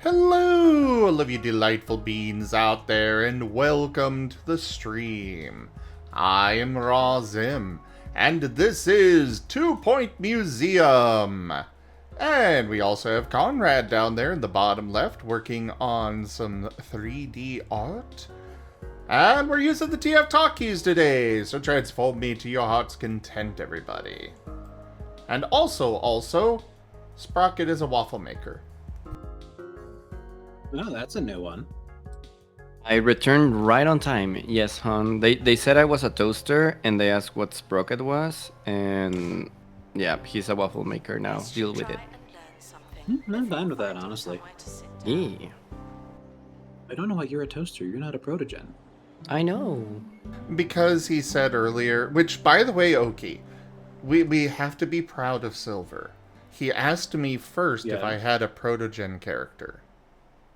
Hello, all of you delightful beings out there, and welcome to the stream. I am Razim, and this is 2 Point Museum. And we also have Conrad down there in the bottom left working on some 3D art. And we're using the TF Talk keys today, so transform me to your heart's content, everybody. And also, Sprocket is a waffle maker. Oh, that's a new one. I returned right on time. Yes, hon. They said I was a toaster, and they asked what sprocket was, and yeah, he's a waffle maker now. Deal with it. I'm fine with that, honestly. Yeah. I don't know why you're a toaster. You're not a protogen. I know. Because he said earlier, which, by the way, Oki, we have to be proud of Silver. He asked me first if I had a protogen character.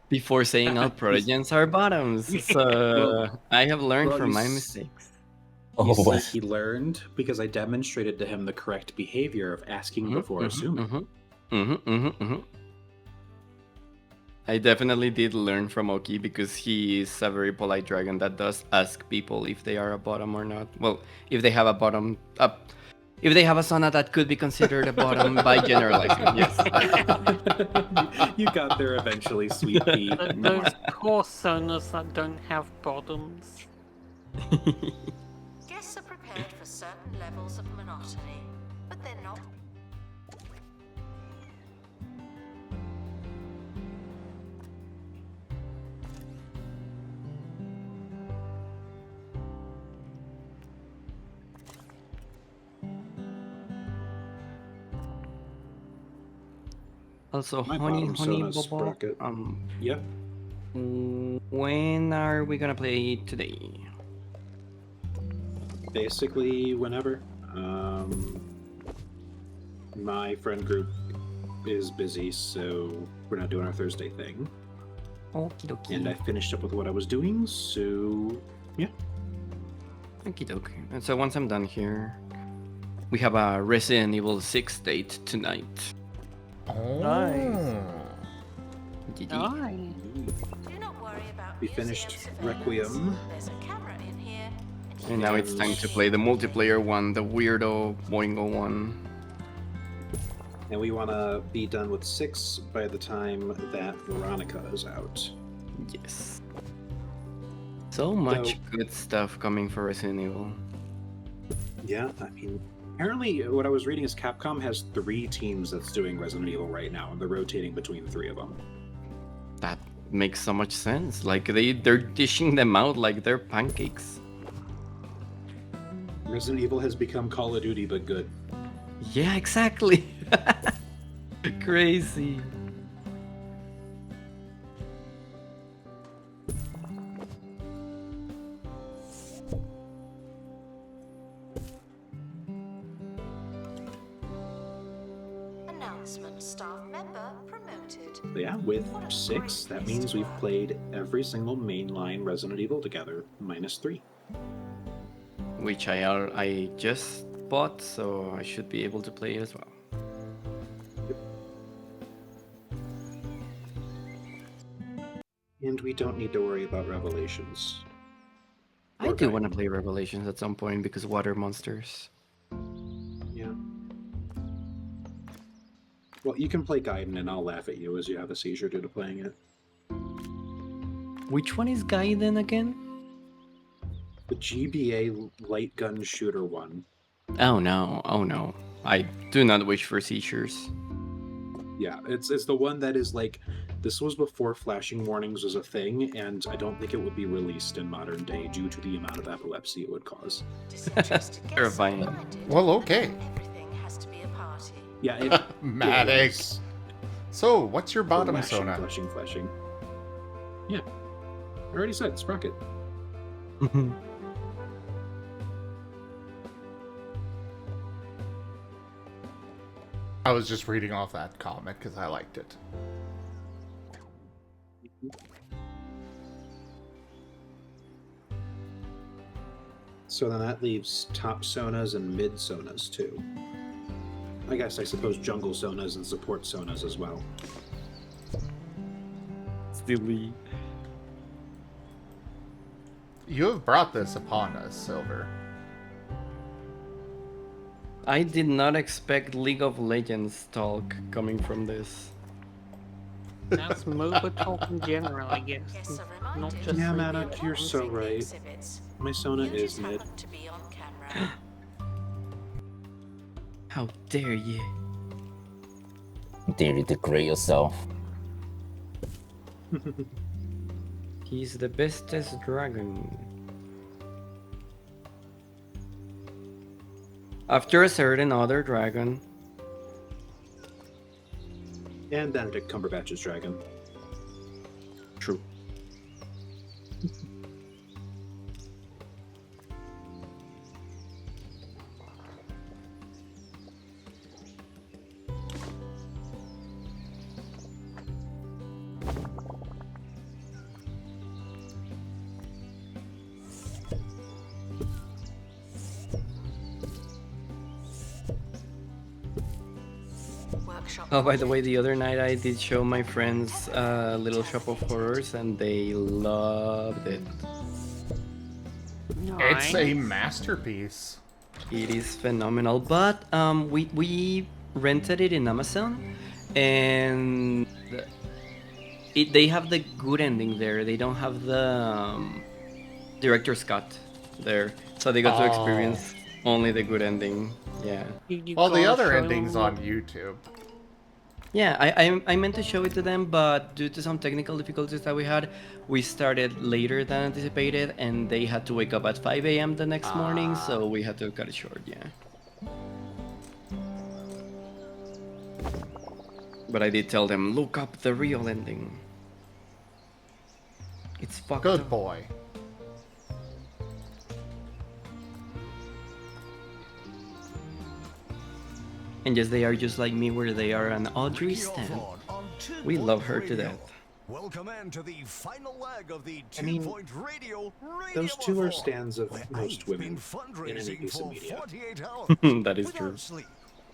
Before saying all protogens are bottoms. So I have learned from my mistakes. You see, he learned because I demonstrated to him the correct behavior of asking before assuming. I definitely did learn from Oki because he is a very polite dragon that does ask people if they are a bottom or not. Well, if they have a bottom if they have a sauna that could be considered a bottom by generalizing, yes. You got there eventually, sweet pea. Those poor saunas that don't have bottoms. Guests are prepared for certain levels of monotony, but they're not. Also, My honey, bottom sauna Bobo. sprocket. Yep. When are we gonna play today? Basically, whenever. My friend group is busy, so we're not doing our Thursday thing. Okie dokie. And I finished up with what I was doing, so yeah. Okie dokie. And so once I'm done here, we have a Resident Evil 6 date tonight. Oh. Nice. GG. Do not worry about We museum finished surveillance. Requiem. There's a camera in here. And now it's time to play the multiplayer one, the weirdo boingo one. And we want to be done with 6 by the time that Veronica is out. Yes. So much good stuff coming for Resident Evil. Yeah, I mean, apparently what I was reading is Capcom has 3 teams that's doing Resident Evil right now, and they're rotating between 3 of them. That makes so much sense. Like they're dishing them out like they're pancakes. Resident Evil has become Call of Duty, but good. Yeah, exactly. Crazy. Announcement: staff member promoted. But yeah, with 6, that means we've played every single mainline Resident Evil together, minus 3. Which I just bought, so I should be able to play it as well. And we don't need to worry about Revelations. I do want to play Revelations at some point because water monsters. Yeah. Well, you can play Gaiden and I'll laugh at you as you have a seizure due to playing it. Which one is Gaiden again? The GBA light gun shooter one. Oh no, oh no. I do not wish for seizures. Yeah, it's the one that is like, this was before flashing warnings was a thing, and I don't think it would be released in modern day due to the amount of epilepsy it would cause. Terrifying. Well, okay. Everything has to be a party. Yeah, it Maddox. So, what's your bottom sona? Flashing. Yeah. I already said Sprocket. I was just reading off that comment because I liked it. So then that leaves top sonas and mid sonas too. I suppose jungle sonas and support sonas as well. Silly. You have brought this upon us, Silver. I did not expect League of Legends talk coming from this. That's MOBA talk in general, I guess. Yes, a Not reminder. just Yeah, League Mana, of you're Legends. so Using the right. exhibits. My Sona You is just mid. happen to be on camera. How dare you? Dare you degrade yourself? He's the bestest dragon. After a certain other dragon. And Benedict Cumberbatch's dragon. True. Workshop. Oh, by the way, the other night I did show my friends Little Shop of Horrors and they loved it. It's a Nice. masterpiece. It is phenomenal, but we rented it in Amazon, and they have the good ending there. They don't have the director's cut there, so they got to experience only the good ending. Yeah, You Well, the gotta other show ending's them on YouTube. yeah. I meant to show it to them, but due to some technical difficulties that we had, we started later than anticipated, and they had to wake up at 5 a.m. the next morning, so we had to cut it short. Yeah. But I did tell them, look up the real ending. It's fucked Good up. boy. And yes, they are just like me, where they are an Audrey stan. We love her to death. Welcome into the final leg of the I mean, 2-Point Radio. Those two are Radiothon, stands of where most I've women been in any fundraising piece of for media. 48 hours That is without true. sleep,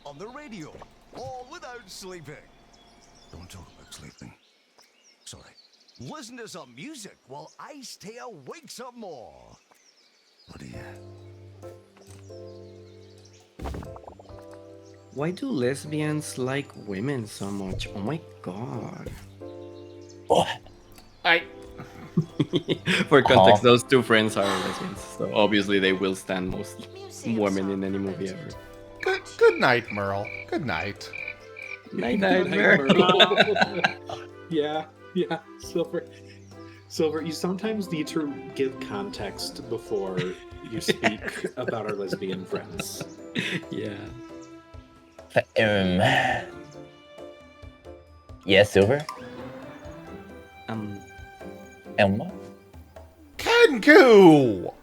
on the radio, or without sleeping. Don't talk about sleeping. Sorry. Listen to some music while I stay awake some more. Bloody Why do lesbians like women so much? Oh my god. Oh, For context, those two friends are lesbians, so obviously they will stand most Museums women are in any movie promoted. ever. Good night, Merle. Good night. Night, Nightmare. nightmare. Yeah, Silver, you sometimes need to give context before you speak about our lesbian friends. Yeah. yeah, Silver. Um. And what? Kenku!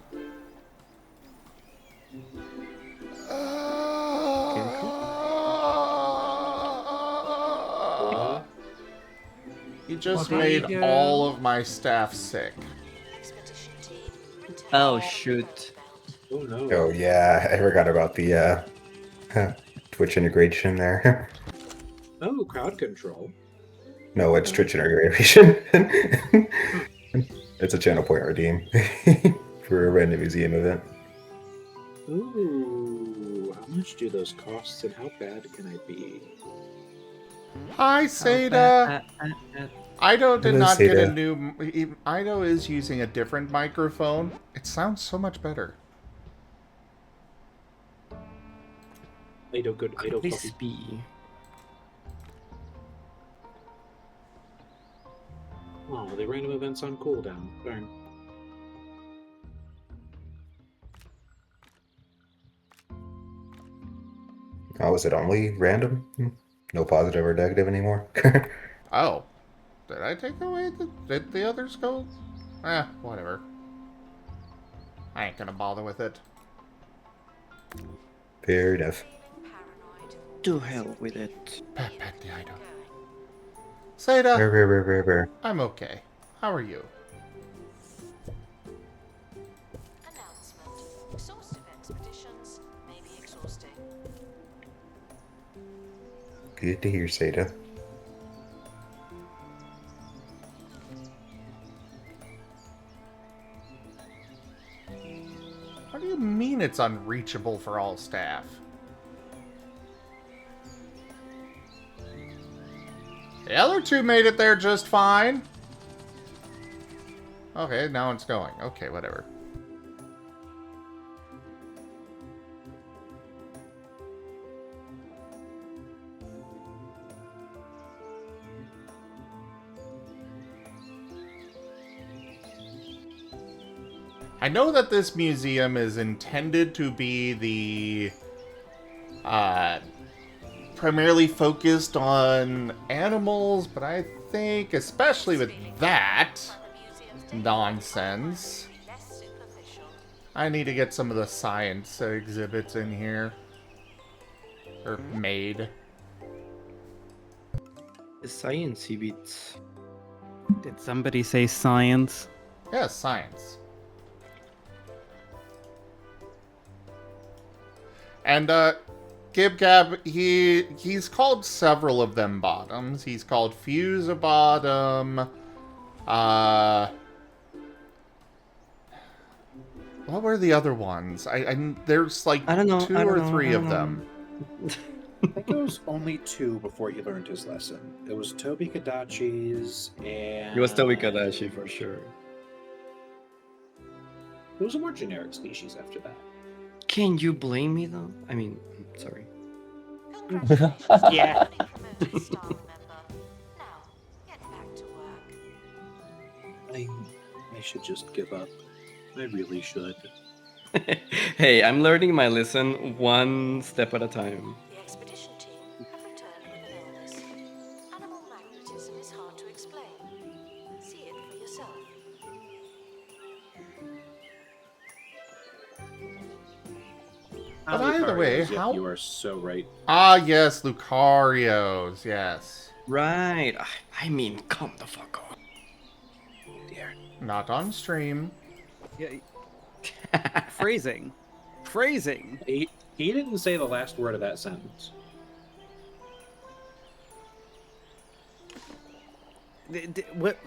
You just Well, there you made go. all of my staff sick. Expedition team. return Oh to shoot. Oh no. Oh yeah, I forgot about the Twitch integration there. Oh, crowd control. No, it's Twitch integration. It's a channel point redeem for a random museum event. Ooh, how much do those cost and how bad can I be? Hi, Seda. Ido did Hello, not get a Seda. new. Ido is using a different microphone. It sounds so much better. Ido puppy. Crispy. Oh, the random events on cooldown. Darn. Oh, is it only random? No positive or negative anymore? Oh, did I take away the? Did the others go? Whatever. I ain't gonna bother with it. Fair enough. paranoid. To hell with it. Pat the Ido. Seda, Rare. I'm okay. How are you? Announcement. Exhaustive expeditions may be exhausting. Good to hear, Seda. you mean it's unreachable for all staff? The other two made it there just fine. Okay, now it's going. Okay, whatever. I know that this museum is intended to be the primarily focused on animals, but I think, especially with that nonsense, I need to get some of the science exhibits in here. Or made. The sciencey bits. Did somebody say science? Yeah, science. And, Gib-Gab, he's called several of them bottoms. He's called Fuse a bottom. What were the other ones? There's like I don't know. two or three of them. I think it was only 2 before he learned his lesson. It was Toby Kadachi's and... It was Toby Kadachi for sure. There was a more generic species after that. Can you blame me though? I mean, sorry. Congratulations. Yeah. Promoted staff member. Now, get back to work. I should just give up. I really should. Hey, I'm learning my lesson one step at a time. The expedition team have returned with an illness. Animal magnetism is hard to explain. See it for yourself. But either way, Lucarios, how... You are so right. Ah, yes, Lucarios, yes. Right. I mean, come the fuck on. Dear. Not on stream. Yeah. Phrasing. Phrasing. He didn't say the last word of that sentence. What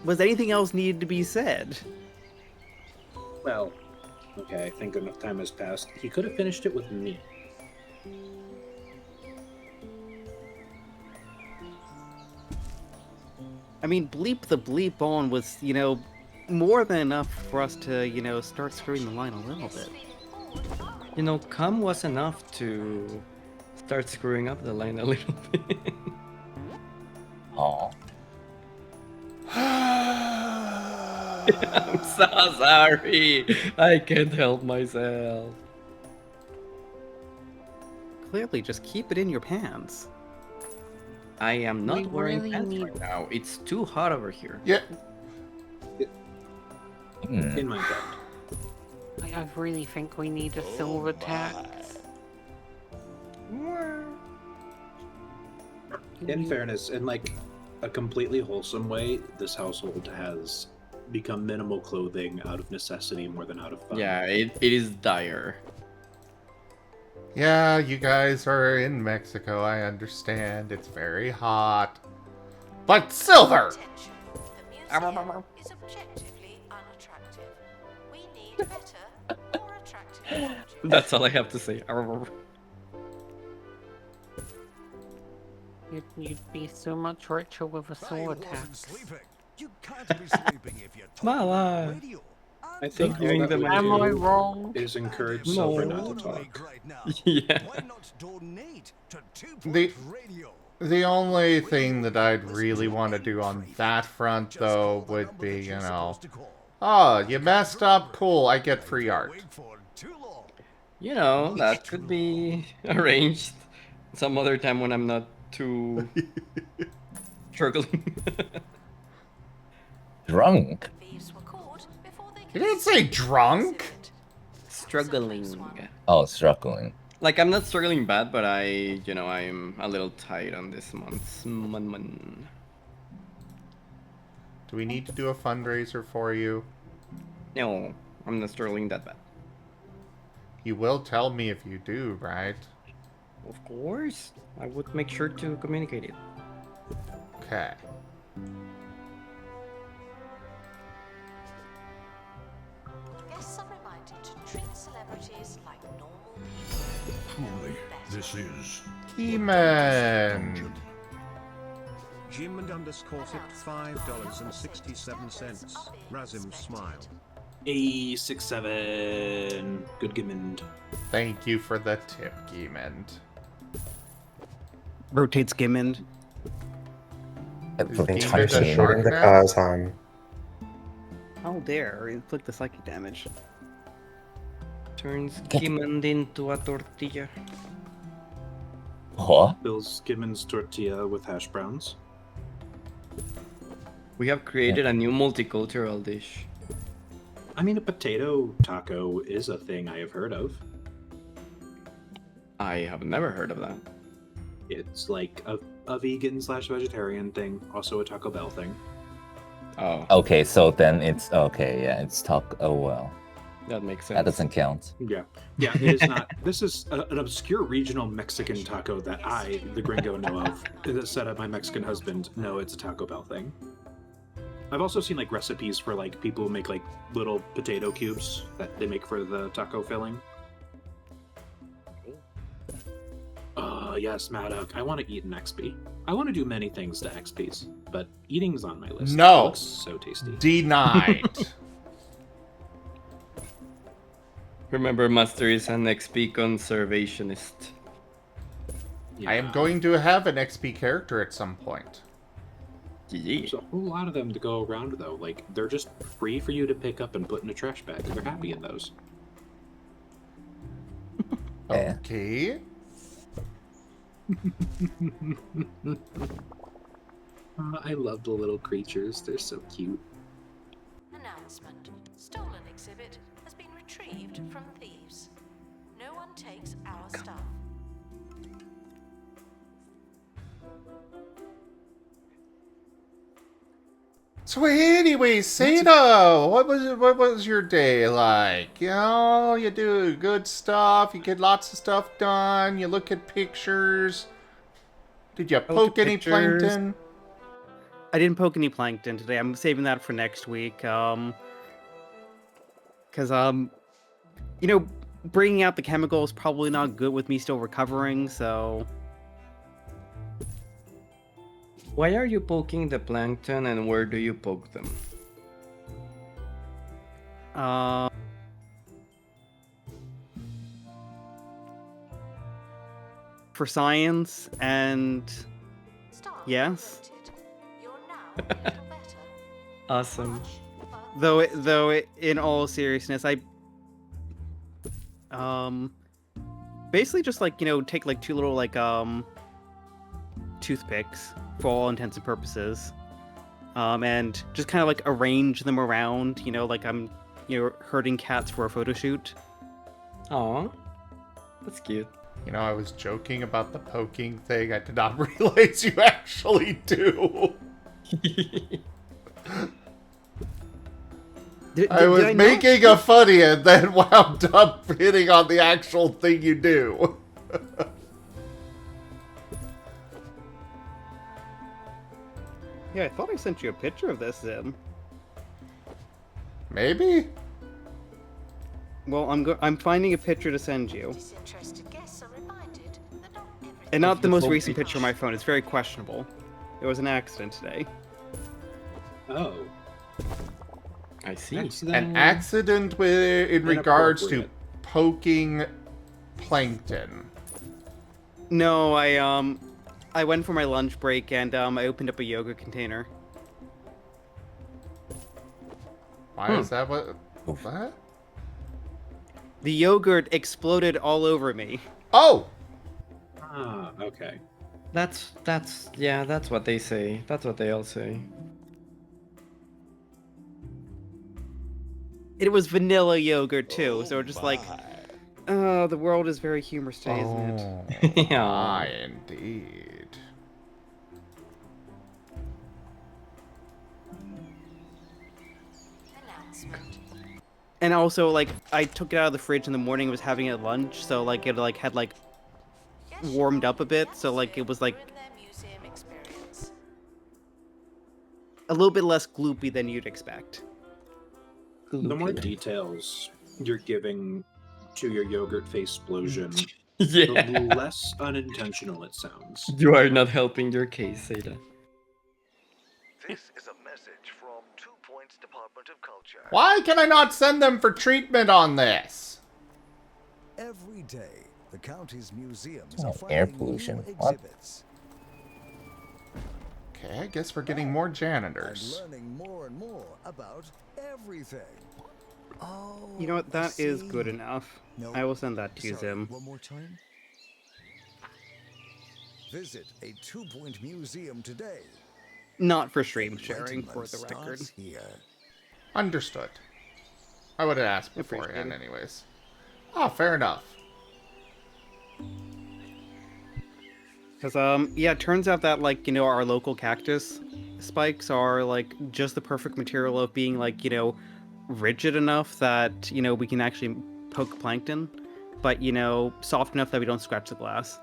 was anything else needed to be said? Well, okay, I think enough time has passed. He could have finished it with me. I mean, bleep the bleep on was, more than enough for us to, start screwing the line a little bit. You know, come was enough to start screwing up the line a little bit. Aw. I'm so sorry. I can't help myself. Clearly, just keep it in your pants. I am not We wearing really pants need- right now. It's too hot over here. Yeah, In my bed. I really think we need a silver tax. In fairness, in like a completely wholesome way, this household has become minimal clothing out of necessity more than out of fun. Yeah, it is dire. yeah, you guys are in Mexico, I understand. It's very hot. But silver! Attention. The museum is objectively unattractive. We need better, more attractive objects. That's all I have to say. You'd be so much richer with a I silver wasn't tax. sleeping. You can't be sleeping if you're My talking on life. the radio. I think all Doing that the would Am I do wrong? is encourage No. Silver not to talk. Right now. Yeah. Why not donate to 2 The- Point Radio? The only thing that I'd really want to do on that front, Just though, call the would number be, that you're supposed to call. oh, you messed up, cool, I get free art. Wait for too long. You know, that could be arranged some other time when I'm not too struggling. Drunk? Thieves were caught before they You could didn't say drunk? Struggling. Oh, struggling. Like, I'm not struggling bad, but I'm a little tight on this month's month. Do we need to do a fundraiser for you? No, I'm not struggling that bad. You will tell me if you do, right? Of course, I would make sure to communicate it. Okay. Guests are reminded to treat celebrities This is He-Man. Jim and underscore tipped $5.67. Razim smile. E57. Good gimmend. Thank you for the tip, Geemend. Rotates Gimmond. For the Is entire Demon a scene, shark shooting the now? Kazan. How dare inflict the psychic damage. Turns Kimond into a tortilla. What? Bill's Gimmond's tortilla with hash browns. We have created a new multicultural dish. I mean, a potato taco is a thing I have heard of. I have never heard of that. It's like a vegan/vegetarian thing, also a Taco Bell thing. Oh, Okay, so then it's okay. Yeah, it's talk. Oh well, that makes sense. that doesn't count. Yeah, it is not. This is an obscure regional Mexican taco that I, the gringo, know of. That said of my Mexican husband, no, it's a Taco Bell thing. I've also seen like recipes for like people who make like little potato cubes that they make for the taco filling. Yes, Maddock. I want to eat an XP. I want to do many things to XPs, but eating's on my list. No. It looks so tasty. Denied. Remember, Master is an XP conservationist. I am going to have an XP character at some point. Yeah. There's a whole lot of them to go around, though. Like, they're just free for you to pick up and put in a trash bag. They're happy in those. Yeah. Okay. I love the little creatures. They're so cute. Announcement. Stolen exhibit has been retrieved from thieves. No one takes our stuff. So anyway, Sato, what was your day like? You know, you do good stuff, you get lots of stuff done, you look at pictures. Did you look poke at any pictures. plankton? I didn't poke any plankton today. I'm saving that for next week. Because you know, bringing out the chemical is probably not good with me still recovering. So Why are you poking the plankton, and where do you poke them? For science and Star yes. noted. You're now a little better. Awesome. Much, Though in all seriousness, I basically just like, you know, take like two little like toothpicks for all intents and purposes. And just kind of like arrange them around, you know, like I'm, you know, herding cats for a photo shoot. Aw, that's cute. You know, I was joking about the poking thing. I did not realize you actually do. I was not? making a funny and then wound up hitting on the actual thing you do. Yeah, I thought I sent you a picture of this, Zim. Maybe? Well, I'm finding a picture to send you. disinterested guests are reminded that not everything And not the most Beautiful recent picture. picture on my phone. It's very questionable. There was an accident today. Oh. I see. An accident in regards to Inappropriate. poking plankton. No, I went for my lunch break and I opened up a yogurt container. Why is that what? What? The yogurt exploded all over me. Oh! Ah, okay. That's what they say. That's what they all say. It was vanilla yogurt too, so we're just like, oh, the world is very humorous today, isn't it? Oh, ah, indeed. announcement. And also, like, I took it out of the fridge in the morning and was having it at lunch, so like it like had like warmed up a bit, so like it was like Ruin their museum experience. a little bit less gloopy than you'd expect. The more details you're giving to your yogurt face explosion, Yeah. The less unintentional it sounds. You are not helping your case, Seda. This is a message from 2 Points Department of Culture. Why can I not send them for treatment on this? Every day, the county's museums Oh, are air finding pollution. new What? exhibits Okay, I guess we're getting more and janitors. learning more and more about everything. Oh, You know what? I That is see. good enough. No, I will send that to you, sorry, Zim. one more time. Visit a 2-Point museum today. Not for stream sharing, for Enlightenment the record. starts here. Understood. I would have asked Appreciate beforehand it. anyways. Ah, fair enough. Because, yeah, it turns out that, like, our local cactus spikes are, like, just the perfect material of being, like, rigid enough that, we can actually poke plankton, but, soft enough that we don't scratch the glass.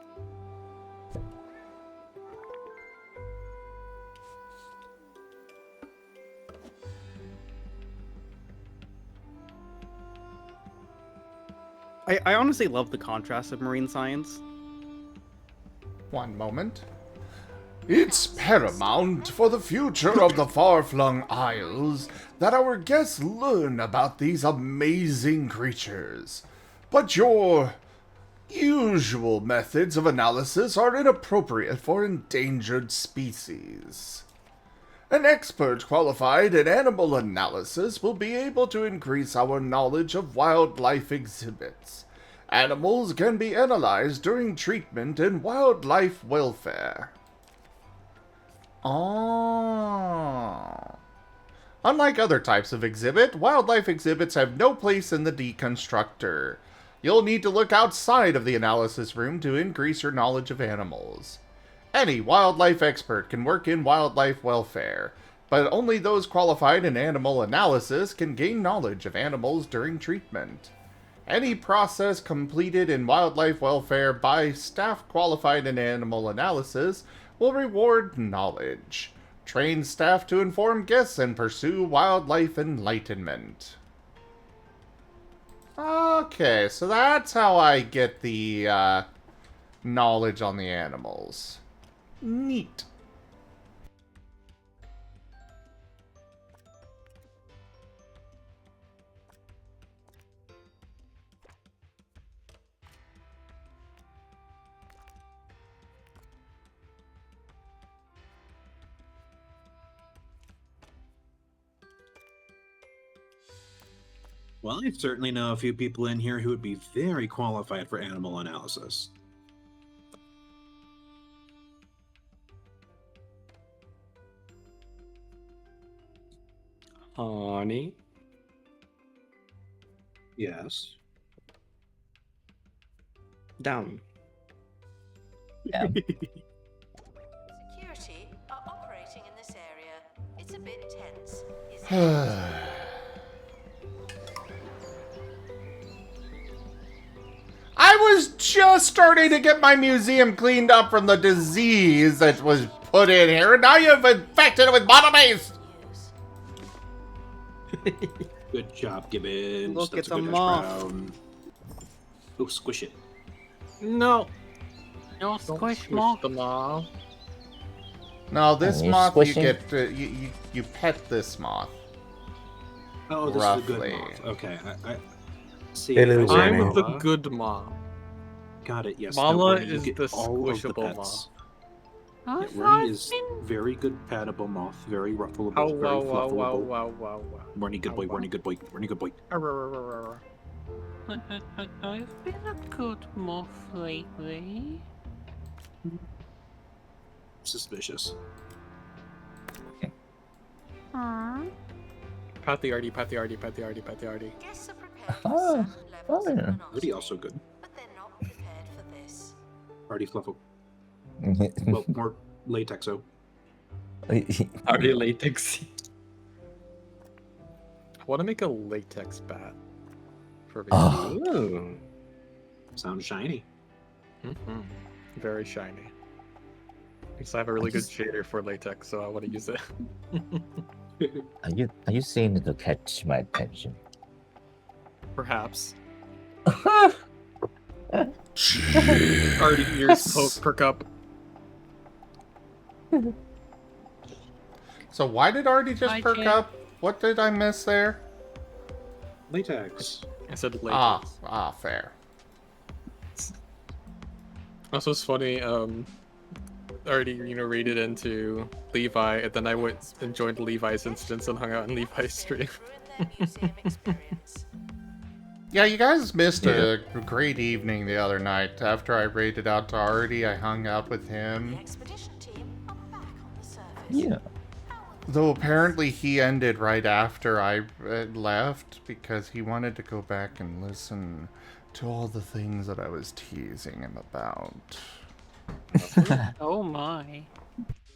I honestly love the contrast of marine science. One moment. It's paramount for the future of the far-flung isles that our guests learn about these amazing creatures. But your usual methods of analysis are inappropriate for endangered species. An expert qualified in animal analysis will be able to increase our knowledge of wildlife exhibits. Animals can be analyzed during treatment in wildlife welfare. Oh. Unlike other types of exhibit, wildlife exhibits have no place in the deconstructor. You'll need to look outside of the analysis room to increase your knowledge of animals. Any wildlife expert can work in wildlife welfare, but only those qualified in animal analysis can gain knowledge of animals during treatment. Any process completed in wildlife welfare by staff qualified in animal analysis will reward knowledge. Train staff to inform guests and pursue wildlife enlightenment. Okay, so that's how I get the knowledge on the animals. Neat. Well, I certainly know a few people in here who would be very qualified for animal analysis. Honey. Yes. Down. Yeah. Security are operating in this area. It's a bit tense, isn't it? I was just starting to get my museum cleaned up from the disease that was put in here, and now you've infected it with bottom-based! Good job, Gibbons. Look, That's it's a good hash moth. brown. Oh, squish it. No. No Don't squish moth. the moth. No, this you're moth squishing? you get, you pet this moth. Oh, this Roughly. is a good moth. Okay, I see. Hey, little I see. Jenny. I'm the good moth. Got it. Yes. Mama Wormy, you is get the all of the squishable pets. moth. Yeah, I've Wormy is been- very good pattable moth, very ruffleable, Oh, very wow, wow, fluffable. wow, wow, wow, wow. Wormy good boy, Oh, wow. Wormy good boy, Wormy good boy. Arrrrrrrrr. I've been a good moth lately. Suspicious. Pat the arty, pat the arty, pat the arty, pat the arty. Guests are prepared Oh, for certain levels oh, of yeah. monotony, Pretty also good. but they're not prepared for this. Already fluffle. Well, more latexo. Arty latex. I want to make a latex bat. For Oh. Ooh. Sounds shiny. Mm-hmm. Very shiny. Because I have a really good shader for latex, so I want to use it. Are you saying it to catch my attention? Perhaps. Already ears perk up. So why did Artie just Hi, perk Jim. up? What did I miss there? Latex. I said latex. Fair. Also, it's funny. Already raided into Levi, and then I went and joined Levi's instance and hung out in Levi's stream. Ruin their museum experience. Yeah, you guys missed Yeah. a great evening the other night. After I raided out to Artie, I hung out with The him. expedition team are back on the surface. Yeah. Though apparently he ended right after I left because he wanted to go back and listen to all the things that I was teasing him about. Oh my.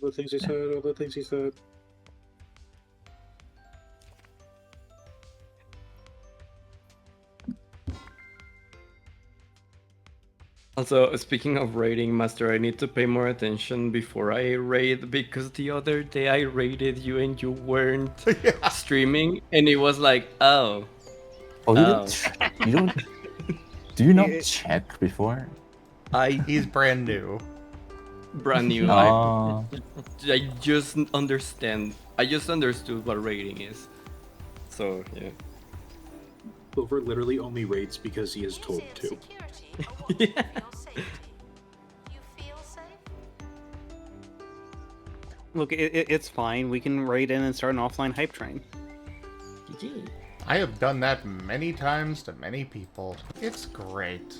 All the things he said, all the things he said. Also, speaking of raiding, Master, I need to pay more attention before I raid because the other day I raided you and you weren't streaming, and it was like, oh. Oh, you Oh. don't. You don't. Do you not check before? He's brand new. Brand new. Oh. I just understand. I just understood what raiding is. So yeah. Clover literally only raids because he is told Museum to. security are working for your safety. You feel safe? Look, it's fine. We can raid in and start an offline hype train. I have done that many times to many people. It's great.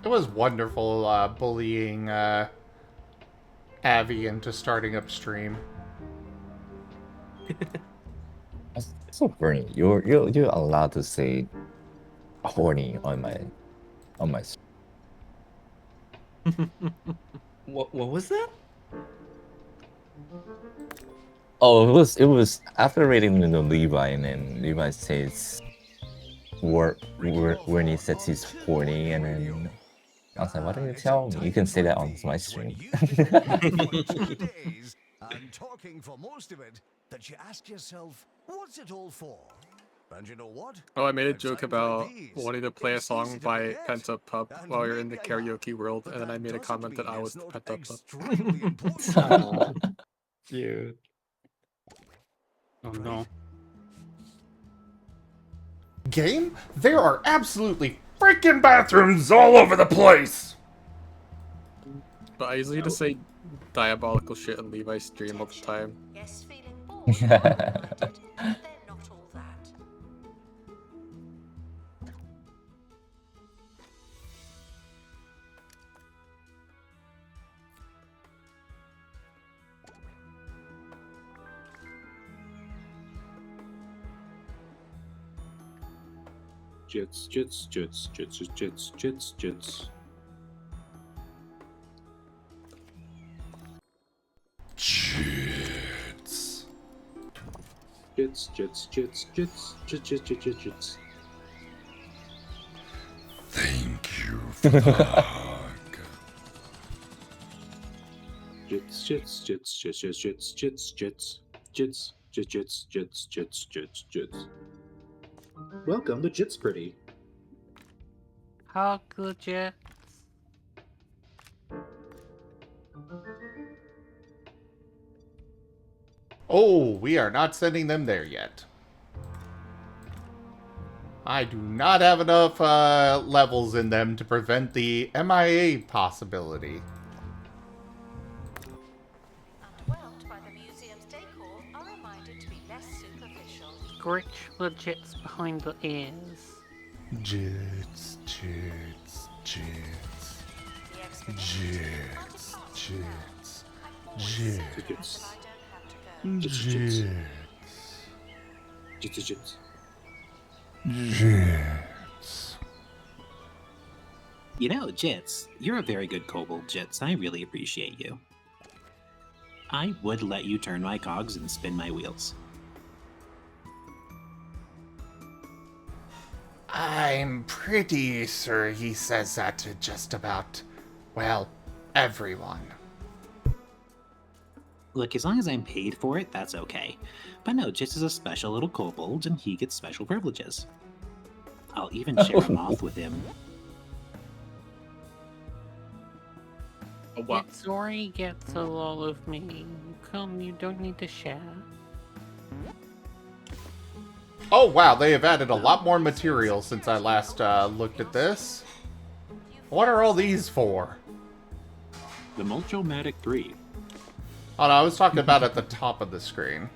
It was wonderful bullying Avi into starting upstream. So Bernie, you're allowed to say horny on my What was that? Oh, it was after reading the Levi, and then Levi says when he says he's horny, and then I was like, why don't you tell me? You can say that on my stream. And talking for most of it, that you ask yourself, what's it all for? And you know what? Oh, I made a At joke times about like these, wanting to play a it's song easy to by forget. Pent Up Pup And while you're in the maybe I have, karaoke world, but and then I that made a doesn't comment that mean I was it's the not Pent Up Pup. extremely important. Aw, cute. Oh no. Game? There are absolutely freaking bathrooms all over the place! But I usually just say diabolical shit on Levi's stream all the time. Yes, feeling bored and unmotivated. They're not all that. Jits, jits, jits, jits, jits, jits, jits. Jits. Jits, jits, jits, jits, jits, jits, jits, jits, jits. Thank you for the hug. Jits, jits, jits, jits, jits, jits, jits, jits, jits, jits, jits, jits, jits, jits, jits. Welcome to Jits Pretty. How good Jets? Oh, we are not sending them there yet. I do not have enough levels in them to prevent the MIA possibility. Underwhelmed by the museum's decor are reminded to be less superficial. Scratch the Jets behind the ears. Jits, jits, jits, The expedition jits, jits, jits, Jits. I don't have to go. Jits, jits, jits, jits, jits. jits. You know, Jits, you're a very good kobold, Jits. I really appreciate you. I would let you turn my cogs and spin my wheels. I'm pretty sure he says that to just about, well, everyone. Look, as long as I'm paid for it, that's okay. But no, Jits is a special little kobold, and he gets special privileges. I'll even share a moth with him. Oh, wow. Zori gets a lot of me. Come, you don't need to share. Oh wow, they have added a lot more material since I last looked at this. What are all these for? The Mulchomatic 3. Oh no, I was talking about at the top of the screen.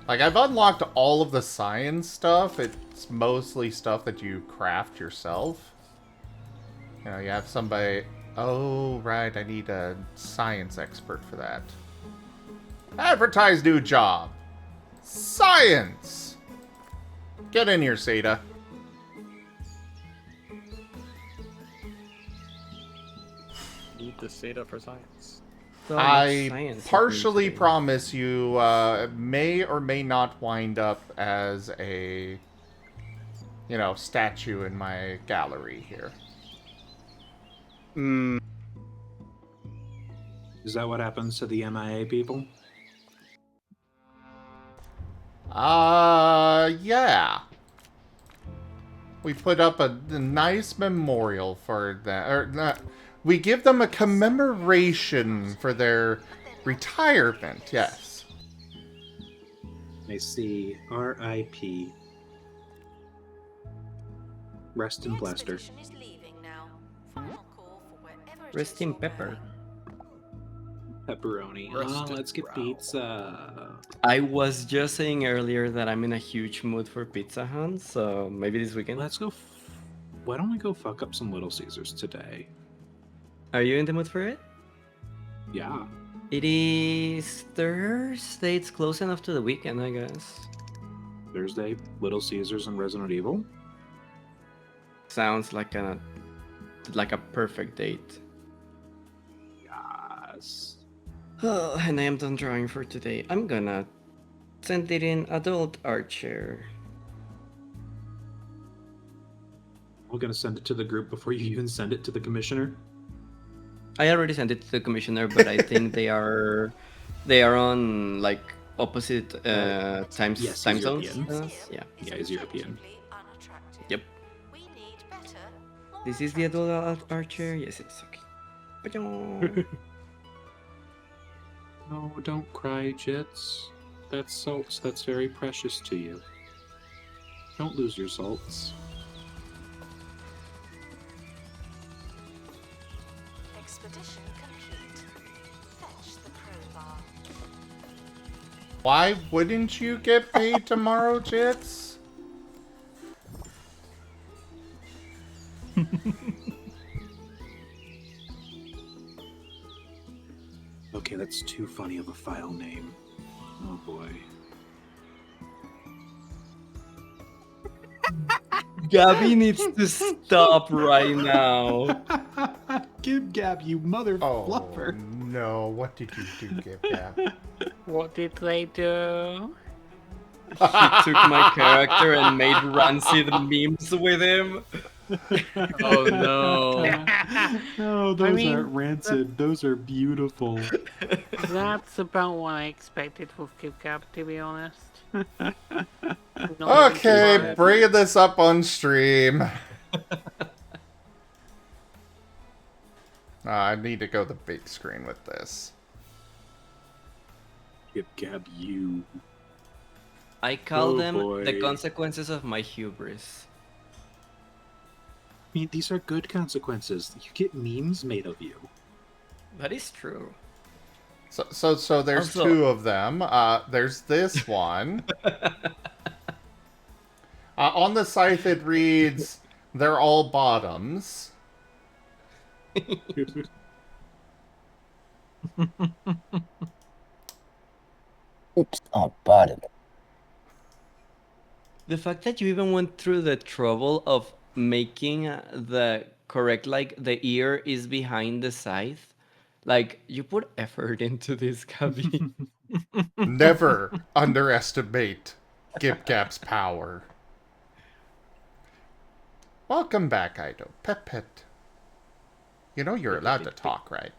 Like, I've unlocked all of the science stuff. It's mostly stuff that you craft yourself. You know, you have somebody... Oh, right, I need a science expert for that. Advertise new job. Science! Get in here, Seda. Need the Seda for science. So much I science partially today. promise you may or may not wind up as a, you know, statue in my gallery here. Is that what happens to the MIA people? Yeah. We put up a nice memorial for that. Or, we give them a commemoration for their retirement, yes. I see. R.I.P. Rest in plaster. Expedition is leaving now. Final call for wherever it Rest is in you're pepper. going. Pepperoni. Roasted Let's get brow. pizza. I was just saying earlier that I'm in a huge mood for Pizza Hut, so maybe this weekend. Let's go. Why don't we go fuck up some Little Caesars today? Are you in the mood for it? Yeah. It is Thursday. It's close enough to the weekend, I guess. Thursday, Little Caesars and Resident Evil. Sounds like a perfect date. Yes. Oh, and I am done drawing for today. I'm gonna send it in adult art share. We're gonna send it to the group before you even send it to the commissioner. I already sent it to the commissioner, but I think they are on like opposite time Yes, time he's zones. European. Yeah. Yeah, he's European. Yep. We need better, more This is the adult art share. Yes, it's okay. Ba-dum. No, don't cry, Jits. That's salts. That's very precious to you. Don't lose your salts. expedition complete. Fetch the crowbar. Why wouldn't you get paid tomorrow, Jits? Okay, that's too funny of a file name. Oh boy. Gabby needs to stop right now. Gib Gab, you mother Oh, fluffer. no. What did you do, Gib Gab? What did they do? He took my character and made rancid memes with him. Oh no. No, those mean, aren't rancid. Those are beautiful. That's about what I expected with KibGab, to be honest. Okay, bringing this up on stream. I need to go the big screen with this. Gib Gab, you. I call Oh, them boy. the consequences of my hubris. I mean, these are good consequences. You get memes made of you. That is true. So there's Also- two of them. There's this one. On the scythe it reads, they're all bottoms. Oops, oh, bottom. The fact that you even went through the trouble of making the correct, like the ear is behind the scythe, like you put effort into this, Gabby. Never underestimate Gib Gab's power. Welcome back, Ido. Pet. You know you're allowed to talk, right?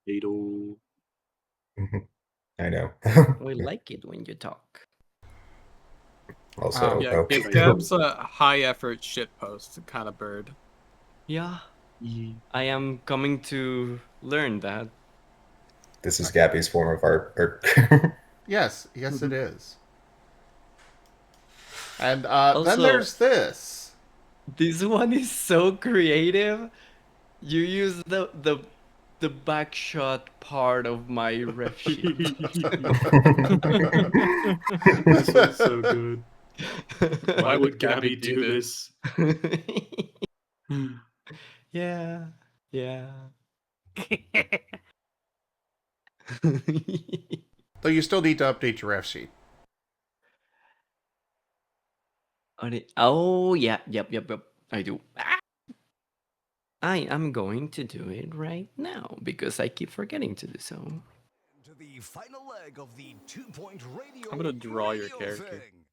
Beetle. I know. We like it when you talk. Also, Yeah, Gab's a high effort shitpost kind of bird. Yeah. I am coming to learn that. this is Gabby's form of art. Yes, yes, it is. And Also, then there's this. This one is so creative. You use the back shot part of my ref sheet. This one's so good. Why would Gabby do this? Yeah. Yeah. Though you still need to update your ref sheet. Oh, yeah. Yep. I do. I am going to do it right now because I keep forgetting to do so. To the final leg of the 2-point radio. I'm gonna draw your radio character. thing.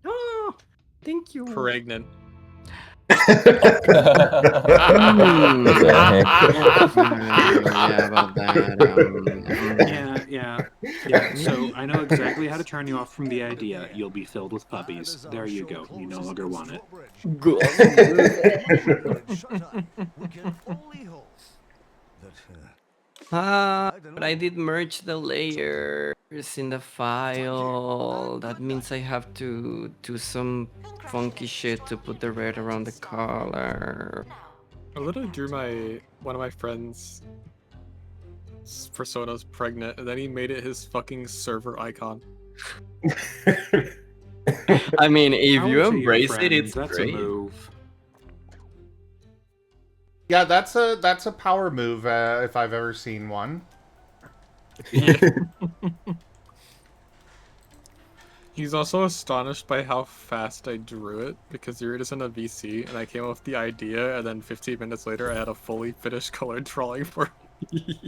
Oh, thank you. Pregnant. Yeah, about that. Yeah. So I know exactly how to turn you off from the idea. You'll be filled with puppies. There you go. You no longer want it. Good. We can only hope that But I did merge the layers in the file. That means I have to do some funky shit to put the red around the collar. I literally drew one of my friends' personas pregnant, and then he made it his fucking server icon. I mean, if you Power to your embrace it, friends, it's that's great. a move. Yeah, that's a power move if I've ever seen one. He's also astonished by how fast I drew it, because you're just in a VC, and I came up with the idea, and then 15 minutes later I had a fully finished colored drawing for it.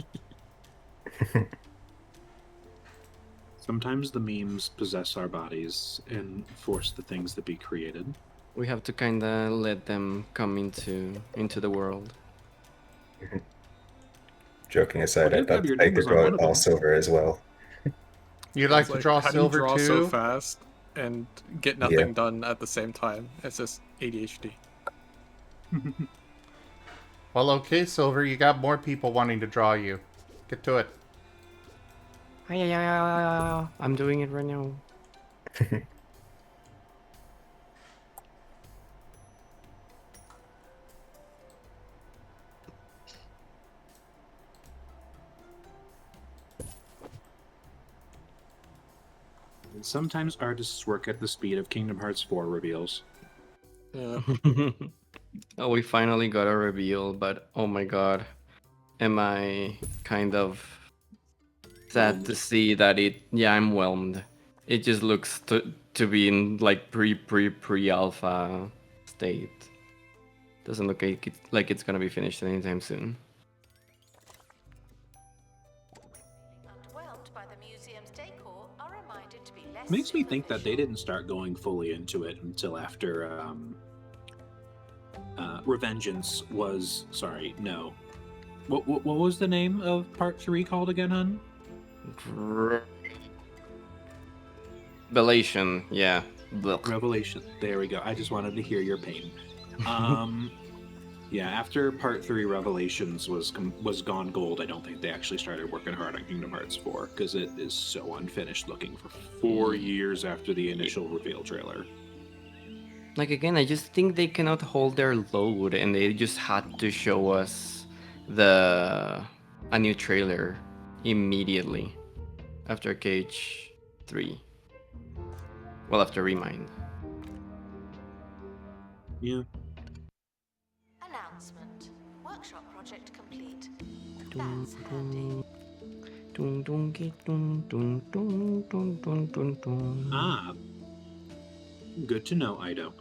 Sometimes the memes possess our bodies and force the things to be created. We have to kind of let them come into the world. Joking aside, Well, Gab, your I name could was on draw one it of all them. silver as well. You'd like It's to draw how silver do you draw too? so fast and get nothing Yeah. done at the same time? It's just ADHD. Well, okay, Silver, you got more people wanting to draw you. Get to it. I'm doing it right now. And sometimes artists work at the speed of Kingdom Hearts 4 reveals. Yeah. Oh, we finally got a reveal, but oh my god. Am I kind of sad to see that I'm whelmed. It just looks to be in like pre-alpha state. Doesn't look like it's gonna be finished anytime soon. Underwhelmed by the museum's decor are reminded to be less Makes me think that they didn't start going fully into it until after Revengeance was. Sorry, no. What was the name of Part 3 called again, hun? Revelation, yeah. Blech. Revelation. There we go. I just wanted to hear your pain. Yeah, after Part 3 Revelations was gone gold, I don't think they actually started working hard on Kingdom Hearts 4 because it is so unfinished looking for 4 years after the initial reveal trailer. Like again, I just think they cannot hold their load, and they just had to show us a new trailer immediately after Cage 3. Well, after Remind. Yeah. Announcement. Workshop project complete. That's handy. Ah. Good to know, Ido.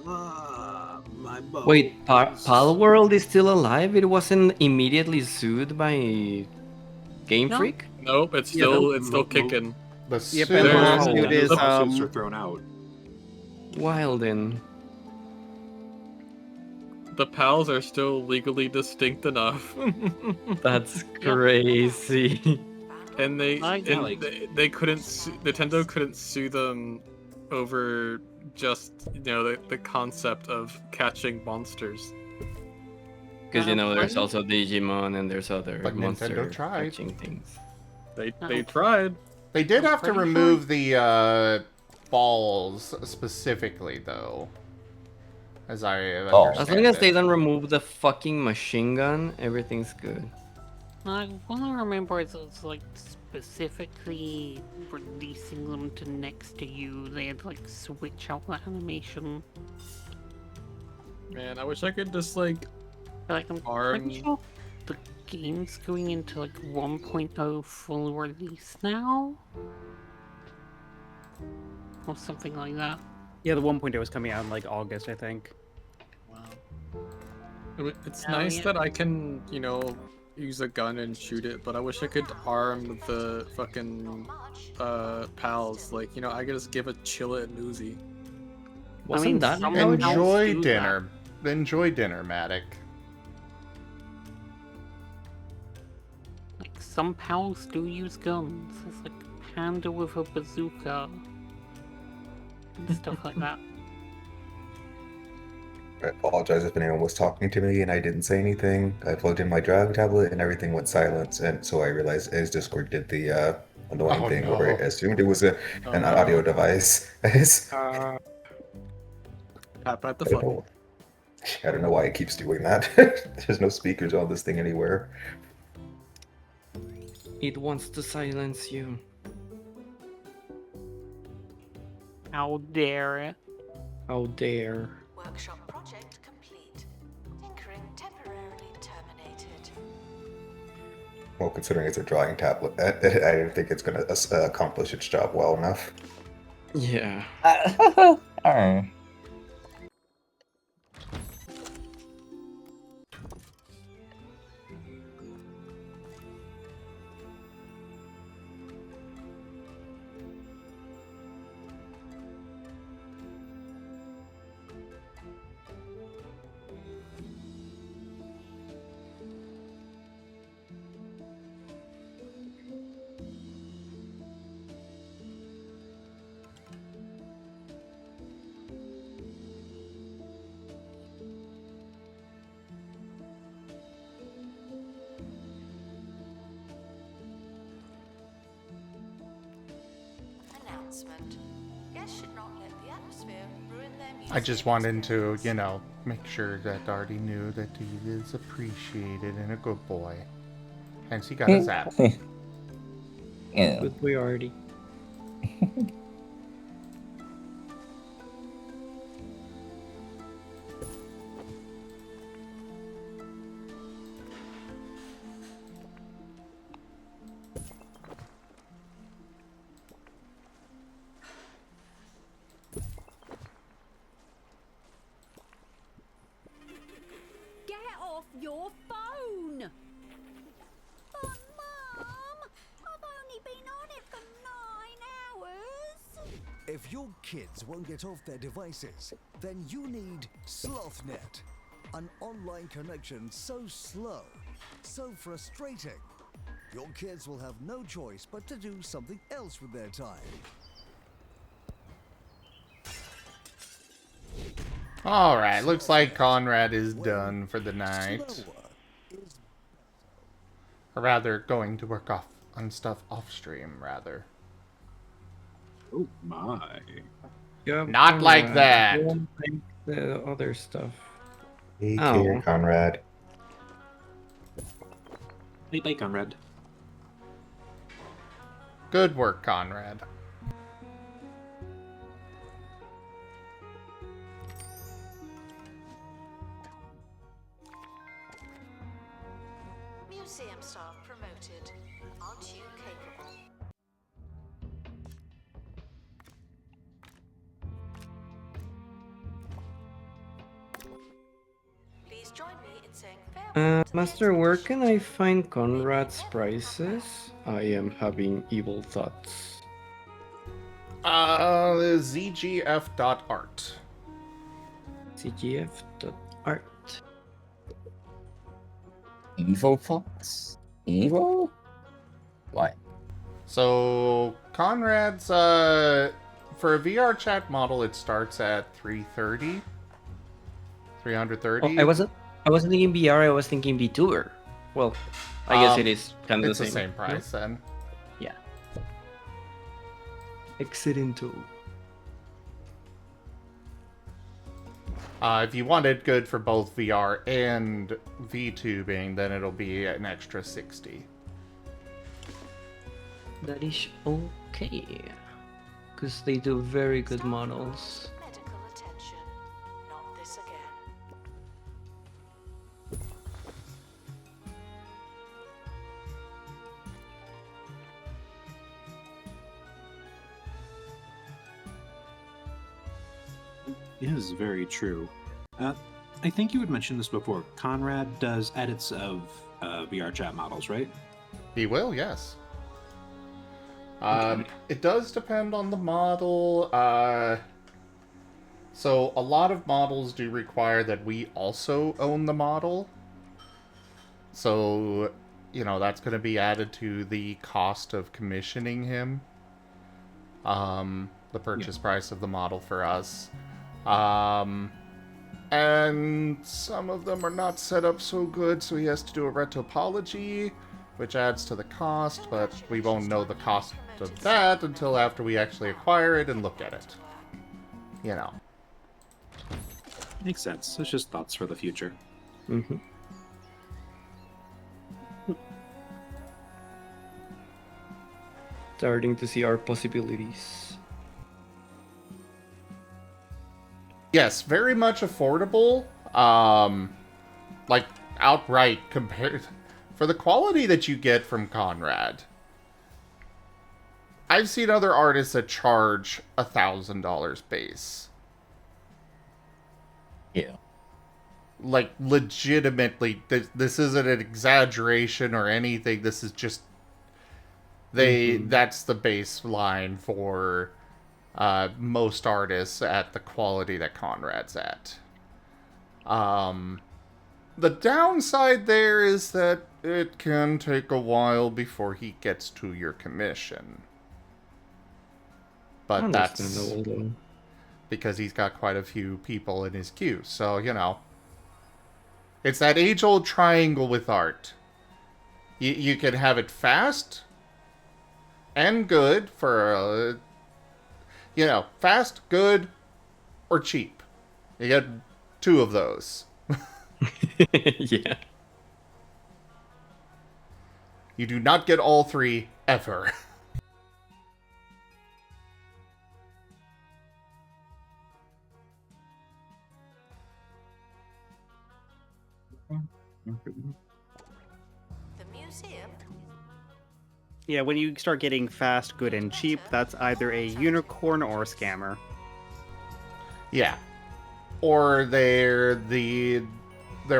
My bones. Wait, Palworld is still alive? It wasn't immediately sued by Game No. Freak? Nope, it's Yeah, still kicking. The Yep, and the There's- lawsuit is lawsuits are thrown out. Wilden. The pals are still legally distinct enough. That's crazy. And they Yeah, like- they couldn't Nintendo couldn't sue them over just the concept of catching monsters. Because there's also Digimon and there's other But monster Nintendo tried. catching things. They tried. They did have to pretty remove the balls specifically, though. As I understand As long as they it. don't remove the fucking machine gun, everything's good. What I remember is it's like specifically releasing them to next to you. They had to like switch out the animation. Man, I wish I could just like I'm pretty sure the game's going into like 1.0 full release now, or something like that. Yeah, the 1.0 is coming out in like August, I think. It's Oh, nice yeah. that I can, use a gun and shoot it, but I wish I could arm the fucking pals. Like, I could just give a chillet and Uzi. Wasn't that some how it pals Enjoy do dinner. Enjoy dinner, Matic. Like some pals do use guns. It's like Panda with a bazooka and stuff like that. I apologize if anyone was talking to me and I didn't say anything. I plugged in my drag tablet and everything went silent, and so I realized as Discord did the annoying Oh, thing no. where I assumed it was an no. audio device. Tap at the I don't phone. know. I don't know why it keeps doing that. There's no speakers on this thing anywhere. It wants to silence you. How dare it? How dare. Workshop project complete. Tinkering temporarily terminated. Well, considering it's a drawing tablet, I didn't think it's going to accomplish its job well enough. Yeah. Alright. Announcement. Guests should not let the atmosphere ruin their music. I just wanted to, make sure that Artie knew that he is appreciated and a good boy. Hence, he got his app. Yeah. Good boy, Artie. Get off your phone! But Mum, I've only been on it for 9 hours. If your kids won't get off their devices, then you need SlothNet. An online connection so slow, so frustrating. Your kids will have no choice but to do something else with their time. Alright, looks like Conrad is done for the night. Slower is Or rather, going to work on stuff off stream, rather. Oh my. Yeah, Not like Conrad. that. Don't like the other stuff. Hey, Oh. dear Conrad. Hey, bye, Conrad. Good work, Conrad. Museum staff promoted. Aren't you capable? Please please join me in saying farewell to the Master, where expedition can I to find maybe Conrad's never prices? I am having evil thoughts. ZGF.art. CGF.art. Evil thoughts? Evil? Why? So Conrad's for a VR chat model, it starts at 330. 330. Oh, I wasn't thinking VR, I was thinking vtuber. Well, I guess it is kind of It's the the same. same price then. Yeah. Excellent. If you want it good for both VR and VTubing, then it'll be an extra 60. That is okay. Because they do very good models. medical attention. Not this again. It is very true. I think you had mentioned this before. Conrad does edits of VR chat models, right? He will, yes. Okay. It does depend on the model. So a lot of models do require that we also own the model. So, you know, that's going to be added to the cost of commissioning him. The purchase price of the model for us. And some of them are not set up so good, so he has to do a retopology, which adds to the cost, but we won't know the cost of that until after we actually acquire it and look at it. You know. Makes sense. It's just thoughts for the future. Mm-hmm. Starting to see our possibilities. Yes, very much affordable. Like, outright compared... For the quality that you get from Conrad, I've seen other artists that charge $1,000 base. Yeah. Like, legitimately, this isn't an exaggeration or anything. This is just... That's the baseline for most artists at the quality that Conrad's at. The downside there is that it can take a while before he gets to your commission. But that's because he's got quite a few people in his queue. So, you know, it's that age-old triangle with art. You can have it fast and good for, you know, fast, good, or cheap. You get two of those. Yeah. You do not get all three ever. The museum? Yeah, when you start getting fast, good, and cheap, that's either a unicorn or a scammer. Yeah. Or they're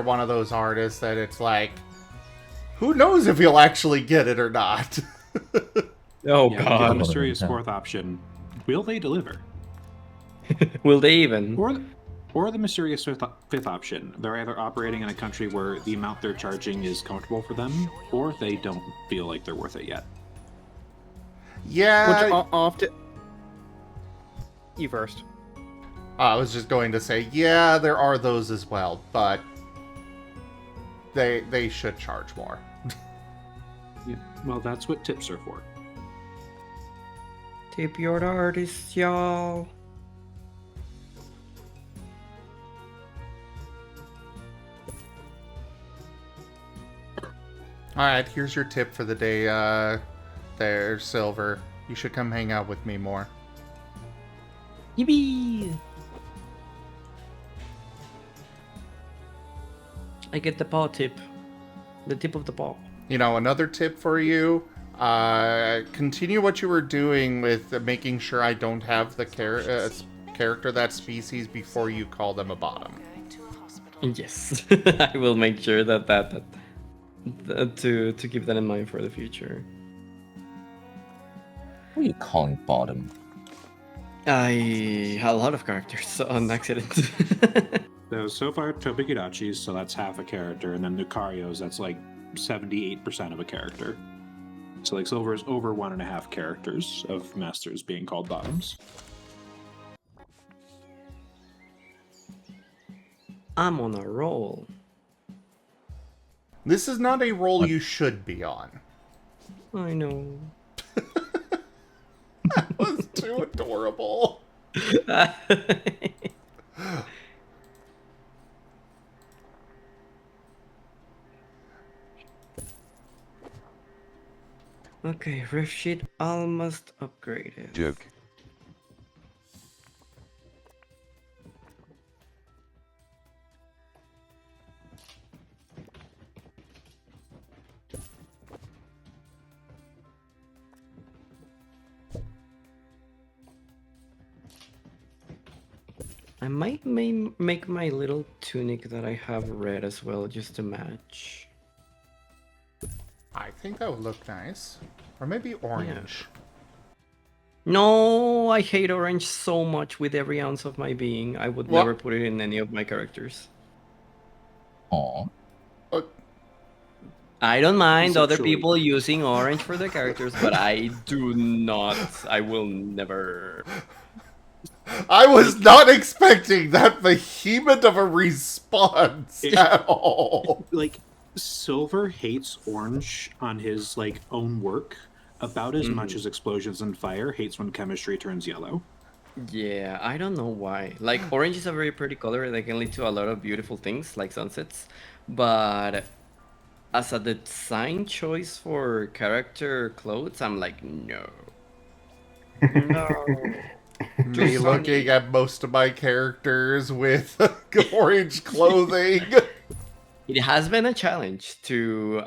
one of those artists that it's like, who knows if you'll actually get it or not? Oh, Yeah, God. the mysterious fourth option. Will they deliver? Will they even? Or the mysterious fifth option. They're either operating in a country where the amount they're charging is comfortable for them, or they don't feel like they're worth it yet. Yeah. Which often... You first. I was just going to say, yeah, there are those as well, but they should charge more. Yeah, well, that's what tips are for. Tip your artists, y'all. Alright, here's your tip for the day, there, Silver. You should come hang out with me more. Yippee! I get the paw tip. The tip of the paw. You know, another tip for you, continue what you were doing with making sure I don't have the character that species before you call them a bottom. Going to a hospital Yes, I will make sure that to keep that in mind for the future. What are you calling bottom? I had a lot of characters on accident. So far, Tobikidachi's, so that's half a character, and then Lucario's, that's like 78% of a character. So like Silver is over 1.5 characters of masters being called bottoms. I'm on a roll. This is not a role you should be on. I know. That was too adorable. Okay, rift sheet almost upgraded. Joke. I might make my little tunic that I have red as well, just to match. I think that would look nice. Or maybe orange. No, I hate orange so much with every ounce of my being. I would What? never put it in any of my characters. Aw. I don't mind other Conceptually. people using orange for their characters, but I do not. I will never. I was not expecting that behemoth of a response at all. Like, Silver hates orange on his like own work about as much as Explosions and Fire hates when chemistry turns yellow. Yeah, I don't know why. Like, orange is a very pretty color that can lead to a lot of beautiful things, like sunsets. But as a design choice for character clothes, I'm like, no. No. Me looking at most of my characters with orange clothing. It has been a challenge to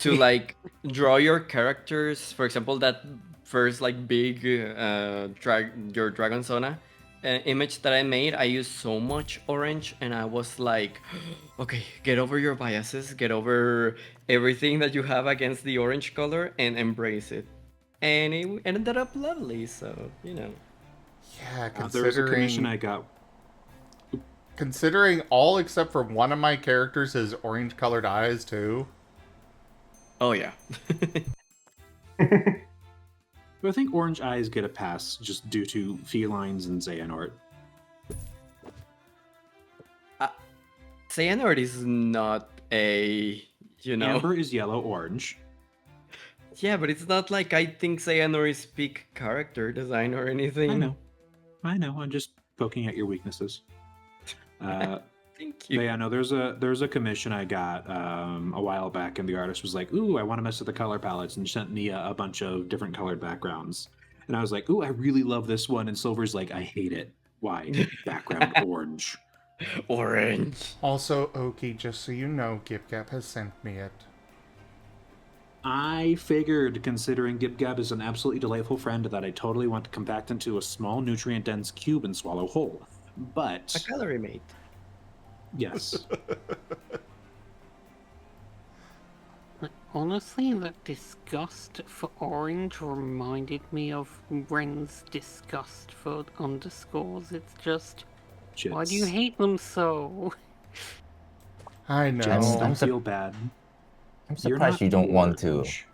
like draw your characters. For example, that first like big your Dragon Zona image that I made, I used so much orange, and I was like, okay, get over your biases, get over everything that you have against the orange color, and embrace it. And it ended up lovely, so you know. Yeah, There was a commission I got. Considering all except for one of my characters has orange colored eyes too. Oh yeah. But I think orange eyes get a pass just due to felines and Xehanort. Xehanort is not a, you know. Amber is yellow-orange. Yeah, but it's not like I think Xehanort is peak character design or anything. I know. I'm just poking at your weaknesses. Thank you. But yeah, no, there's a commission I got a while back, and the artist was like, "Ooh, I want to mess with the color palettes," and sent me a bunch of different colored backgrounds. And I was like, "Ooh, I really love this one." And Silver's like, "I hate it. Why? Background orange." Orange. Also, Oki, just so you know, GipGap has sent me it. I figured, considering GibGab is an absolutely delightful friend that I totally want to compact into a small nutrient-dense cube and swallow whole. But A calorie mate. yes. Honestly, that disgust for orange reminded me of Ren's disgust for underscores. It's just, why do you hate them so? I know. Jess, I'm don't feel bad. I'm You're surprised not you don't want to. orange.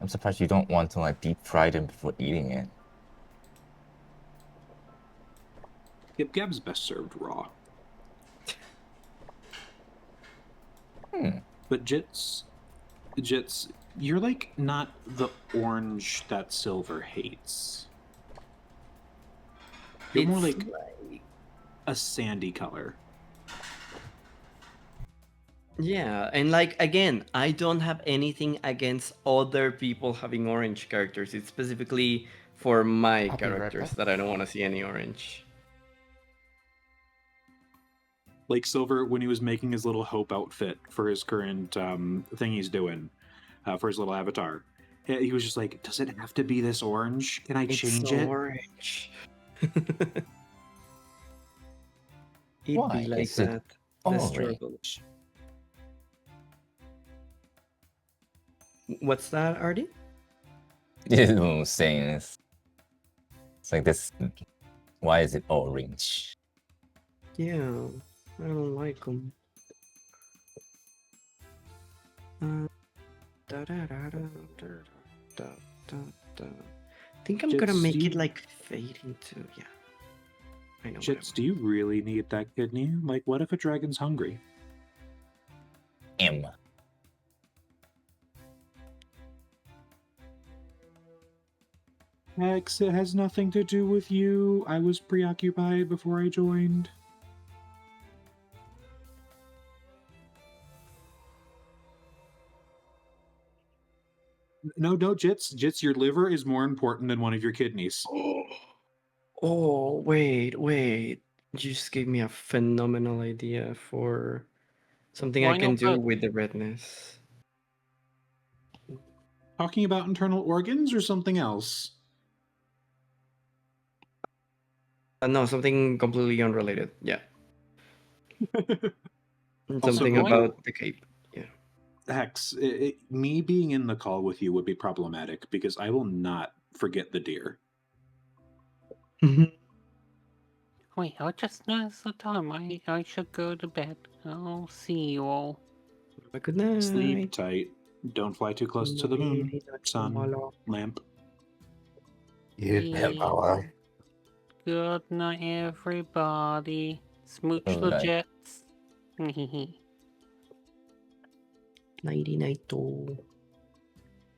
I'm surprised you don't want to like deep fry them before eating it. GibGab's best served raw. But Jits, you're like not the orange that Silver hates. You're more like a sandy color. Yeah, and like again, I don't have anything against other people having orange characters. It's specifically for my I'll be right characters back. that I don't want to see any orange. Like Silver, when he was making his little Hope outfit for his current thing he's doing for his little avatar, he was just like, "Does it have to be this orange? Can I change it?" Orange. It'd Why be like is it that. The orange? struggle. What's that, Artie? Saying it's like this. Why is it orange? Yeah, I don't like them. I think I'm gonna Jits, make do it you- like fade into, yeah. I know. Jits, do you really need that kidney? Like, what if a dragon's hungry? M. X, it has nothing to do with you. I was preoccupied before I joined. No, Jits. Jits, your liver is more important than one of your kidneys. Oh, wait. You just gave me a phenomenal idea for something I Why can not do both? with the redness. Talking about internal organs or something else? No, something completely unrelated. Yeah. Something Also, about the cape. Yeah. Hex, me being in the call with you would be problematic because I will not forget the deer. Wait, I just noticed the time. I should go to bed. I'll see you all. Have a good night. Sleep tight. Don't fly too close to the moon, sun, lamp. Yeah, Good night, everybody. Smooch Good the night. jets. Nighty night though.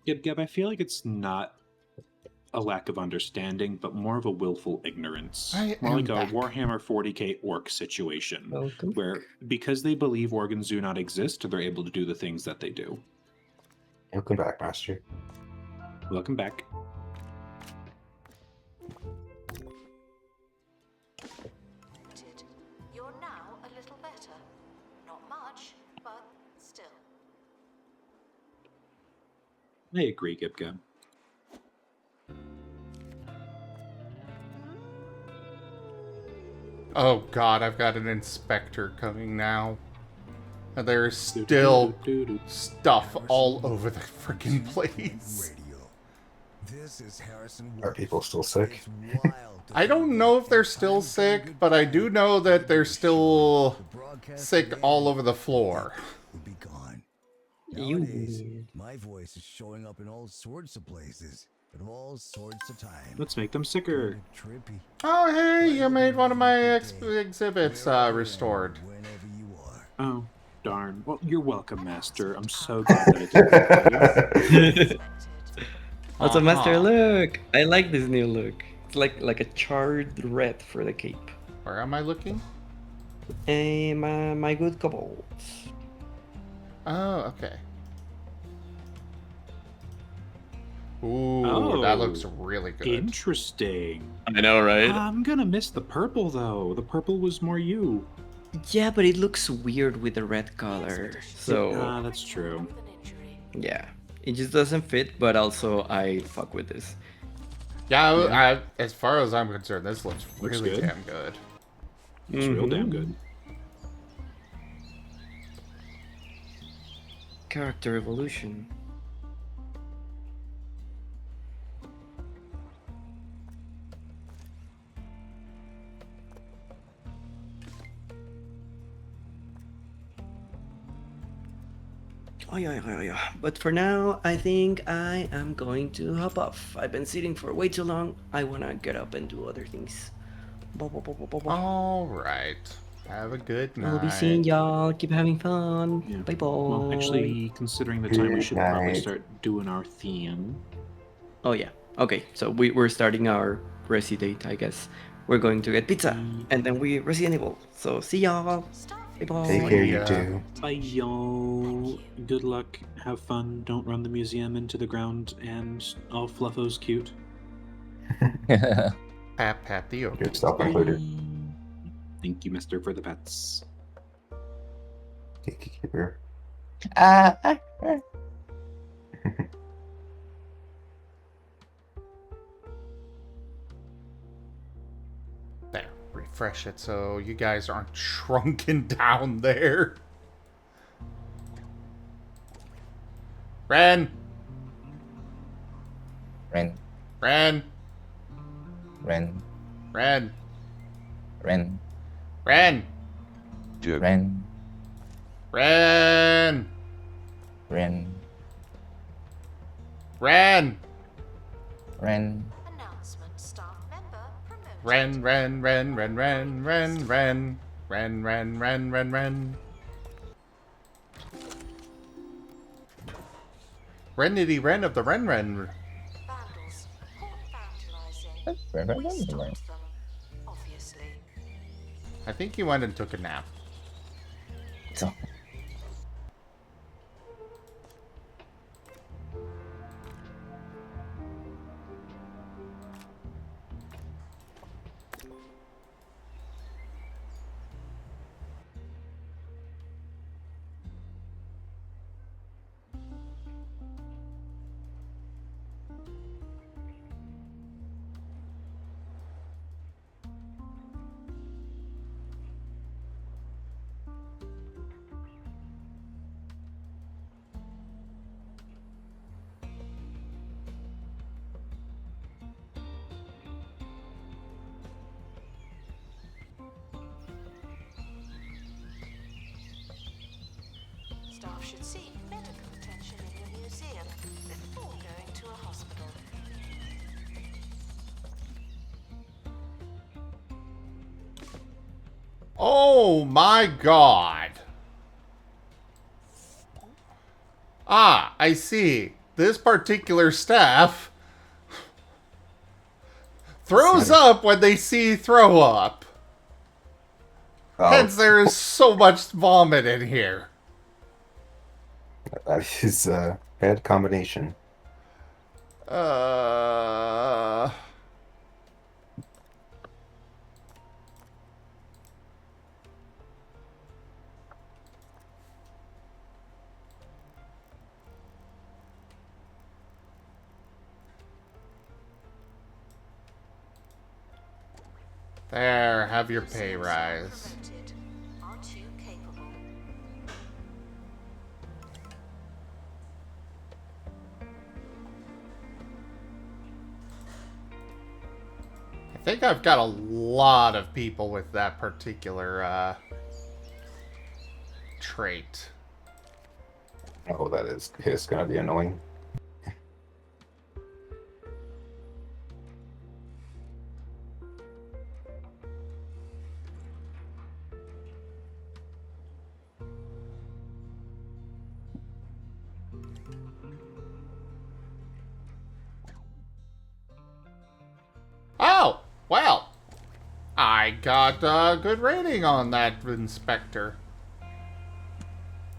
Gib, I feel like it's not a lack of understanding, but more of a willful ignorance. More like a Warhammer 40k orc situation, Welcome. where because they believe organs do not exist, they're able to do the things that they do. Welcome back, Master. Welcome back. You're now a little better. Not much, but still. I agree, Gibga. Oh god, I've got an inspector coming now. And there's still stuff all over the freaking place. This is Harrison. Are people still sick? I don't know if they're still sick, but I do know that they're still sick all over the floor. Would be gone. You. Nowadays, my voice is showing up in all sorts of places at all sorts of times. Let's make them sicker. Trippy. Oh, hey, you made one of my exhibits restored. Whenever you are. Oh, darn. Well, you're welcome, Master. I'm so glad that it did. Also, Master, look! I like this new look. It's like a charred red for the cape. Where am I looking? My good kobolds. Oh, okay. Ooh, that looks really good. Interesting. I know, right? I'm gonna miss the purple, though. The purple was more you. Yeah, but it looks weird with the red color. So, that's true. yeah. It just doesn't fit, but also I fuck with this. Yeah, as far as I'm concerned, this looks Looks really good. damn good. It's real damn good. Character evolution. Oh, yeah. But for now, I think I am going to hop off. I've been sitting for way too long. I wanna get up and do other things. All right. Have a good night. I'll be seeing y'all. Keep having fun. Yeah. Bye bye. Well, actually, considering the time, we Good should probably night. start doing our theme. Oh yeah. Okay, so we're starting our resi date, I guess. We're going to get pizza, and then we Resident Evil. So see y'all. Bye bye. Take care, you two. Bye, y'all. Good luck. Have fun. Don't run the museum into the ground. And all Fluffo's cute. Pat the oak. Yourself included. Thank you, Mister, for the pets. Gatekeeper. There, refresh. refresh it so you guys aren't shrunken down there. Ren! Ren, Ren! Ren, Ren! Ren, Ren! Ren, Ren! Ren, Ren! Ren. Announcement, staff member promoted. Ren, Ren, Ren, Ren, Ren, Ren, Ren. Ren, Ren, Ren, Ren, Ren. Renity Ren of the Ren Ren. Vandals, caught vandalizing. Ren, Ren, We Ren, stopped Ren. them, obviously. I think he went and took a nap. So, Staff should seek medical attention in the museum before going to a hospital. Oh my god. Ah, I see. This particular staff throws up when they see throw up. Hence there is so much vomit in here. That is a bad combination. There, have your pay rise. Promoted. Aren't you capable? I think I've got a lot of people with that particular trait. Oh, that is it's gonna be annoying. Oh, well, I got a good rating on that inspector.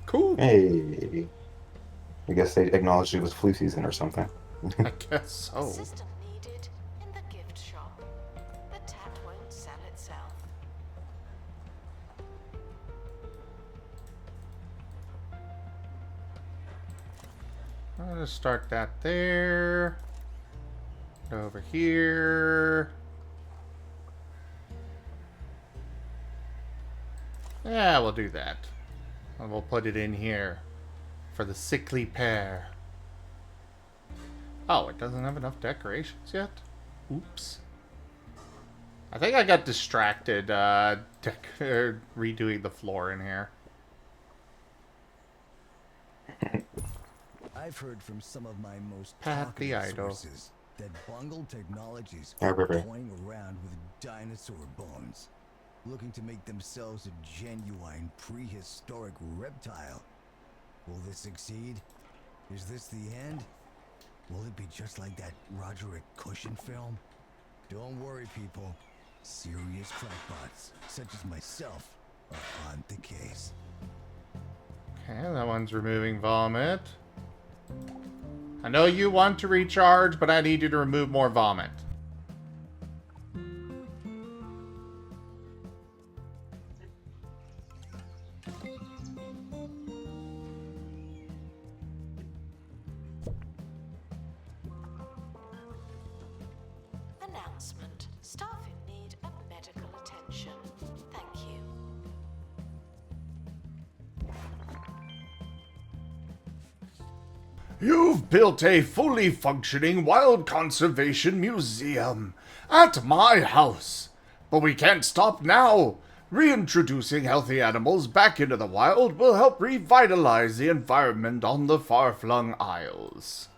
Cool. Hey, I guess they acknowledged it was flu season or something. I guess so. System needed in the gift shop. The tat won't sell itself. I'll just start that there. Over here. Yeah, we'll do that. And we'll put it in here for the sickly pair. Oh, it doesn't have enough decorations yet? Oops. I think I got distracted redoing the floor in here. I've heard from some of my most Pat the talkative Idol. sources that Bungle Technologies Yeah, are River. toying around with dinosaur bones, looking to make themselves a genuine prehistoric reptile. Will this succeed? Is this the end? Will it be just like that Roderick Cushion film? Don't worry, people. Serious crackpots, such as myself, are on the case. Okay, that one's removing vomit. I know you want to recharge, but I need you to remove more vomit. Announcement. Staff in need of medical attention. You've built a fully functioning wild conservation museum at my house. But we can't stop now. Reintroducing healthy animals back into the wild will help revitalize the environment on the far-flung isles.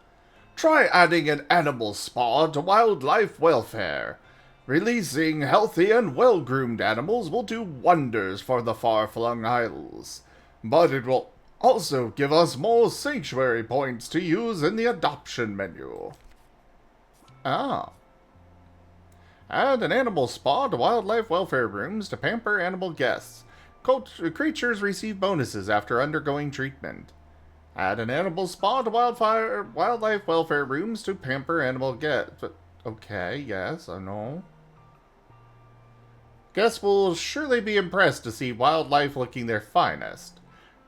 Try adding an animal spa to wildlife welfare. Releasing healthy and well-groomed animals will do wonders for the far-flung isles. But it will also give us more sanctuary points to use in the adoption menu. Ah. Add an animal spa to wildlife welfare rooms to pamper animal guests. Creatures receive bonuses after undergoing treatment. Add an animal spa to wildlife welfare rooms to pamper animal guests. Okay, yes, I know. Guests will surely be impressed to see wildlife looking their finest.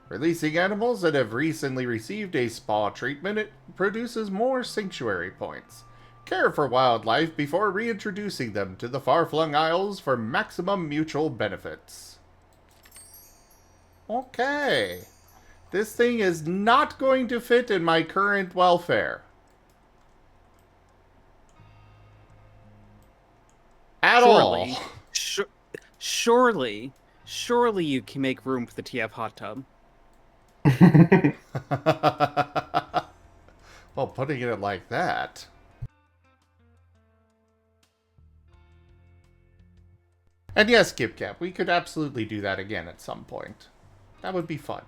Releasing animals that have recently received a spa treatment, it produces more sanctuary points. Care for wildlife before reintroducing them to the far-flung isles for maximum mutual benefits. Okay. This thing is not going to fit in my current welfare. At all. Surely you can make room for the TF hot tub. Well, putting it like that. And yes, KipCap, we could absolutely do that again at some point. That would be fun.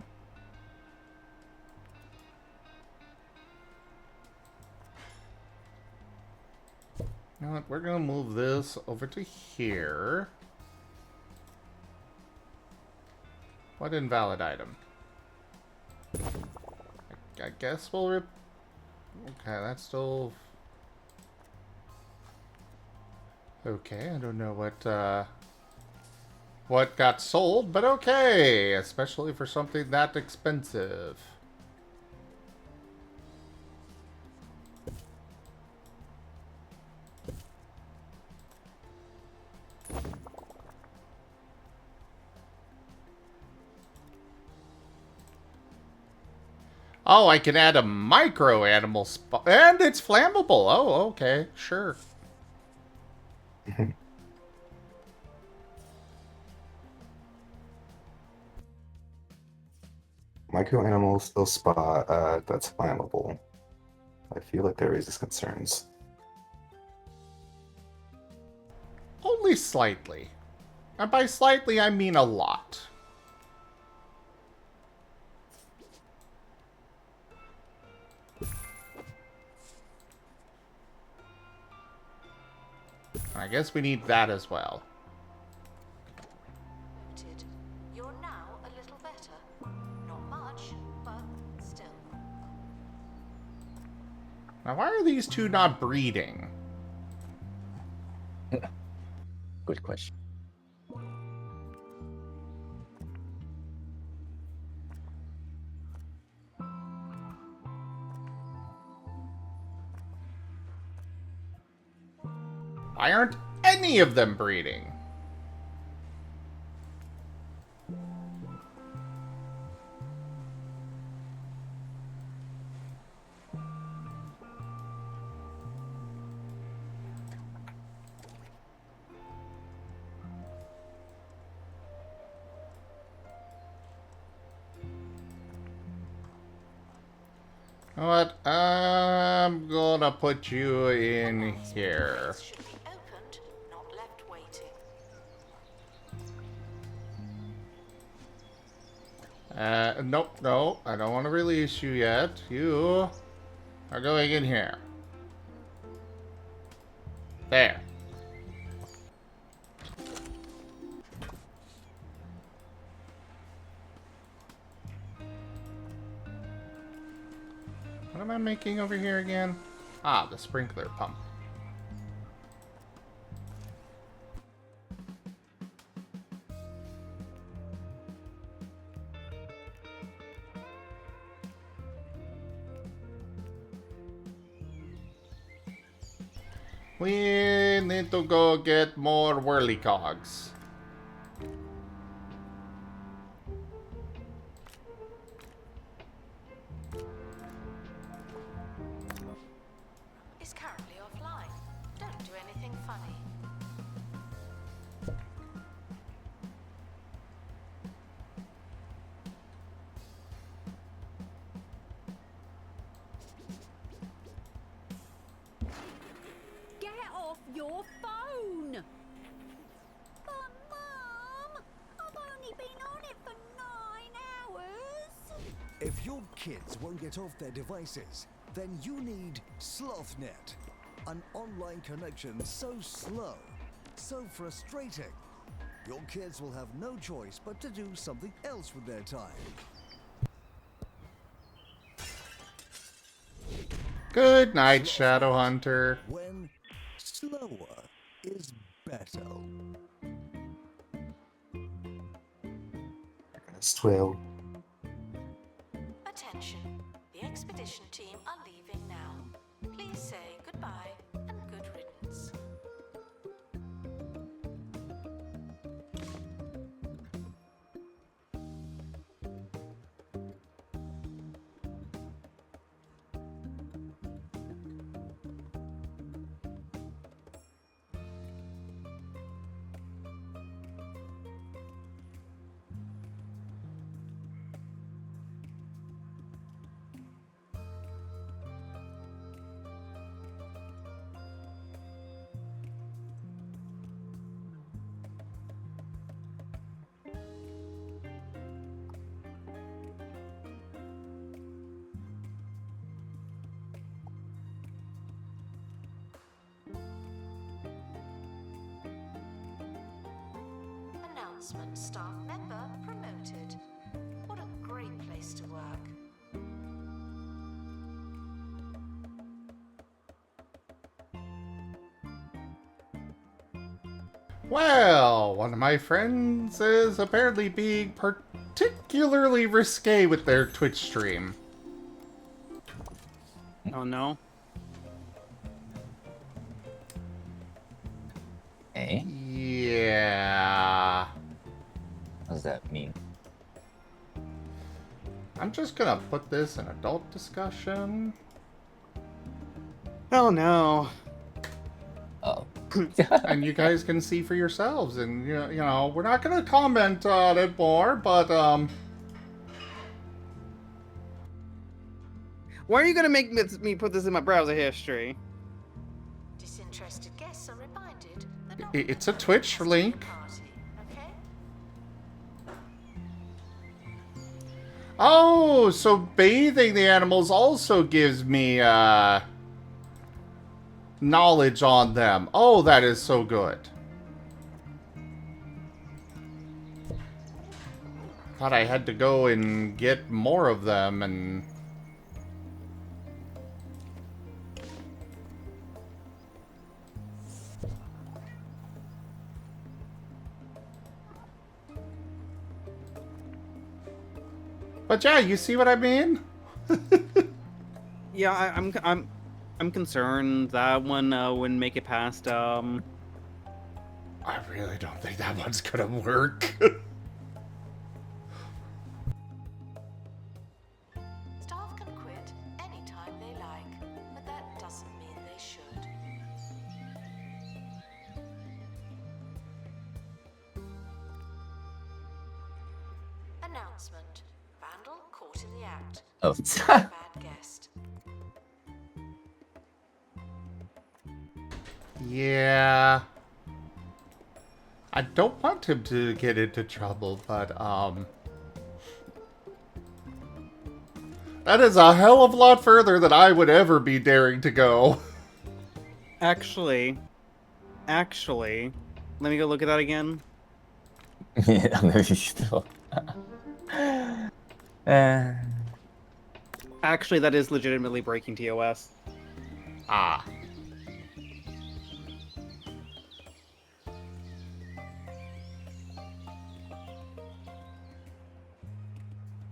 You know what, we're going to move this over to here. What invalid item? I guess we'll Okay, that's still... Okay, I don't know what got sold, but okay, especially for something that expensive. Oh, I can add a micro animal spa, and it's flammable. Oh, okay, sure. Micro animal still spa, that's flammable. I feel like that raises concerns. Only slightly. And by slightly, I mean a lot. I guess we need that as well. Noted. You're now a little better. Not much, but still. Now, why are these two not breeding? Good question. Why aren't any of them breeding? You know what? I'm gonna put you in here. Should be opened, not left waiting. Nope, no, I don't want to release you yet. You are going in here. There. What am I making over here again? Ah, the sprinkler pump. We need to go get more whirlycogs. your phone. But Mum, I've only been on it for 9 hours. If your kids won't get off their devices, then you need SlothNet. An online connection so slow, so frustrating. Your kids will have no choice but to do something else with their time. Good night, Shadowhunter. When slower is better. It's 12. Attention, the expedition team are leaving now. Please say goodbye and good riddance. Announcement, staff member promoted. What a great place to work. Well, one of my friends is apparently being particularly risque with their Twitch stream. Oh no. Eh? Yeah. What does that mean? I'm just gonna put this in adult discussion. Oh no. Oh. And you guys can see for yourselves. And, you know, we're not gonna comment on it more, but, Why are you gonna make me put this in my browser history? Disinterested guests are reminded that it's a Twitch link. okay? Oh, so bathing the animals also gives me, knowledge on them. Oh, that is so good. Thought I had to go and get more of them and... But yeah, you see what I mean? Yeah, I'm concerned that one wouldn't make it past I really don't think that one's gonna work. Staff can quit anytime they like, but that doesn't mean they should. Announcement. Vandal caught in the act. Oh. Bad guest. Yeah. I don't want him to get into trouble, but, that is a hell of a lot further than I would ever be daring to go. Actually, let me go look at that again. Yeah, maybe you should. Actually, that is legitimately breaking TOS. Ah.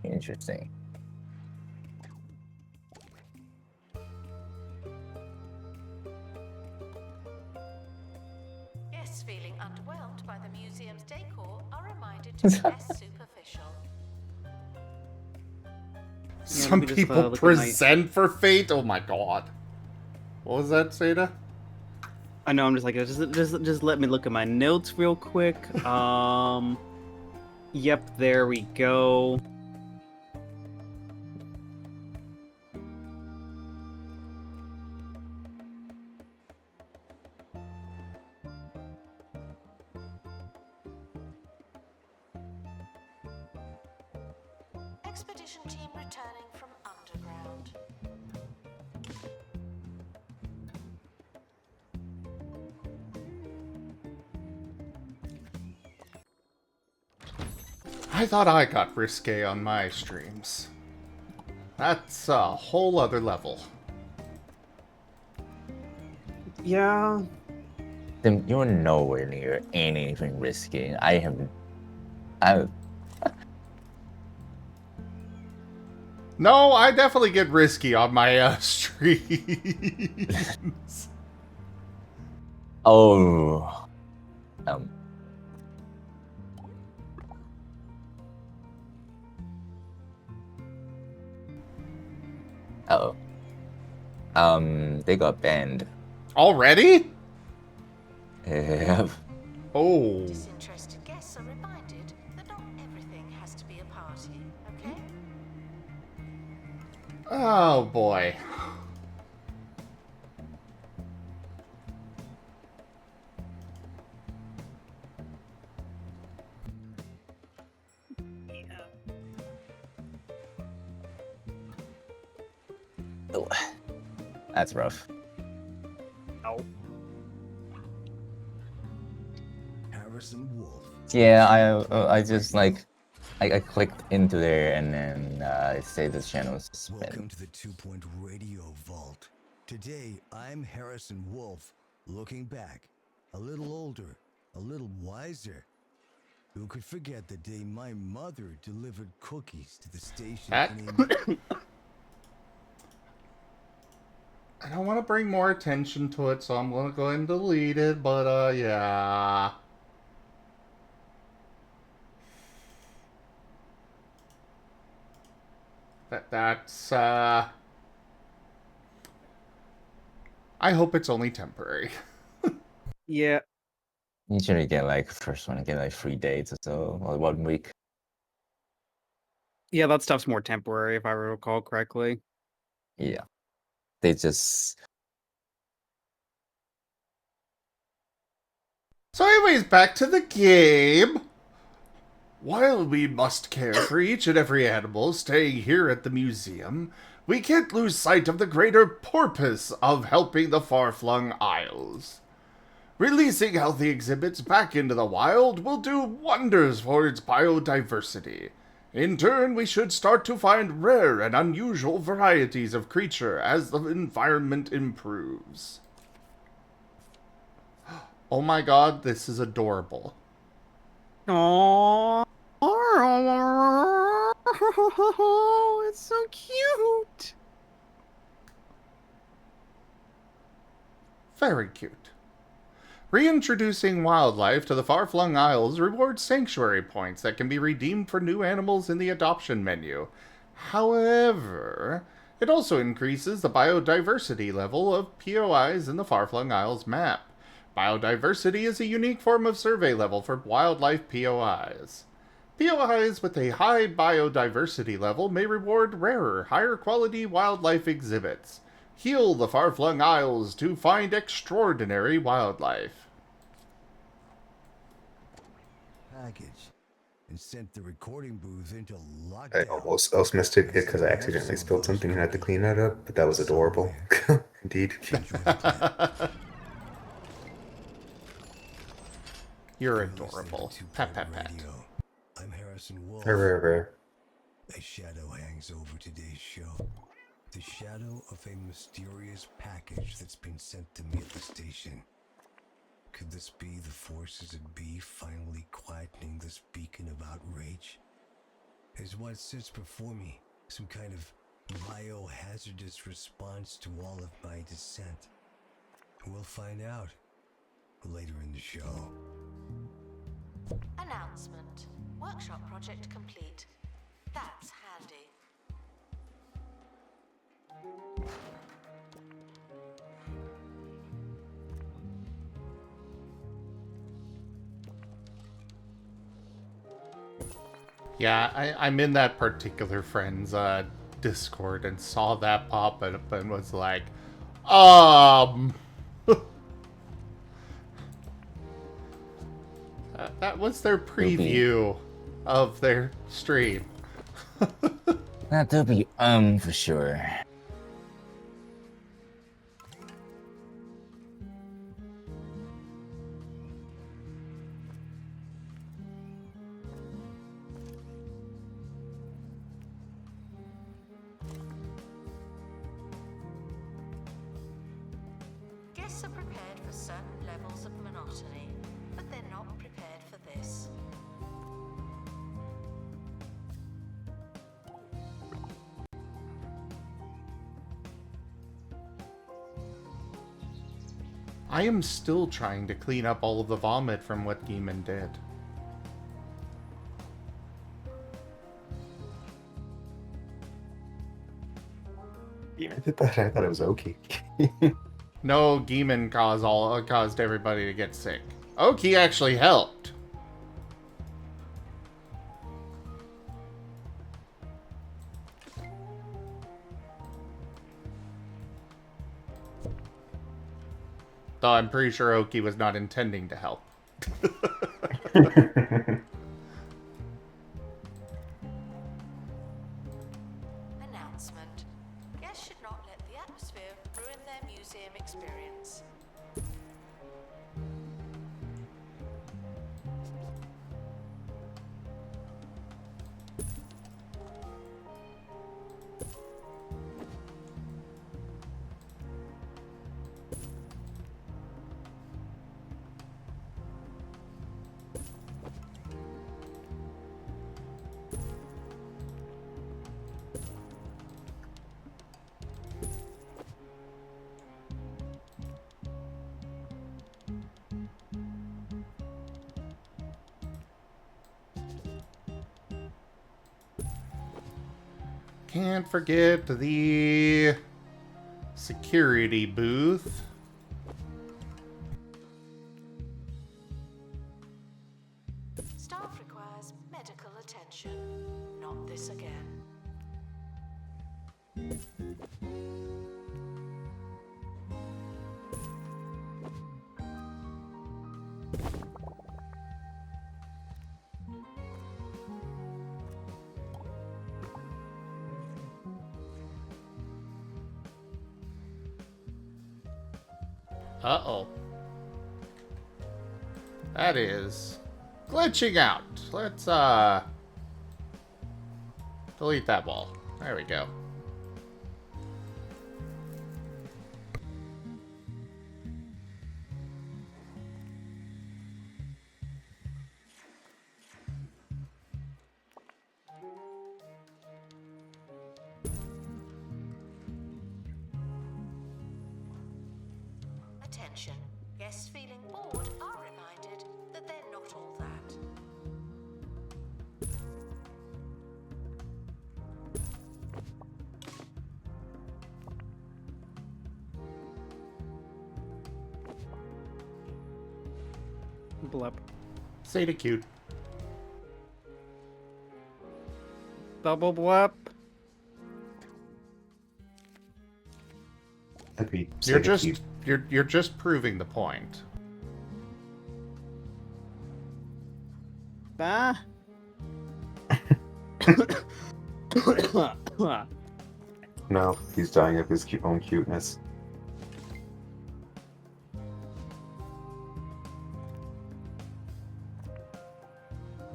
Interesting. Guests feeling underwhelmed by the museum's decor are reminded to be less superficial. Some we just, people look at present for fate? Oh my god. What was that, Seda? I know. I'm just like just let me look at my notes real quick. Yep, there we go. expedition team returning from underground. I thought I got risque on my streams. That's a whole other level. Yeah. Then you're nowhere near anything risky. I No, I definitely get risky on my streams. oh oh they got banned. Already? Yeah. Oh. Disinterested guests are reminded that not everything has to be a party, okay? Oh boy. Oh, that's rough. Oh. Harrison Wolf. Yeah, I just like I clicked into there and then it said this channel is suspended. Welcome to the 2 Point Radio Vault. Today, I'm Harrison Wolf, looking back, a little older, a little wiser. Who could forget the day my mother delivered cookies to the station? I don't want to bring more attention to it, so I'm going to go ahead and delete it, but, yeah. That's, I hope it's only temporary. Yeah. You should get like first one get like 3 days or so, or 1 week. Yeah, that stuff's more temporary, if I recall correctly. Yeah. They just... So anyways, back to the game. While we must care for each and every animal staying here at the museum, we can't lose sight of the greater purpose of helping the far-flung isles. Releasing healthy exhibits back into the wild will do wonders for its biodiversity. In turn, we should start to find rare and unusual varieties of creature as the environment improves. Oh my god, this is adorable. Aww. It's so cute. Very cute. Reintroducing wildlife to the far-flung isles rewards sanctuary points that can be redeemed for new animals in the adoption menu. However, it also increases the biodiversity level of POIs in the far-flung isles map. Biodiversity is a unique form of survey level for wildlife POIs. POIs with a high biodiversity level may reward rarer, higher quality wildlife exhibits. Heal the far-flung isles to find extraordinary wildlife. Package and sent the recording booth into I lockdown. almost missed it because I accidentally spilled something and had to clean that up, but that was adorable. Indeed. You're adorable. Pat, pat, pat. I'm Harrison Wolf. Rare. A shadow hangs over today's show. The shadow of a mysterious package that's been sent to me at the station. Could this be the forces that be finally quietening this beacon of outrage? Is what sits before me some kind of biohazardous response to all of my dissent? We'll find out later in the show. Announcement. Workshop project complete. That's handy. Yeah, I'm in that particular friend's Discord and saw that pop up and was like, that was their preview of their stream. That'll be for sure. Guests are prepared for certain levels of monotony, but they're not prepared for this. I am still trying to clean up all of the vomit from what Demon did. Demon did that? I thought it was Oki. No, Demon caused everybody to get sick. Oki actually helped. Though I'm pretty sure Oki was not intending to help. Announcement. Guests should not let the atmosphere ruin their museum experience. Can't forget the security booth. Staff requires medical attention. Not this again. Uh-oh. That is glitching out. Let's, delete that wall. There we go. Attention. Guests feeling bored are reminded that they're not all that. Blep. Say to cute. Double blep. Agreed. You're just proving the point. Ah. No, he's dying of his own cuteness.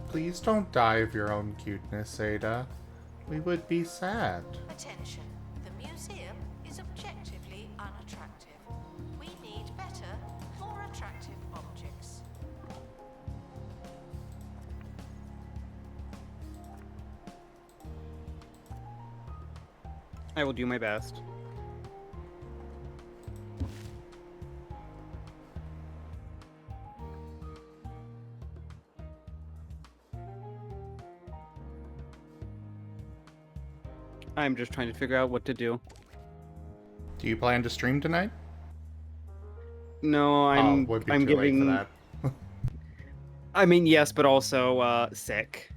Please don't die of your own cuteness, Ada. We would be sad. Attention. The museum is objectively unattractive. We need better, more attractive objects. I will do my best. I'm just trying to figure out what to do. Do you plan to stream tonight? No, I'm would be I'm too late giving for that. I mean, yes, but also sick.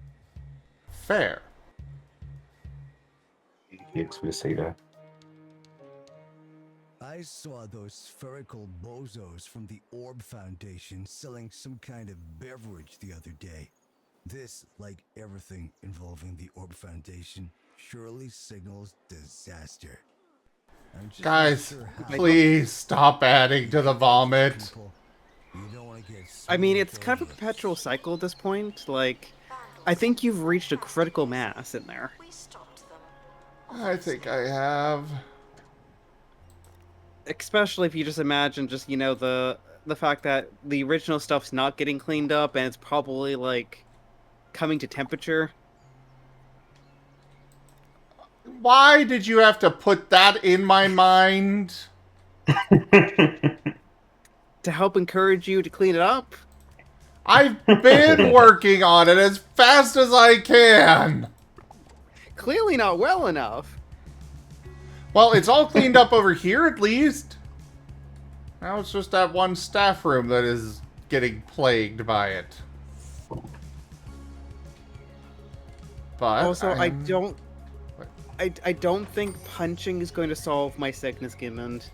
Fair. Yes, we say that. I saw those spherical bozos from the Orb Foundation selling some kind of beverage the other day. This, like everything involving the Orb Foundation, surely signals disaster. I'm just not Guys, sure how. please stop adding to the vomit. You don't want to get I mean, smuggled it's kind of a over. perpetual cycle at this point. Like, I think you've reached a critical mass in there. We stopped them. I think I have. Especially if you just imagine just, you know, the fact that the original stuff's not getting cleaned up and it's probably, like, coming to temperature. Why did you have to put that in my mind? To help encourage you to clean it up? I've been working on it as fast as I can. Clearly not well enough. Well, it's all cleaned up over here at least. Now it's just that one staff room that is getting plagued by it. But Also, I don't think punching is going to solve my sickness, Gimond.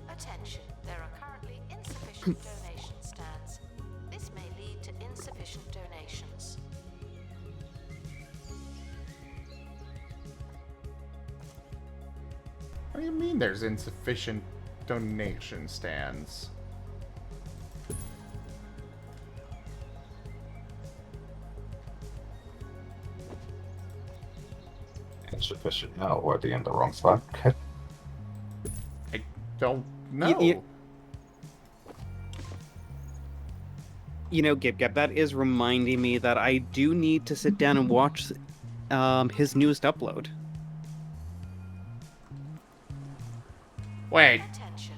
Attention, there are currently insufficient donation stands. This may lead to insufficient donations. What do you mean there's insufficient donation stands? Insufficient now, or are they in the wrong spot? I don't know. You know, Gib, that is reminding me that I do need to sit down and watch his newest upload. Wait,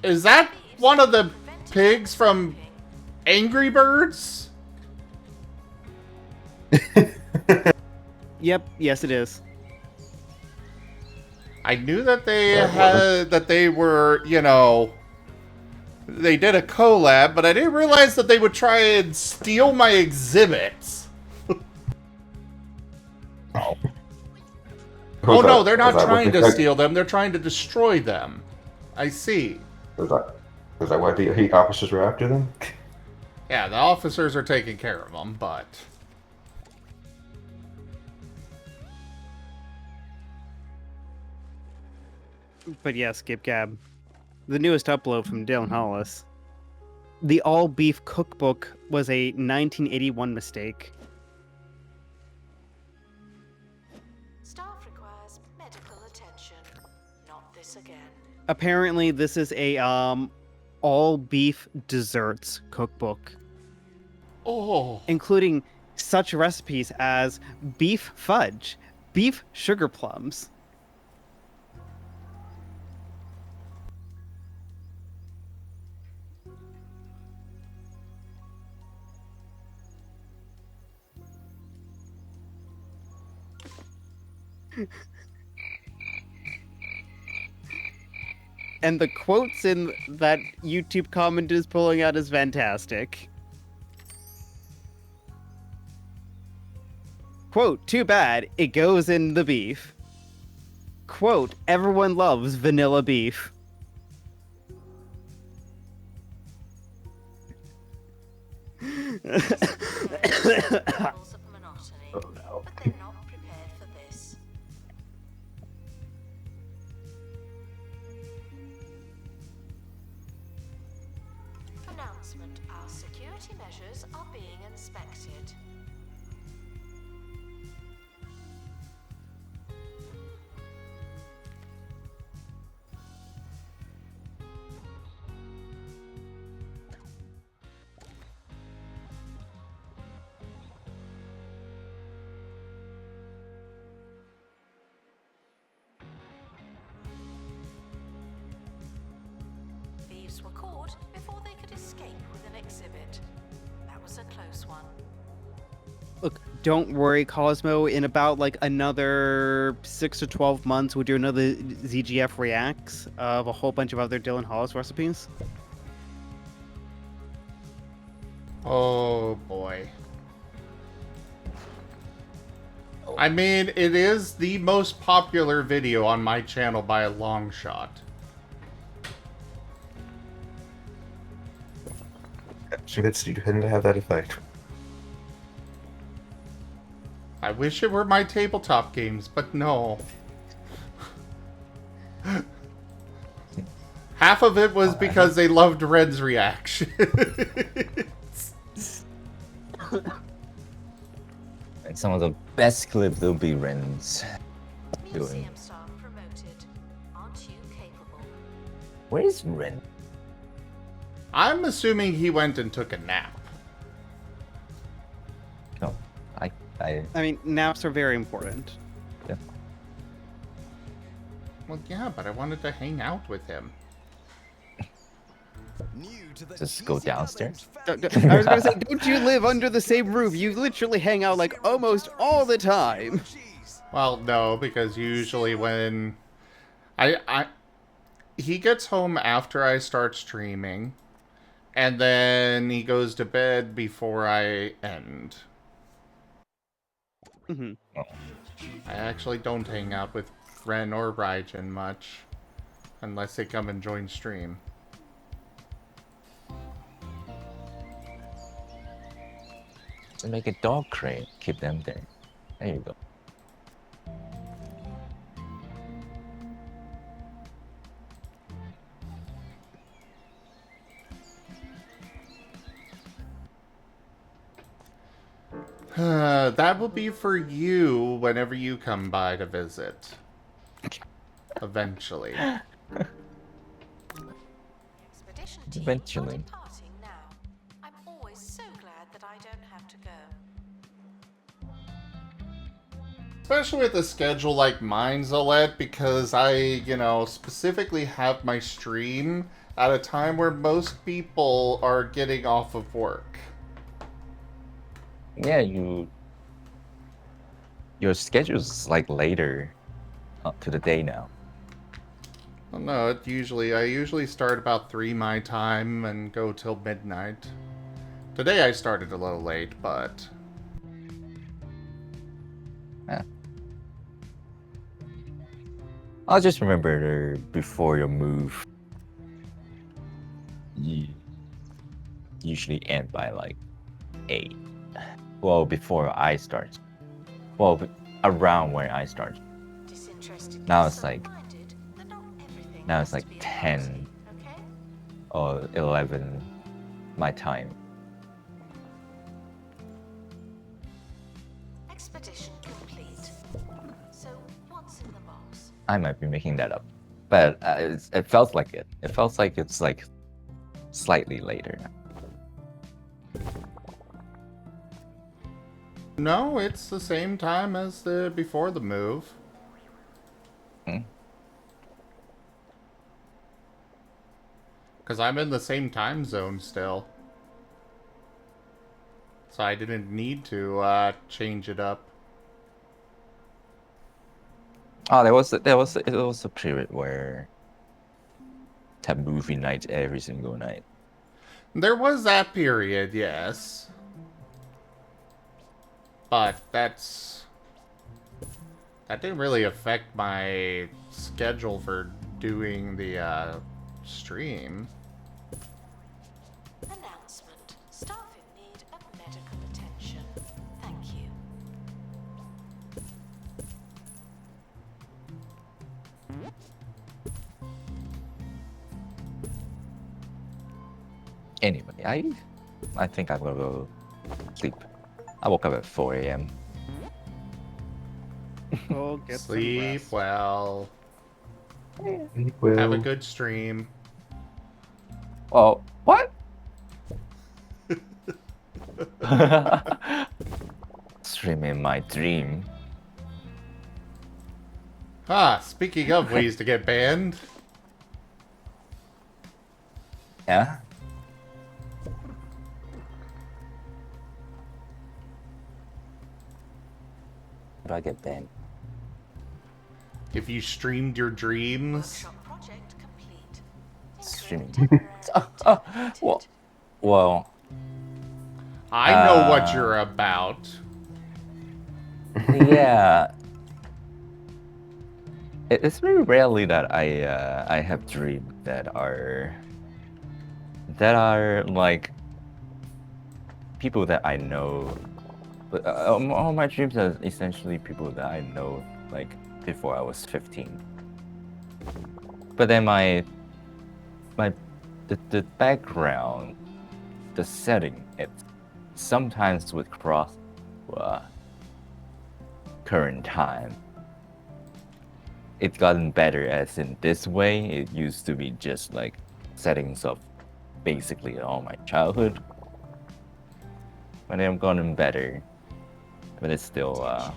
is that one of the pigs from Angry Birds? Yep, yes it is. I knew that they were, you know, they did a collab, but I didn't realize that they would try and steal my exhibits. Oh no, they're not trying to steal them, they're trying to destroy them. I see. Is that why the heat officers were after them? Yeah, the officers are taking care of them, but... But yes, Gib Gab, the newest upload from Dylan Hollis. The all beef cookbook was a 1981 mistake. Staff requires medical attention. Not this again. Apparently, this is a all beef desserts cookbook. Oh. Including such recipes as beef fudge, beef sugar plums. And the quotes in that YouTube comment is pulling out is fantastic. Quote, too bad, it goes in the beef. Quote, everyone loves vanilla beef. Oh no. But they're not prepared for this. Announcement: our security measures are being inspected. Thieves were caught before they could escape with an exhibit. That was a close one. Look, don't worry, Cosmo. In about like another 6 to 12 months, we'll do another ZGF Reacts of a whole bunch of other Dylan Hollis recipes. Oh boy. I mean, it is the most popular video on my channel by a long shot. Convinced you didn't have that effect. I wish it were my tabletop games, but no. Half of it was because they loved Red's reaction. And some of the best clips will be Ren's doing. Museum staff promoted. Aren't you capable? Where's Ren? I'm assuming he went and took a nap. No, I mean, naps are very important. Yeah. Well, yeah, but I wanted to hang out with him. Just go downstairs. I was gonna say, don't you live under the same roof? You literally hang out like almost all the time. Well, no, because usually when he gets home after I start streaming, and then he goes to bed before I end. Mm-hmm. I actually don't hang out with Ren or Raijin much, unless they come and join stream. To make a dog crate, keep them there. There you go. That will be for you whenever you come by to visit. Eventually. Expedition team Eventually. are departing now. I'm always so glad that I don't have to go. Especially with a schedule like mine, Zolette, because I, specifically have my stream at a time where most people are getting off of work. Yeah, your schedule's like later to the day now. Well, no, I usually start about 3 my time and go till midnight. Today I started a little late, but... Yeah. I'll just remember before your move, you usually end by like 8. Well, before I start. Well, around where I start. Now it's like 10 or 11 my time. Expedition complete. So what's in the box? I might be making that up, but it felt like it. It felt like it's like slightly later. No, it's the same time as before the move. Because I'm in the same time zone still. So I didn't need to change it up. Oh, it was a period where had movie night every single night. There was that period, yes. But that didn't really affect my schedule for doing the stream. Announcement. Staff in need of medical attention. Thank you. Anyway, I think I'm gonna go sleep. I woke up at 4 a.m. Oh, get some Sleep rest. well. Well, Have a good stream. Oh, what? Streaming my dream. Speaking of ways to get banned. Yeah? How do I get banned? If you streamed your dreams. Workshop project complete. Streaming. Well, I know what you're about. yeah. It's very rarely that I have dreams that are like people that I know But all my dreams are essentially people that I know, like before I was 15. But then the background, the setting, it sometimes would cross current time. It's gotten better, as in this way. It used to be just like settings of basically all my childhood. But they've gotten better. But it's still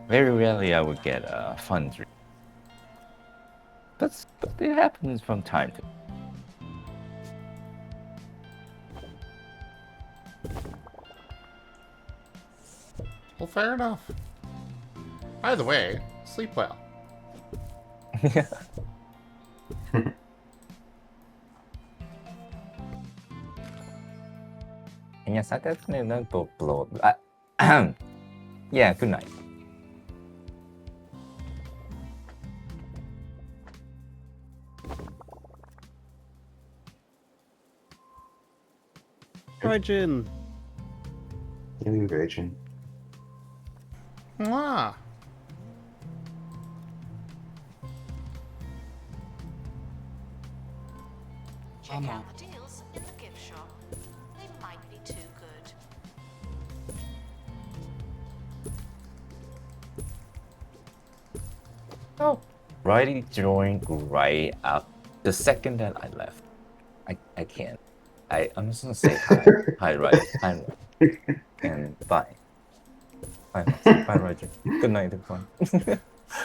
very rarely I would get a fun dream. But it happens from time to time. Well, fair enough. Either way, sleep well. Yes, I definitely not blow. Yeah, good night. Rajin. You raging. Mwah. Check out the deals in the gift shop. They might be too good. Oh, Riley joined right out the second that I left. I can't. I'm just gonna say hi. Hi, Riley. Hi, Riley. And bye. Bye, bye, Roger. Good night, everyone.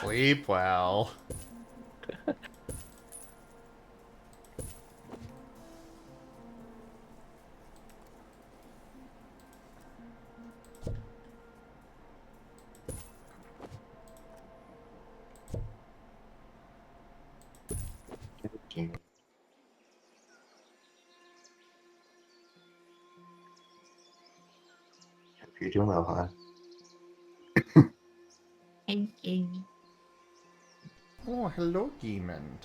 Sleep well. Hope you're doing well, huh? Thank you. Oh, hello, Demon.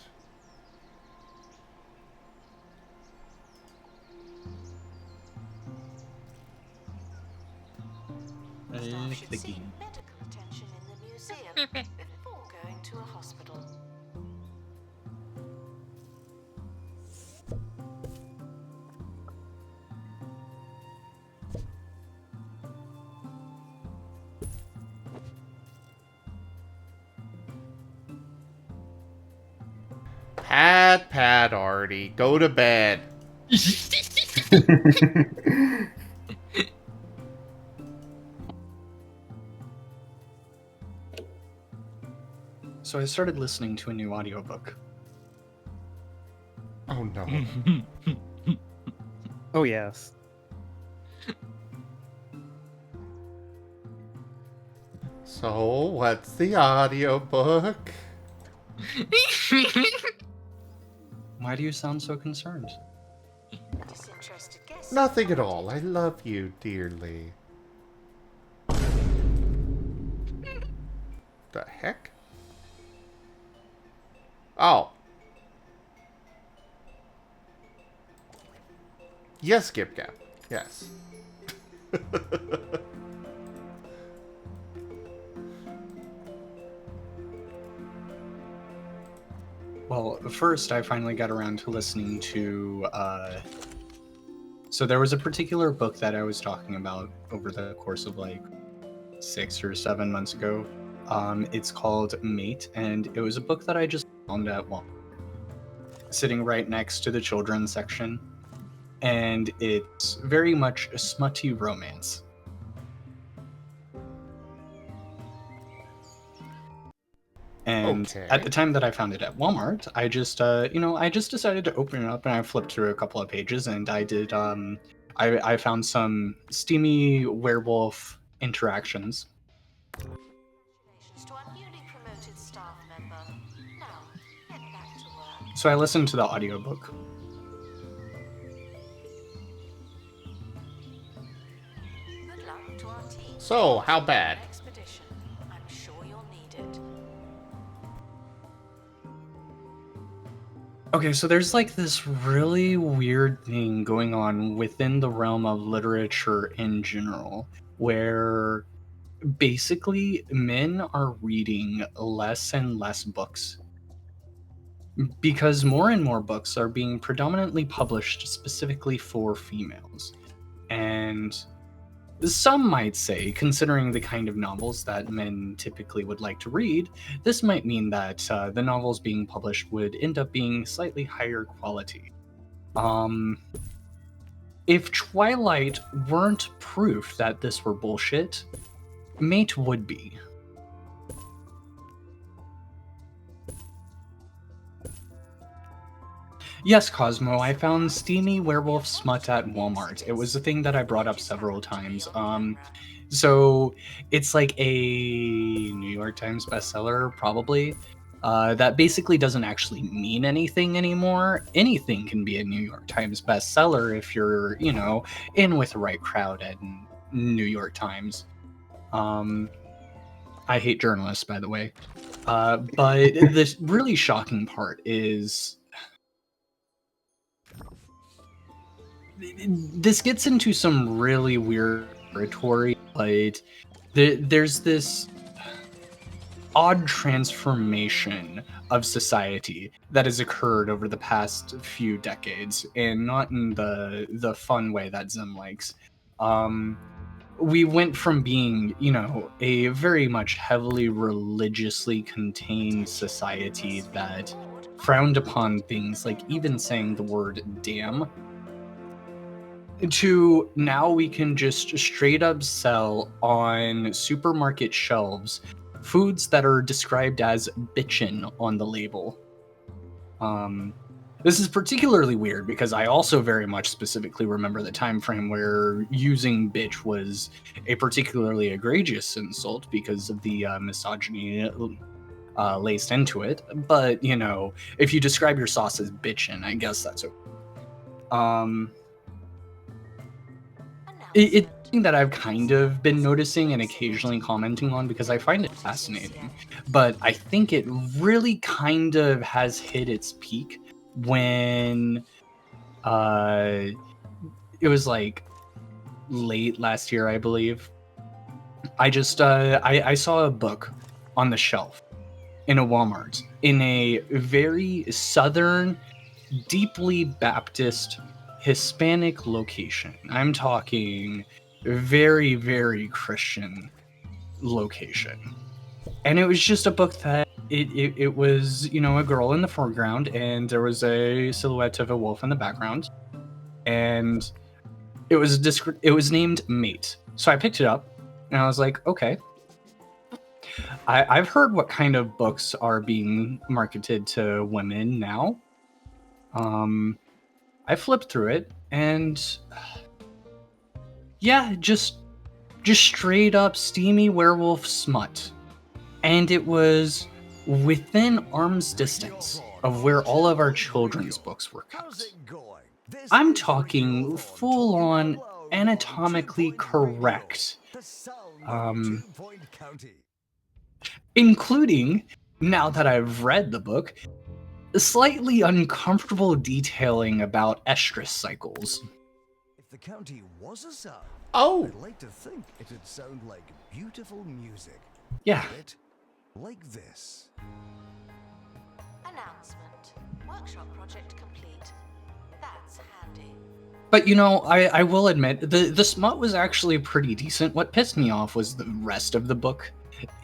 Staff should seek medical attention in the museum before going to a hospital. Pat, Artie, go to bed. So I started listening to a new audiobook. Oh no. Oh yes. So, what's the audiobook? Why do you sound so concerned? Disinterested guess. Nothing at all. I love you dearly. The heck? Oh. Yes, Gib Gab. Yes. Well, first I finally got around to listening to, so there was a particular book that I was talking about over the course of like 6 or 7 months ago. It's called Mate, and it was a book that I just found at Walmart, sitting right next to the children's section, and it's very much a smutty romance. And at the time that I found it at Walmart, I just, I just decided to open it up, and I flipped through a couple of pages, and I did, I found some steamy werewolf interactions. Congratulations to our newly promoted staff member. Now, get back to work. So I listened to the audiobook. Good luck to our team. So, how bad? Expedition. I'm sure you'll need it. Okay, so there's like this really weird thing going on within the realm of literature in general, where basically men are reading less and less books because more and more books are being predominantly published specifically for females. And some might say, considering the kind of novels that men typically would like to read, this might mean that the novels being published would end up being slightly higher quality. If Twilight weren't proof that this were bullshit, Mate would be. Yes, Cosmo, I found steamy werewolf smut at Walmart. It was a thing that I brought up several times. So it's like a New York Times bestseller, probably. That basically doesn't actually mean anything anymore. Anything can be a New York Times bestseller if you're, you know, in with the right crowd at New York Times. I hate journalists, by the way. But the really shocking part is this gets into some really weird territory, but there's this odd transformation of society that has occurred over the past few decades, and not in the fun way that Zim likes. We went from being, you know, a very much heavily religiously contained society that frowned upon things like even saying the word damn, to now we can just straight up sell on supermarket shelves foods that are described as bitchin' on the label. This is particularly weird because I also very much specifically remember the time frame where using bitch was a particularly egregious insult because of the misogyny laced into it. But, you know, if you describe your sauce as bitchin', I guess that's okay. It's something that I've kind of been noticing and occasionally commenting on because I find it fascinating. But I think it really kind of has hit its peak when it was like late last year, I believe. I just I saw a book on the shelf in a Walmart in a very southern, deeply Baptist Hispanic location. I'm talking very, very Christian location. And it was just a book that it was, you know, a girl in the foreground and there was a silhouette of a wolf in the background. And it was named Mate. So I picked it up and I was like, okay. I've heard what kind of books are being marketed to women now. I flipped through it and yeah, just straight up steamy werewolf smut. And it was within arm's distance of where all of our children's books were kept. I'm talking full on anatomically correct. Including, now that I've read the book, slightly uncomfortable detailing about estrus cycles. If the county was a sound, I'd like to think it'd sound like beautiful music. Yeah. Like this. Announcement. Workshop project complete. That's handy. But you know, I will admit, the smut was actually pretty decent. What pissed me off was the rest of the book.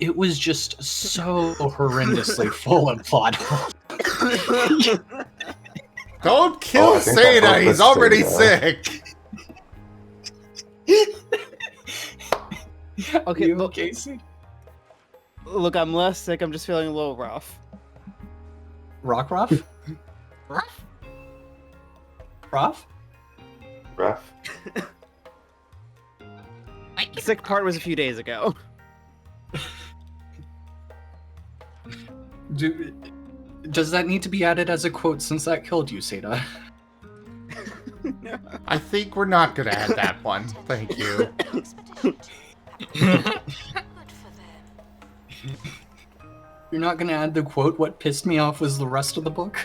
It was just so horrendously full of plot holes. Don't kill Seda, he's already sick! Okay, look, Casey? Look, I'm less sick, I'm just feeling a little rough. Rough? Rough? Rough. The sick part was a few days ago. Does that need to be added as a quote since that killed you, Seda? I think we're not gonna add that one. Thank you. You're not gonna add the quote, what pissed me off was the rest of the book?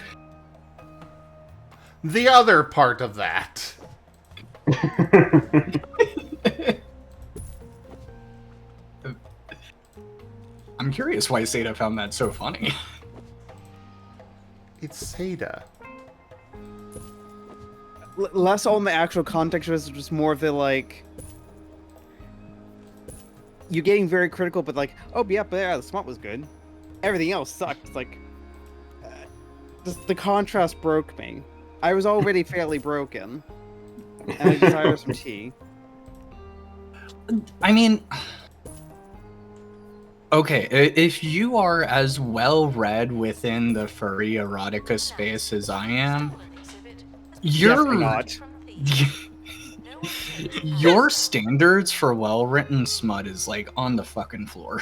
the other part of that. I'm curious why Seda found that so funny. It's Seda. Less on the actual context, was just more of the like. You're getting very critical, but like, oh yeah, but yeah, the smut was good. Everything else sucked. It's like, just the contrast broke me. I was already fairly broken, and I desired some tea. I mean, okay, if you are as well read within the furry erotica space as I am, Definitely not. Your standards for well-written smut is like on the fucking floor.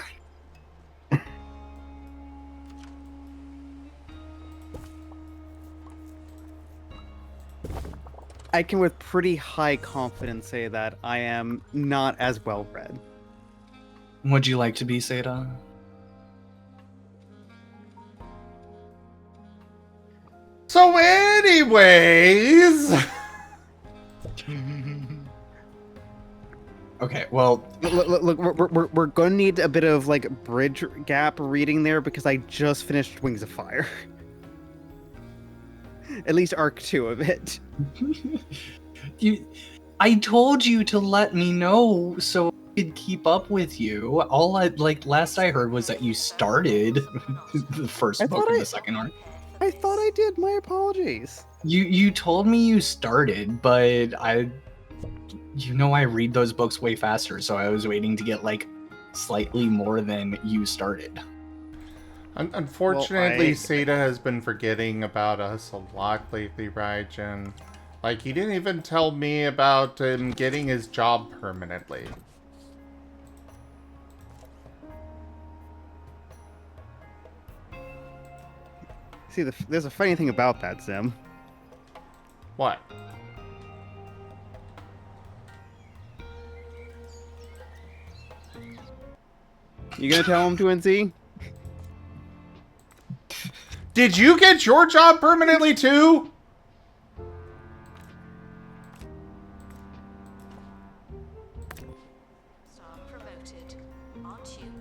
I can with pretty high confidence say that I am not as well read. Would you like to be, Seda? So anyways... Okay, well... Look, we're gonna need a bit of, like, bridge gap reading there, because I just finished Wings of Fire. At least Arc 2 of it. I told you to let me know so I could keep up with you. All last I heard was that you started the first book of the second arc. I thought I did, my apologies. You told me you started, but I read those books way faster, so I was waiting to get like slightly more than you started. Unfortunately, Seda has been forgetting about us a lot lately, Raijin. Like, he didn't even tell me about him getting his job permanently. See, there's a funny thing about that, Zim. What? You gonna tell him, 2NC? Did you get your job permanently too?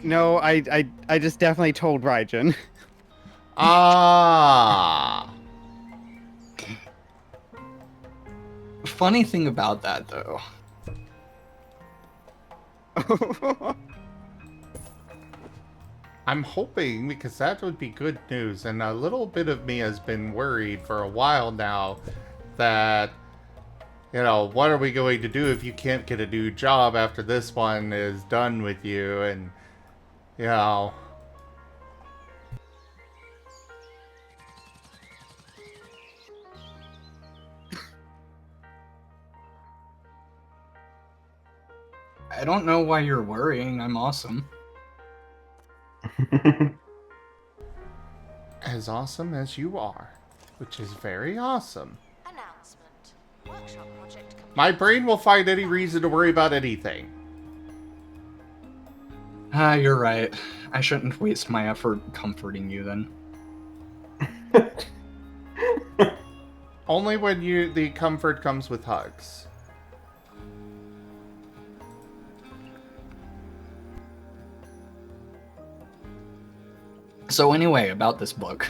No, I just definitely told Raijin. Ah. Funny thing about that, though. I'm hoping, because that would be good news, and a little bit of me has been worried for a while now that, you know, what are we going to do if you can't get a new job after this one is done with you, and, you know... I don't know why you're worrying. I'm awesome. As awesome as you are, which is very awesome. My brain will find any reason to worry about anything. Ah, you're right. I shouldn't waste my effort comforting you then. Only when the comfort comes with hugs. So anyway, about this book.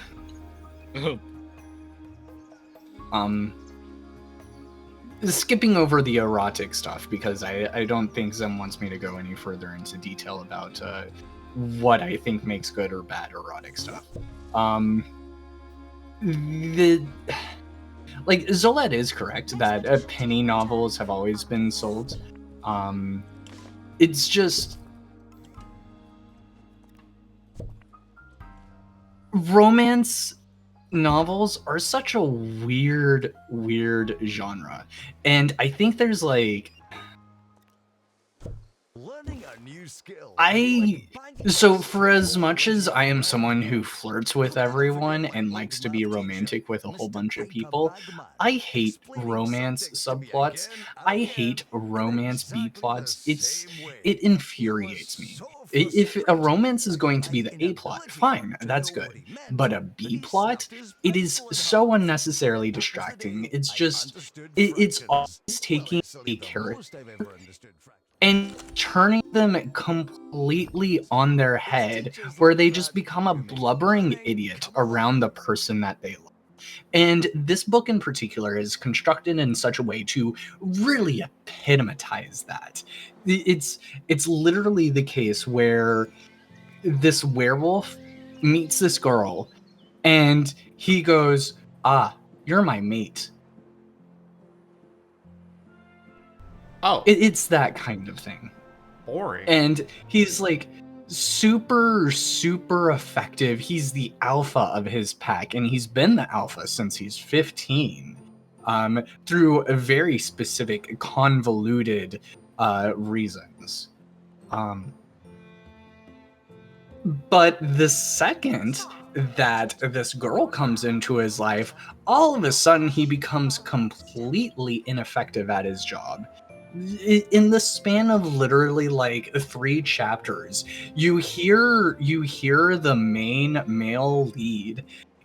Skipping over the erotic stuff, because I don't think Zem wants me to go any further into detail about what I think makes good or bad erotic stuff. Zolette is correct that penny novels have always been sold. It's just... romance novels are such a weird genre, and I think there's like so for as much as I am someone who flirts with everyone and likes to be romantic with a whole bunch of people, I hate romance subplots. I hate romance B plots. It infuriates me. If a romance is going to be the A plot, fine, that's good. But a B plot, it is so unnecessarily distracting. It's just, it's always taking a character and turning them completely on their head, where they just become a blubbering idiot around the person that they love. And this book in particular is constructed in such a way to really epitomize that. It's literally the case where this werewolf meets this girl and he goes, "Ah, you're my mate." Oh. It's that kind of thing. Boring. And he's like super effective. He's the alpha of his pack, and he's been the alpha since he's 15, through a very specific convoluted reasons. But the second that this girl comes into his life, all of a sudden he becomes completely ineffective at his job. In the span of literally like 3 chapters, you hear the main male lead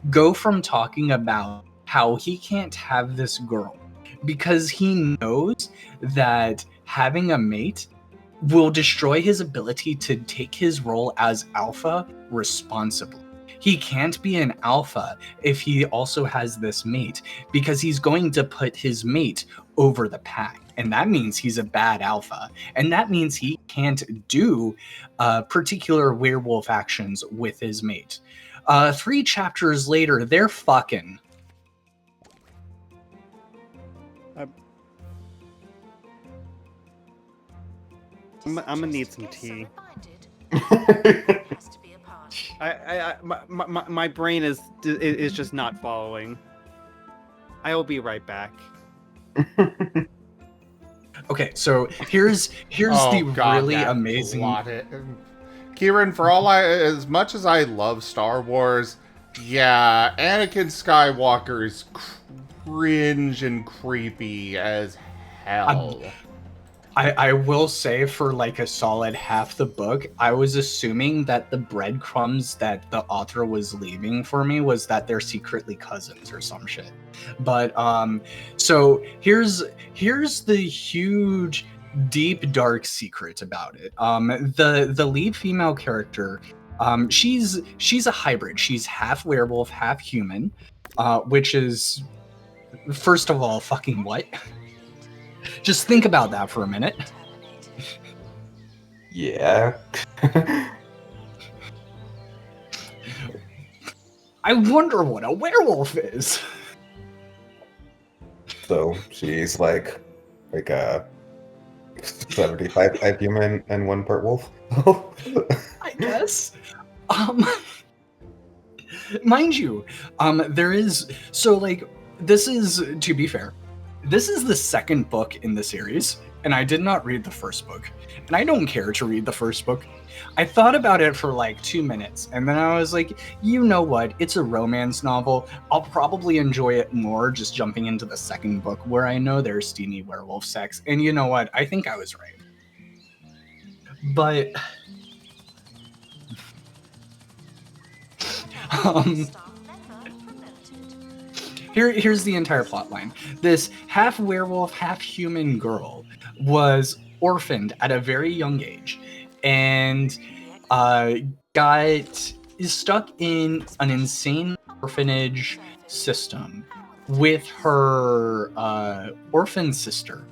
go from talking about how he can't have this girl because he knows that having a mate will destroy his ability to take his role as alpha responsibly. He can't be an alpha if he also has this mate, because he's going to put his mate over the pack. And that means he's a bad alpha. And that means he can't do particular werewolf actions with his mate. 3 chapters later, they're fucking. I'm gonna need some tea. My brain is just not following. I will be right back. Okay, so here's the really amazing. Kieran, for as much as I love Star Wars, yeah, Anakin Skywalker is cringe and creepy as hell. I will say, for like a solid half the book, I was assuming that the breadcrumbs that the author was leaving for me was that they're secretly cousins or some shit. But so here's the huge, deep, dark secret about it. The lead female character, she's a hybrid. She's half werewolf, half human, which is, first of all, fucking what? Just think about that for a minute. Yeah. I wonder what a werewolf is. So she's like a 75 type human and 1 part wolf. I guess. Mind you, there is, so like, this is, to be fair, this is the 2nd book in the series, and I did not read the 1st book. And I don't care to read the 1st book. I thought about it for like 2 minutes, and then I was like, you know what? It's a romance novel. I'll probably enjoy it more just jumping into the 2nd book, where I know there's steamy werewolf sex. And you know what? I think I was right. But here's the entire plot line. This half werewolf, half human girl was orphaned at a very young age and is stuck in an insane orphanage system with her orphan sister,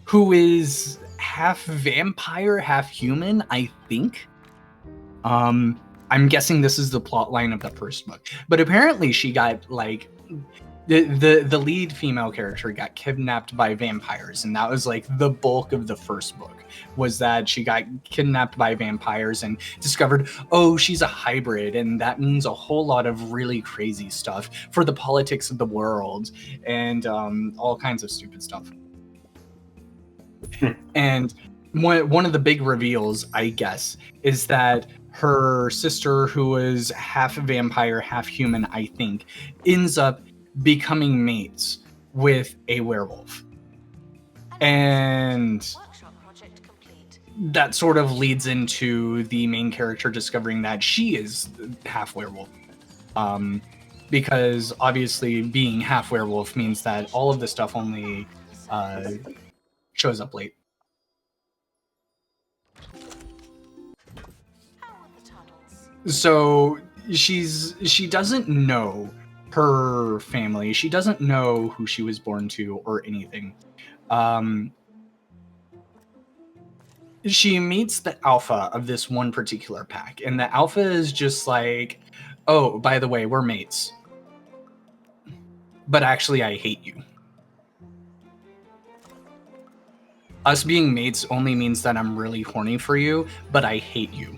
who is half vampire, half human, I think. I'm guessing this is the plot line of the 1st book. But apparently she got like the lead female character got kidnapped by vampires, and that was like the bulk of the 1st book, was that she got kidnapped by vampires and discovered, oh, she's a hybrid, and that means a whole lot of really crazy stuff for the politics of the world and all kinds of stupid stuff. And one of the big reveals, I guess, is that her sister, who is half vampire, half human, I think, ends up becoming mates with a werewolf. And that sort of leads into the main character discovering that she is half werewolf. Because obviously being half werewolf means that all of this stuff only shows up late. So she doesn't know her family. She doesn't know who she was born to or anything. She meets the alpha of this one particular pack, and the alpha is just like, oh, by the way, we're mates. But actually, I hate you. Us being mates only means that I'm really horny for you, but I hate you.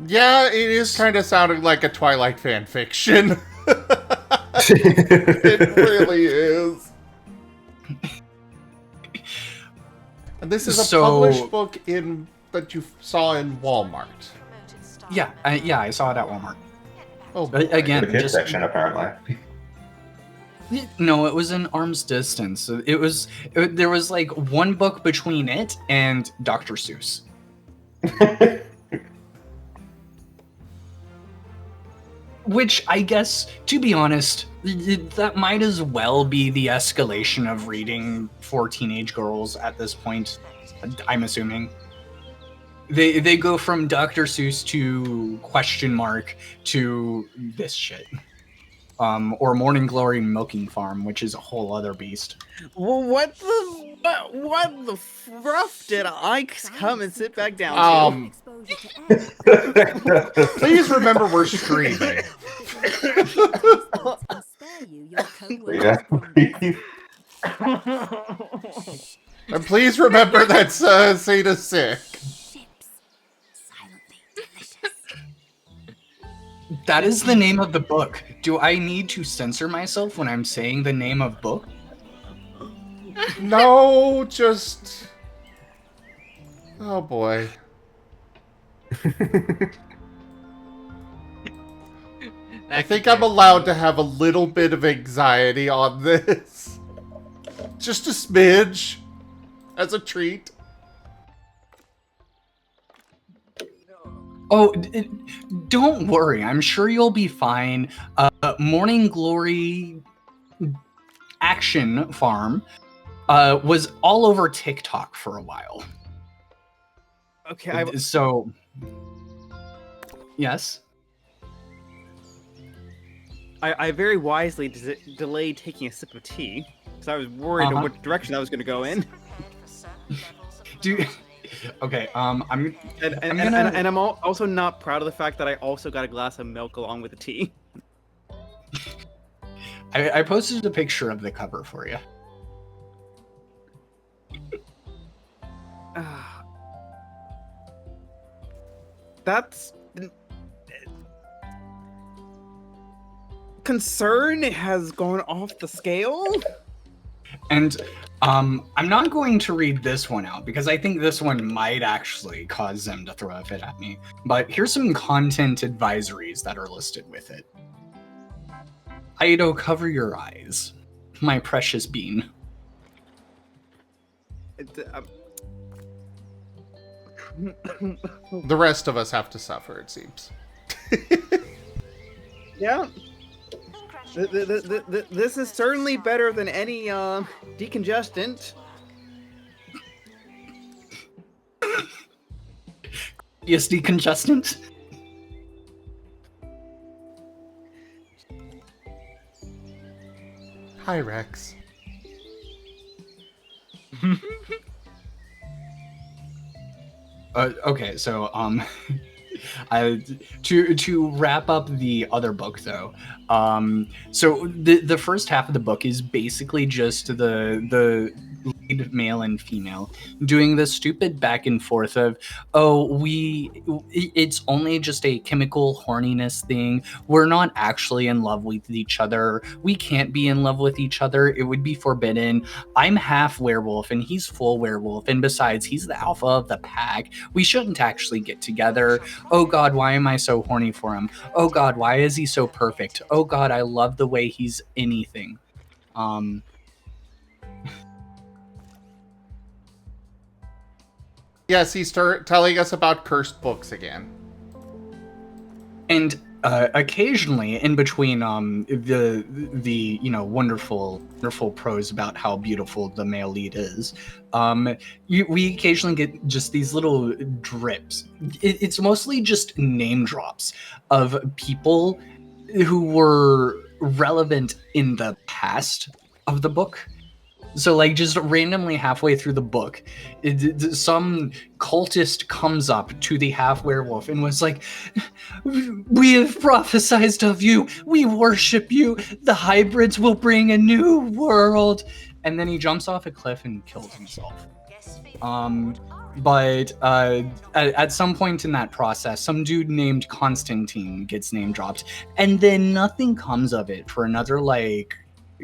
Yeah, it is kind of sounding like a Twilight fan fiction. It really is. And this is a published book that you saw in Walmart. Yeah, I saw it at Walmart. Oh, again, the kids section apparently. No, it was an arm's distance. There was like one book between it and Dr. Seuss. Which I guess, to be honest, that might as well be the escalation of reading for teenage girls at this point, I'm assuming. They go from Dr. Seuss to question mark to this shit. Or Morning Glory Milking Farm, which is a whole other beast. Well, what the fruff did I come and sit back down to? Please remember we're streaming. Yeah. And please remember that Sata's sick. That is the name of the book. Do I need to censor myself when I'm saying the name of book? No, just... Oh boy. I think I'm allowed to have a little bit of anxiety on this. Just a smidge. As a treat. Oh, don't worry. I'm sure you'll be fine. Morning Glory Action Farm was all over TikTok for a while. Okay, so... Yes? I very wisely delayed taking a sip of tea, because I was worried in what direction I was going to go in. Dude... Okay, I'm also not proud of the fact that I also got a glass of milk along with the tea. I posted a picture of the cover for you. That's... Concern has gone off the scale? And I'm not going to read this one out because I think this one might actually cause them to throw a fit at me. But here's some content advisories that are listed with it. Aido, cover your eyes. My precious bean. The rest of us have to suffer, it seems. Yeah. This is certainly better than any decongestant. Yes, decongestant. Hi, Rex. Okay, so to wrap up the other book though, so the first half of the book is basically just the lead male and female doing this stupid back and forth of, it's only just a chemical horniness thing, we're not actually in love with each other, we can't be in love with each other, it would be forbidden, I'm half werewolf and he's full werewolf, and besides he's the alpha of the pack, we shouldn't actually get together, oh god, why am I so horny for him, oh god, why is he so perfect, oh god, I love the way he's anything. Yes, he's telling us about cursed books again. And occasionally, in between the wonderful prose about how beautiful the male lead is, we occasionally get just these little drips. It's mostly just name drops of people who were relevant in the past of the book. So, like, just randomly halfway through the book, some cultist comes up to the half werewolf and was like, "We have prophesied of you. We worship you. The hybrids will bring a new world." And then he jumps off a cliff and kills himself. But at some point in that process, some dude named Constantine gets name dropped, and then nothing comes of it for another, like,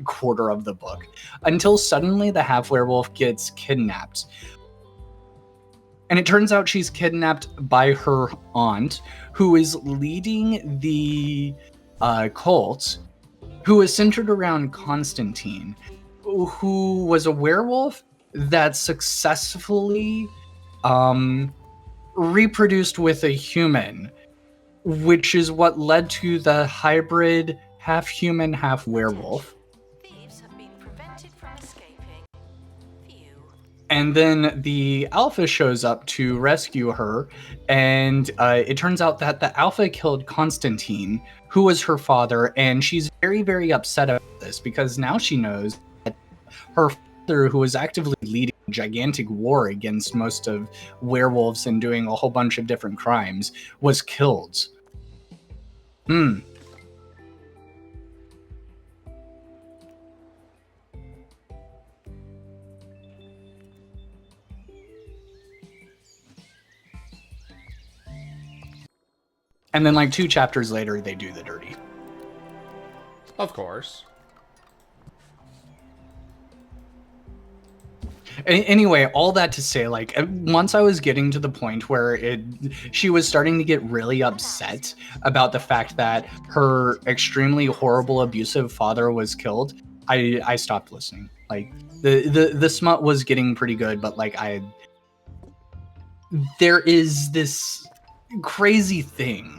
quarter of the book, until suddenly the half werewolf gets kidnapped. And it turns out she's kidnapped by her aunt, who is leading the cult, who is centered around Constantine, who was a werewolf that successfully reproduced with a human, which is what led to the hybrid half human, half werewolf. And then the alpha shows up to rescue her, and it turns out that the alpha killed Constantine, who was her father, and she's very, very upset about this because now she knows that her father, who was actively leading a gigantic war against most of werewolves and doing a whole bunch of different crimes, was killed. And then, like, 2 chapters later, they do the dirty. Of course. Anyway, all that to say, like, once I was getting to the point where she was starting to get really upset about the fact that her extremely horrible, abusive father was killed, I stopped listening. Like, the smut was getting pretty good, but, like, there is this crazy thing.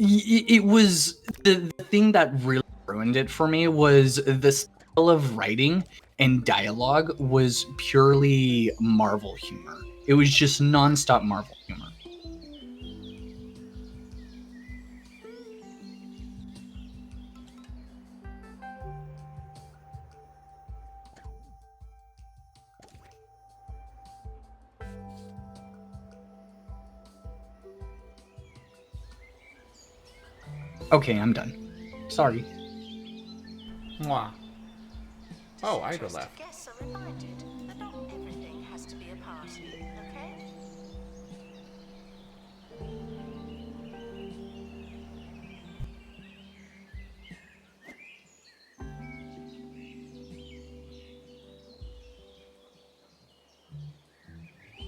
It was the thing that really ruined it for me was the style of writing and dialogue was purely Marvel humor. It was just nonstop Marvel humor. Okay, I'm done. Sorry. Mwah. Oh, Ida left. Guests are reminded that not everything has to be a party, okay?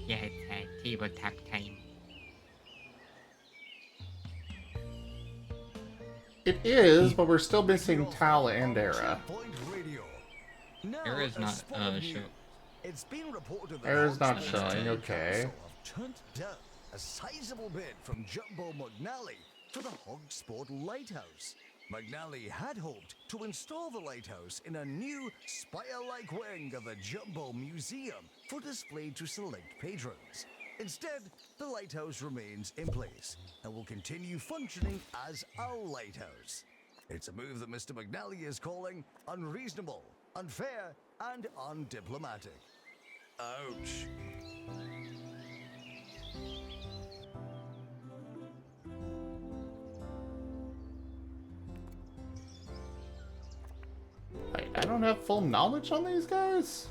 Yeah, it's table talk time. It is, but we're still missing Tal and Era. Era's not show. It's been reported that Era's not showing, okay. turned down a sizable bid from Jumbo McNally for the Hogsport Lighthouse. McNally had hoped to install the lighthouse in a new spire-like wing of the Jumbo Museum for display to select patrons. Instead, the lighthouse remains in place and will continue functioning as a lighthouse. It's a move that Mr. McNally is calling unreasonable, unfair, and undiplomatic. Ouch. I don't have full knowledge on these guys?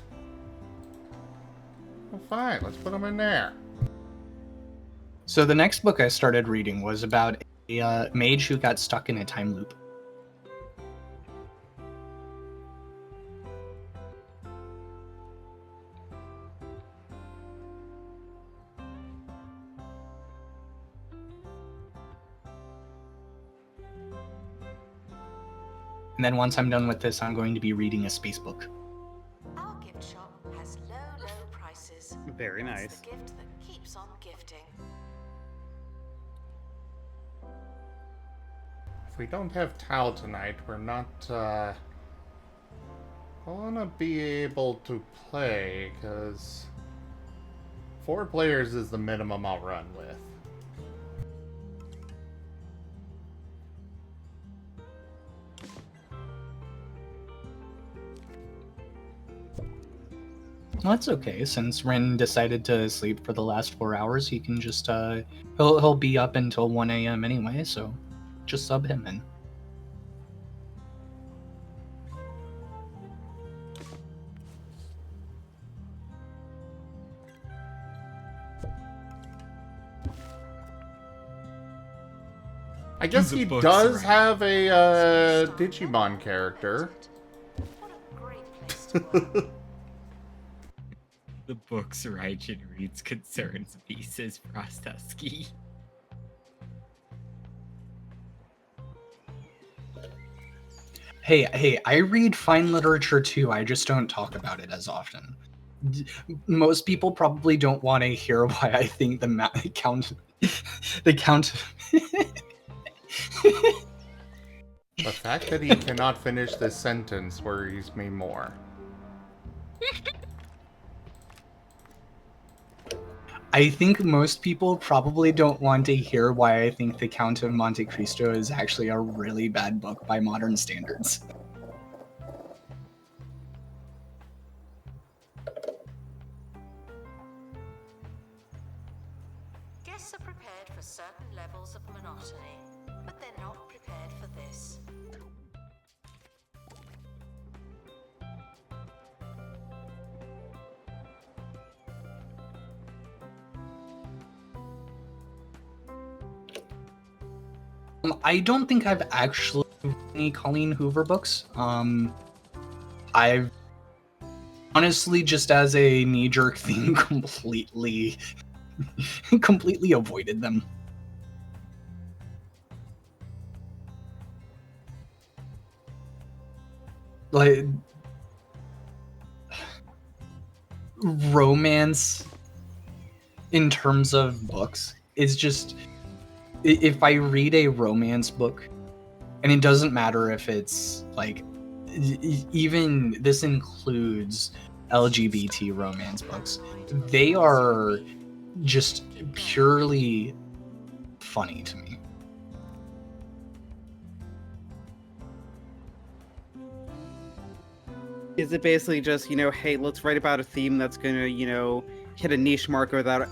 Well, fine, let's put them in there. So the next book I started reading was about a mage who got stuck in a time loop. And then once I'm done with this, I'm going to be reading a space book. Our gift shop Very It's nice. the gift that keeps on gifting. If we don't have Tao tonight, we're not, gonna be able to play, because 4 players is the minimum I'll run with. Well, that's okay. Since Ren decided to sleep for the last 4 hours, he can just he'll be up until 1 a.m. anyway, so just sub him in. I guess The he book's does right. have a Digimon character. What a great place to work. The book's Raijin reads concerns me, says Frostusky. Hey, I read fine literature too. I just don't talk about it as often. Most people probably don't want to hear why I think the count. The fact that he cannot finish this sentence worries me more. I think most people probably don't want to hear why I think The Count of Monte Cristo is actually a really bad book by modern standards. Guests are prepared for certain levels of monotony, but they're not prepared for this. I don't think I've actually read any Colleen Hoover books. I've honestly, just as a knee-jerk thing, completely avoided them. Like, romance in terms of books is just, if I read a romance book, and it doesn't matter if it's like, even this includes LGBT romance books, they are just purely funny to me. Is it basically just, hey, let's write about a theme that's gonna, hit a niche marker without,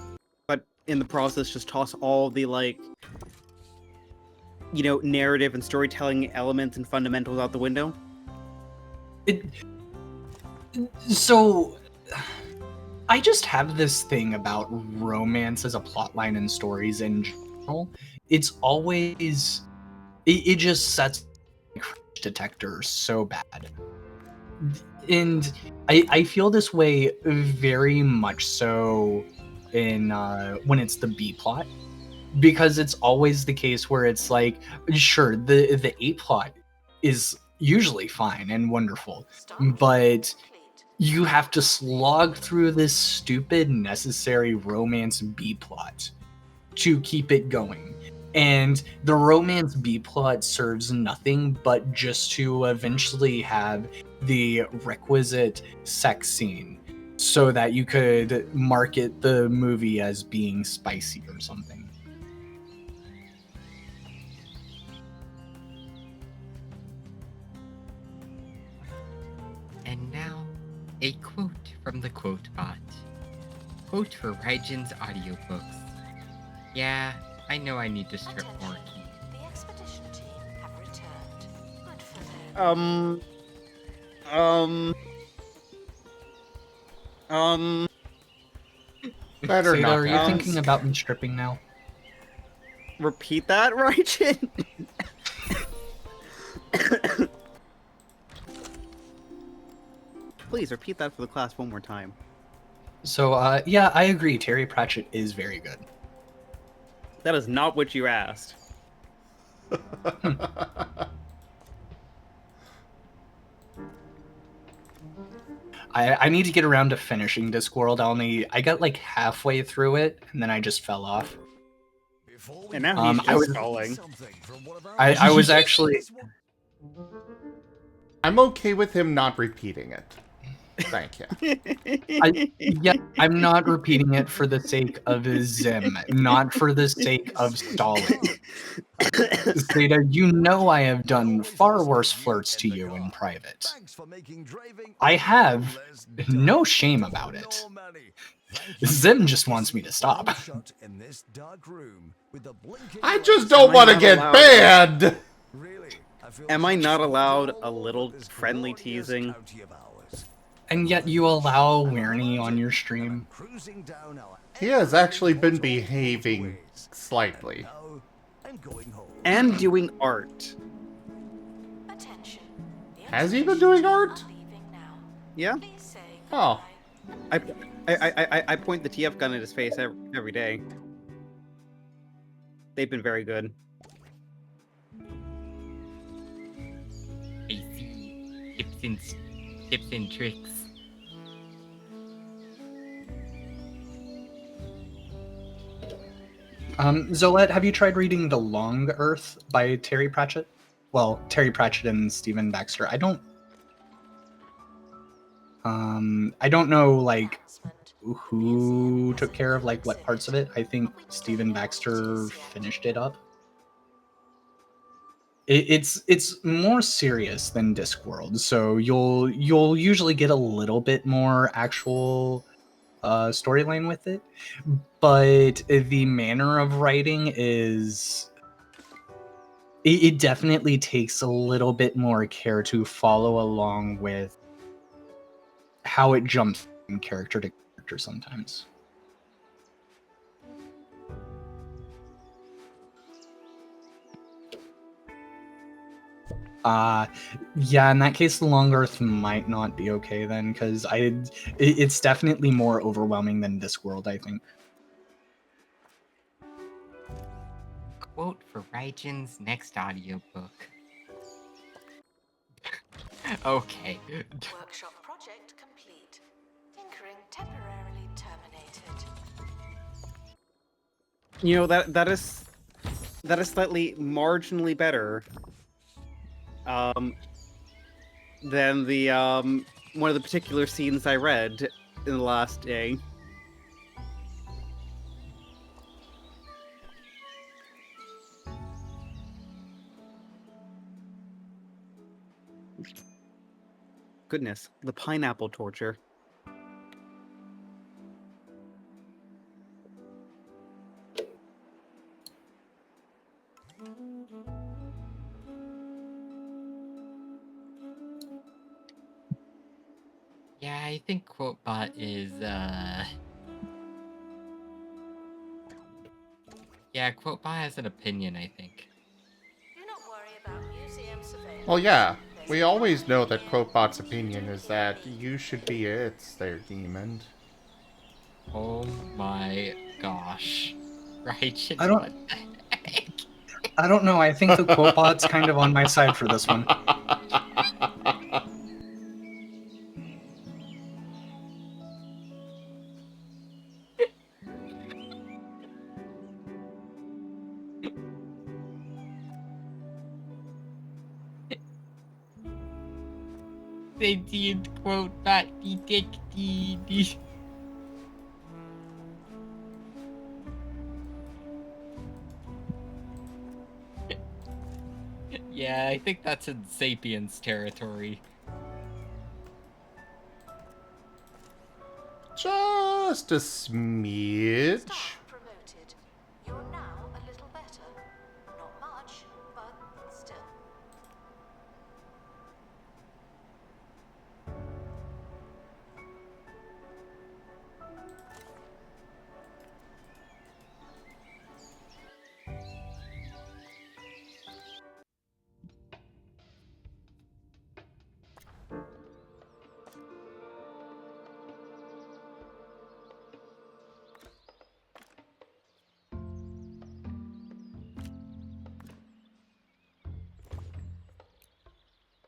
but in the process just toss all the, narrative and storytelling elements and fundamentals out the window? So, I just have this thing about romance as a plotline in stories in general. It's always, it just sets my cringe detector so bad. And I feel this way very much so in when it's the B plot, because it's always the case where it's like, sure, the A plot is usually fine and wonderful, but you have to slog through this stupid necessary romance B plot to keep it going. And the romance B plot serves nothing but just to eventually have the requisite sex scene so that you could market the movie as being spicy or something. And now, a quote from the quote bot. Quote for Raijin's audiobooks. Yeah, I know I need to strip more key. The expedition team have returned. Good for them. Better Seda, not are you ask. thinking about me stripping now? Repeat that, Raijin? Please repeat that for the class one more time. So, yeah, I agree. Terry Pratchett is very good. That is not what you asked. I need to get around to finishing Discworld. I got like halfway through it, and then I just fell off. And now he's just stalling. I was actually... I'm okay with him not repeating it. Thank you. I'm not repeating it for the sake of Zim, not for the sake of stalling. Zeta, you know I have done far worse flirts to you in private. I have no shame about it. Zim just wants me to stop. I just don't want to get banned! Am I not allowed a little friendly teasing? And yet you allow Weirney on your stream. He has actually been behaving slightly. And doing art. Has he been doing art? Yeah. Oh. I point the TF gun at his face every day. They've been very good. I see. Tips and tricks. Zolette, have you tried reading The Long Earth by Terry Pratchett? Well, Terry Pratchett and Stephen Baxter. I don't know, like, who took care of, like, what parts of it. I think Stephen Baxter finished it up. It's more serious than Discworld, so you'll usually get a little bit more actual storyline with it, but the manner of writing is... It definitely takes a little bit more care to follow along with how it jumps from character to character sometimes. Yeah, in that case, The Long Earth might not be okay then, because it's definitely more overwhelming than Discworld, I think. Quote for Raijin's next audiobook. Okay. Workshop project complete. Tinkering temporarily terminated. You know, that is slightly marginally better than the one of the particular scenes I read in the last day. Goodness, the pineapple torture. Yeah, I think QuoteBot is, Yeah, QuoteBot has an opinion, I think. Do not worry about museum surveillance. Well, yeah. We always know that QuoteBot's opinion is that you should be it's their demon. Oh my gosh. Right? I don't know. I think the QuoteBot's kind of on my side for this one. They deemed QuoteBot detected. Yeah, I think that's in Sapiens territory. Just a smidge. Promoted. You're now a little better. Not much, but still.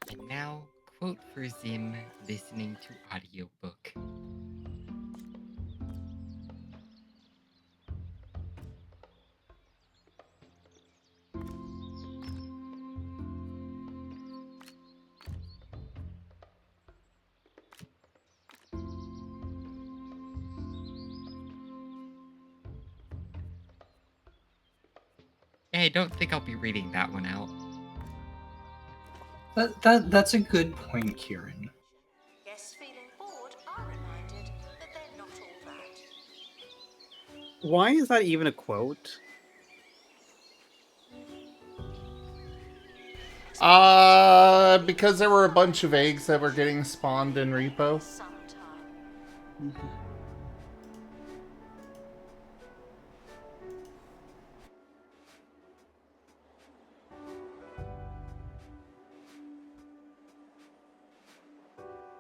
And now, quote for Zim listening to audiobook. Hey, I don't think I'll be reading that one out. That's a good point, Kieran. Guests feeling bored are reminded that they're not all that. Why is that even a quote? Because there were a bunch of eggs that were getting spawned in Repo.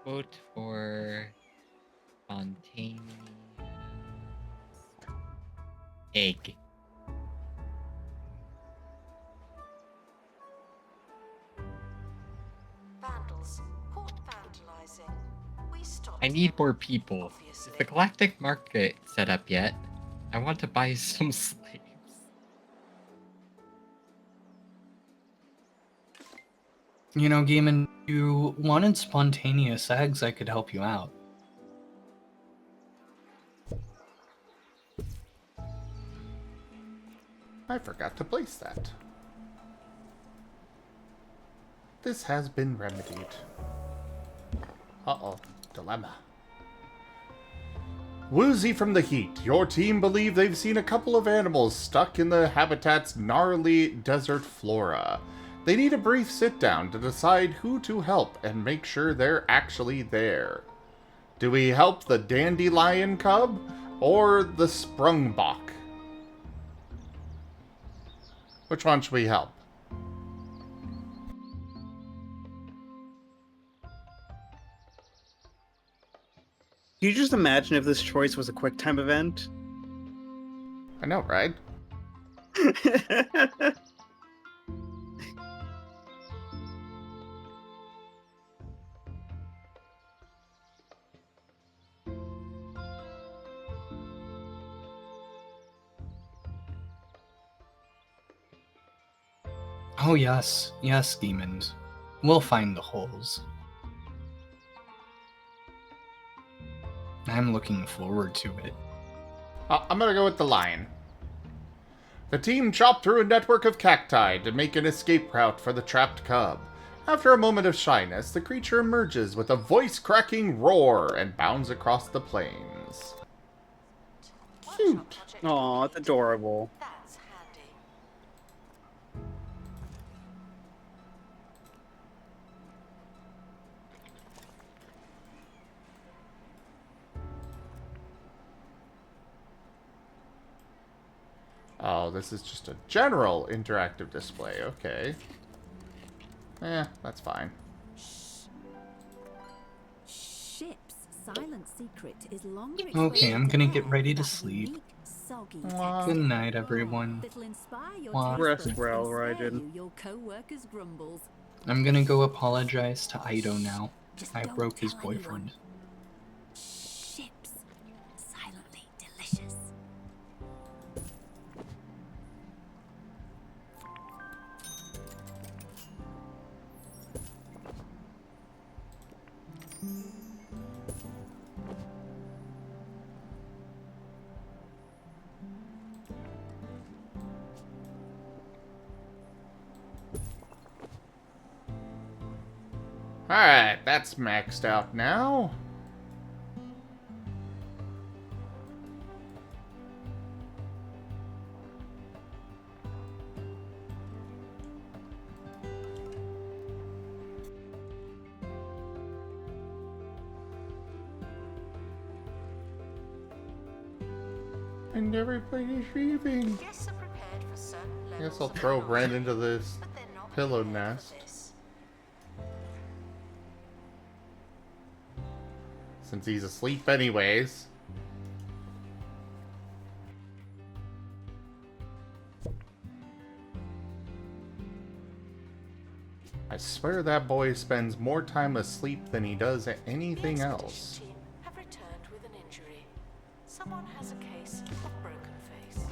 Quote for spontaneous egg. Vandals caught vandalizing. We stopped. I need more people. Is the galactic market set up yet? I want to buy some slaves. You know, Gaiman, you wanted spontaneous eggs, I could help you out. I forgot to place that. This has been remedied. Uh-oh. Dilemma. Woozy from the heat. Your team believe they've seen a couple of animals stuck in the habitat's gnarly desert flora. They need a brief sit-down to decide who to help and make sure they're actually there. Do we help the dandelion cub or the sprungbok? Which one should we help? Can you just imagine if this choice was a QuickTime event? I know, right? Oh yes, yes, demons. We'll find the holes. I'm looking forward to it. I'm gonna go with the lion. The team chopped through a network of cacti to make an escape route for the trapped cub. After a moment of shyness, the creature emerges with a voice-cracking roar and bounds across the plains. Cute. Aw, it's adorable. That's handy. Oh, this is just a general interactive display. Okay. That's fine. Ship's silent secret is longer Okay, I'm gonna get ready to that sleep. unique, soggy Good night, everyone. that'll inspire your Mwah. taste Rest buds well, and spare Raiden. you your co-workers' grumbles. I'm gonna go apologize to Ido now. Just I don't broke his tell anyone. boyfriend. Ships, silently delicious. Alright, that's maxed out now. And everybody's leaving. Guests are prepared for certain I levels guess I'll of throw comfort, Ren into this but they're not pillow prepared for nest. this. Since he's asleep anyways. I swear that boy spends more time asleep than he does at anything The else. expedition team have returned with an injury. Someone has a case of broken face.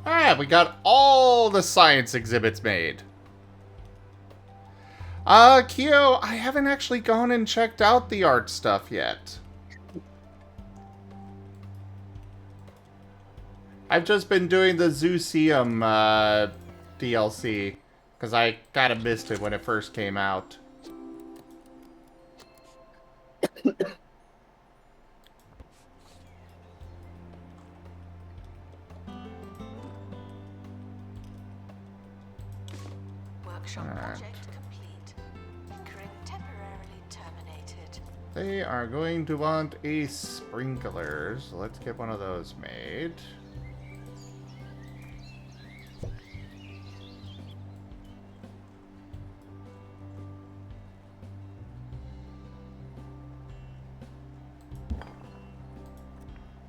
Ah, we got all the science exhibits made. Kyo, I haven't actually gone and checked out the art stuff yet. I've just been doing the Zooseum DLC, because I kind of missed it when it first came out. Workshop project complete. Anchoring temporarily terminated. They are going to want a sprinkler, so let's get one of those made.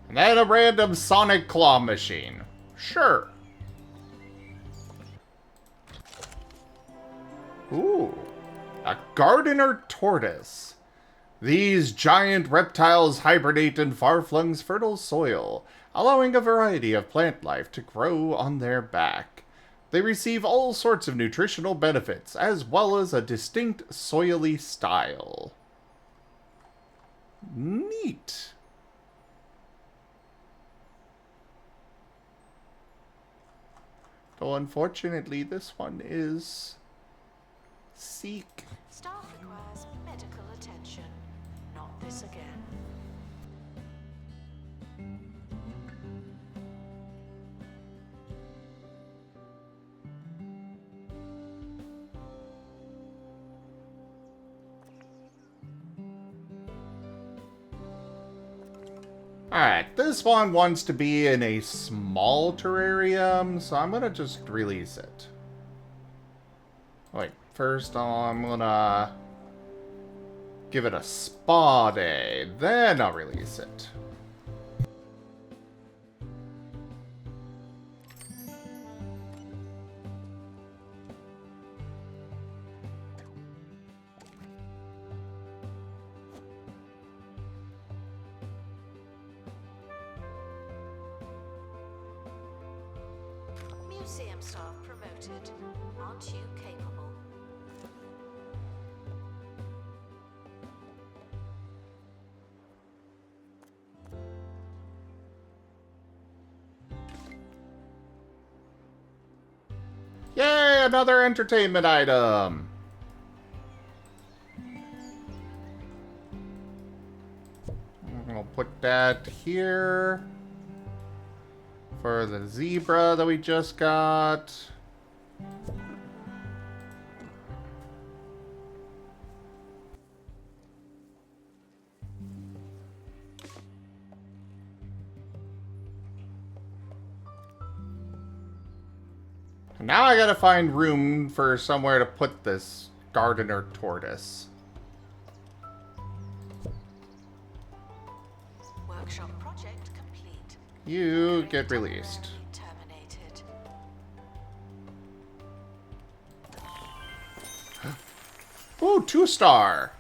And then a random sonic claw machine. Sure. Ooh. A gardener tortoise. These giant reptiles hibernate in far-flung's fertile soil, allowing a variety of plant life to grow on their back. They receive all sorts of nutritional benefits, as well as a distinct soily style. Neat. Though unfortunately, this one is Seek. Staff requires medical attention. Not this again. Alright, this one wants to be in a small terrarium, so I'm gonna just release it. Wait, first I'm gonna give it a spa day, then I'll release it. Museum staff promoted. Aren't you capable? Yay, another entertainment item! I'll put that here for the zebra that we just got. Now I gotta find room for somewhere to put this gardener tortoise. Workshop project complete. You get released. Terminated. Ooh, 2-star.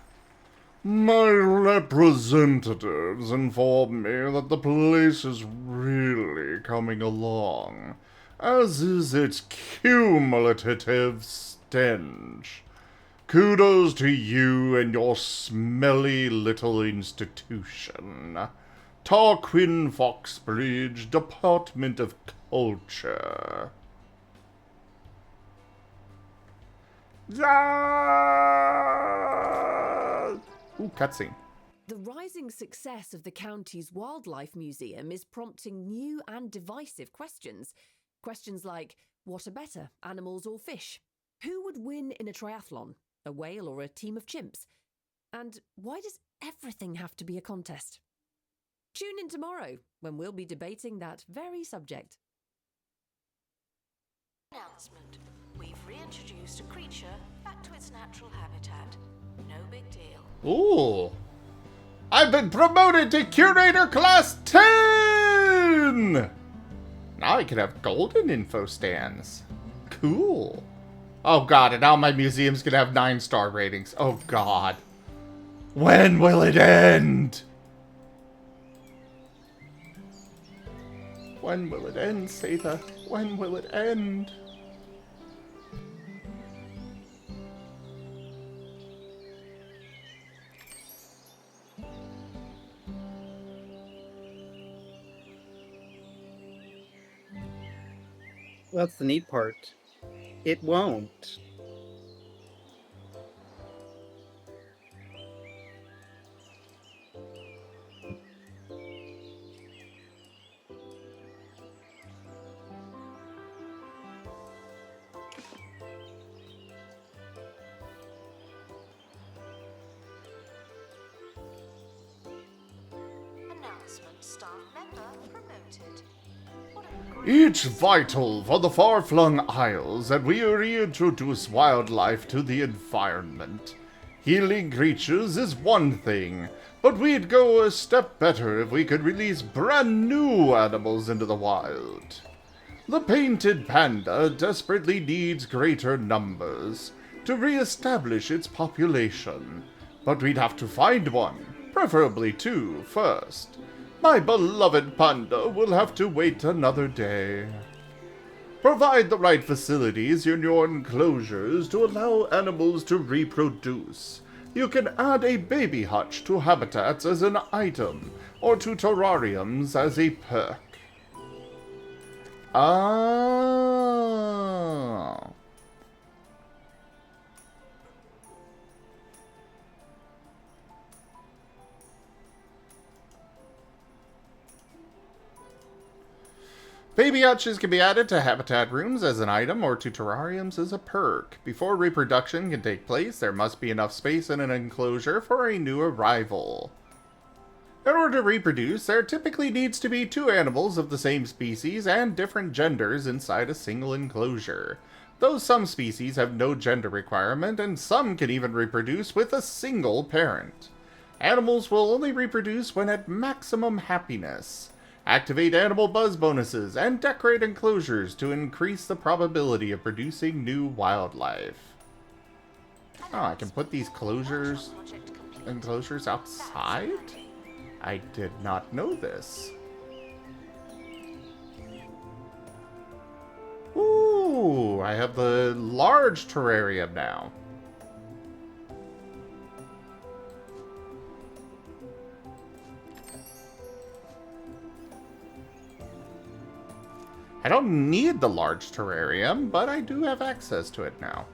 My representatives inform me that the place is really coming along, as is its cumulative stench. Kudos to you and your smelly little institution. Tarquin Foxbridge, Department of Culture. Ooh, cutscene. The rising success of the county's wildlife museum is prompting new and divisive questions. Questions like, what are better, animals or fish? Who would win in a triathlon, a whale or a team of chimps? And why does everything have to be a contest? Tune in tomorrow, when we'll be debating that very subject. Announcement. We've reintroduced a creature back to its natural habitat. No big deal. Ooh. I've been promoted to Curator Class 10! Now I can have golden info stands. Cool. Oh god, and now my museum's gonna have 9-star ratings. Oh god. When will it end? When will it end, Satha? When will it end? That's the neat part. It won't. Announcement: staff member promoted. It's vital for the far-flung isles that we reintroduce wildlife to the environment. Healing creatures is one thing, but we'd go a step better if we could release brand new animals into the wild. The painted panda desperately needs greater numbers to re-establish its population, but we'd have to find one, preferably two, first. My beloved panda will have to wait another day. Provide the right facilities in your enclosures to allow animals to reproduce. You can add a baby hutch to habitats as an item, or to terrariums as a perk. Ah. Baby hutches can be added to habitat rooms as an item or to terrariums as a perk. Before reproduction can take place, there must be enough space in an enclosure for a new arrival. In order to reproduce, there typically needs to be 2 animals of the same species and different genders inside a single enclosure. Though some species have no gender requirement, and some can even reproduce with a single parent. Animals will only reproduce when at maximum happiness. Activate animal buzz bonuses and decorate enclosures to increase the probability of producing new wildlife. Oh, I can put these enclosures outside? I did not know this. Ooh, I have the large terrarium now. I don't need the large terrarium, but I do have access to it now.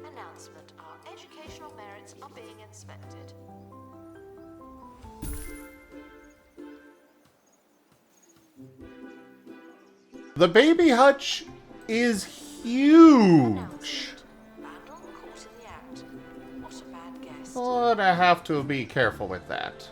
Announcement: our educational merits are being inspected. The baby hutch is huge. Vandal caught in the act. What a bad guess. But I have to be careful with that.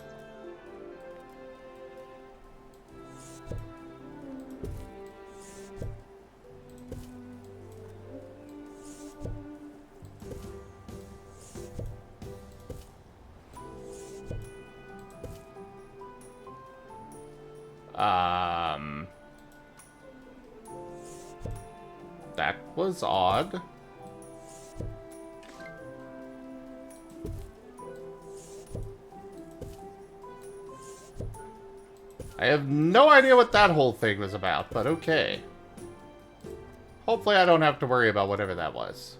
That was odd. I have no idea what that whole thing was about, but okay. Hopefully I don't have to worry about whatever that was.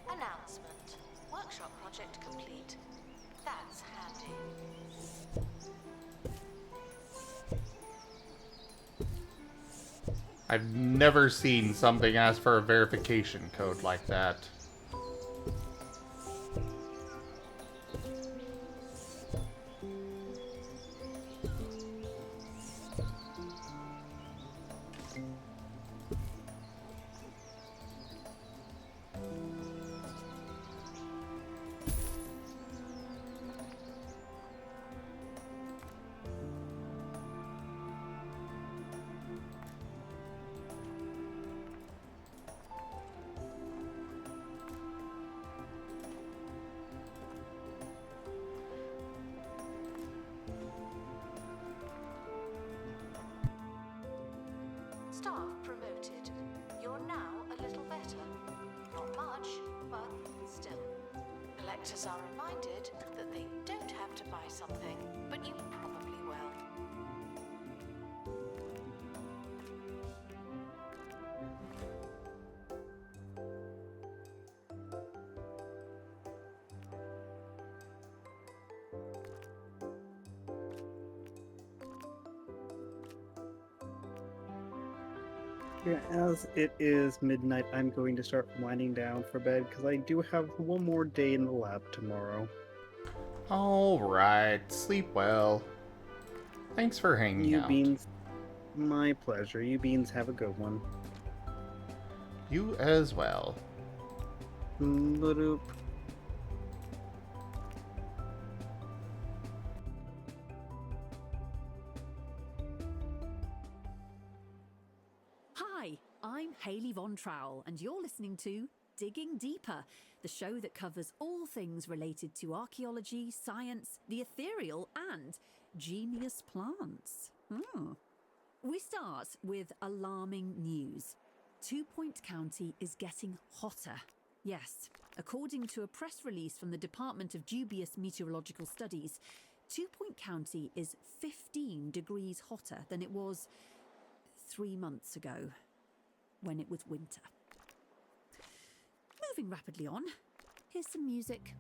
Announcement: workshop project complete. That's handy. I've never seen something ask for a verification code like that. Staff promoted. You're now a little better. Not much, but still. Collectors are reminded that they don't have to buy something, but you probably will. Yeah, as it is midnight, I'm going to start winding down for bed because I do have one more day in the lab tomorrow. Alright, sleep well. Thanks for hanging You out. beans, my pleasure. You beans have a good one. You as well. Bloop. Hi, I'm Hayley Von Trowell, and you're listening to Digging Deeper, the show that covers all things related to archaeology, science, the ethereal, and genius plants. We start with alarming news. 2 Point County is getting hotter. Yes, according to a press release from the Department of Dubious Meteorological Studies, 2 Point County is 15 degrees hotter than it was 3 months ago, when it was winter. Moving rapidly on, here's some music.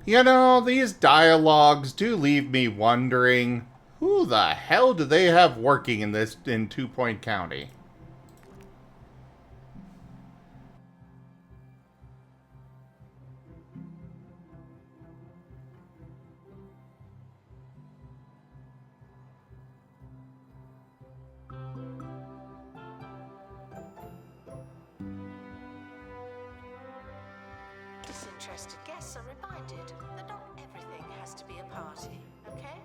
You know, these dialogues do leave me wondering, who the hell do they have working in 2 Point County? Disinterested guests are reminded that not everything has to be a party, okay?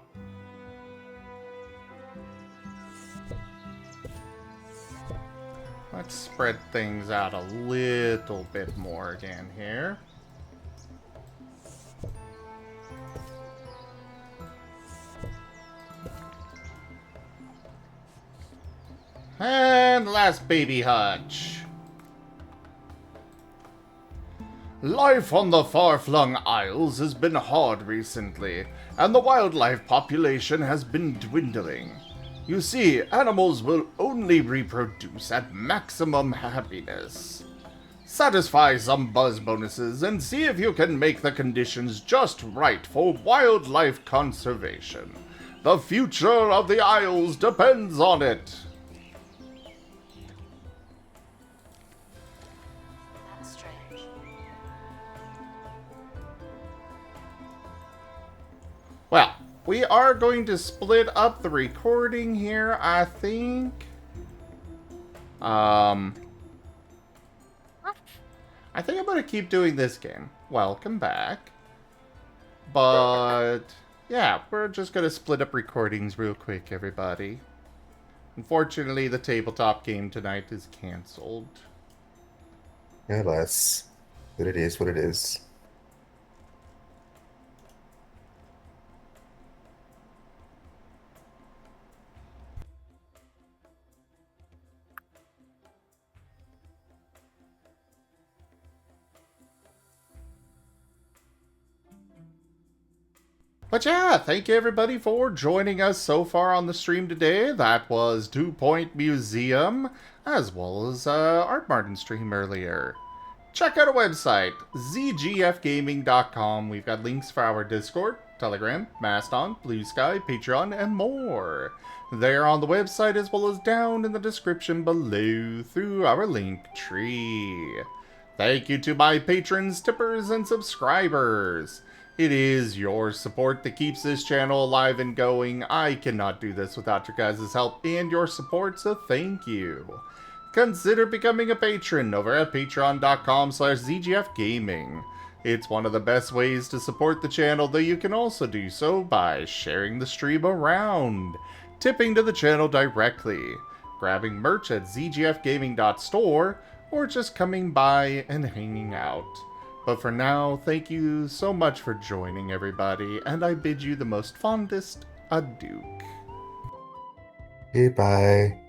Let's spread things out a little bit more again here. And last baby hutch. Life on the far-flung isles has been hard recently, and the wildlife population has been dwindling. You see, animals will only reproduce at maximum happiness. Satisfy some buzz bonuses and see if you can make the conditions just right for wildlife conservation. The future of the Isles depends on it. That's strange. Well, we are going to split up the recording here, I think. I think I'm going to keep doing this game. Welcome back. But, yeah, we're just going to split up recordings real quick, everybody. Unfortunately, the tabletop game tonight is canceled. Alas, but it is what it is. But yeah, thank you everybody for joining us so far on the stream today. That was 2 Point Museum, as well as Art Marten stream earlier. check out our website, zgfgaming.com. We've got links for our Discord, Telegram, Mastodon, Blue Sky, Patreon, and more. They're on the website as well as down in the description below through our link tree. Thank you to my patrons, tippers, and subscribers. It is your support that keeps this channel alive and going. I cannot do this without your guys' help and your support, so thank you. Consider becoming a patron over at patreon.com/zgfgaming. It's one of the best ways to support the channel, though you can also do so by sharing the stream around, tipping to the channel directly, grabbing merch at zgfgaming.store, or just coming by and hanging out. But for now, thank you so much for joining, everybody, and I bid you the most fondest adieu. Goodbye.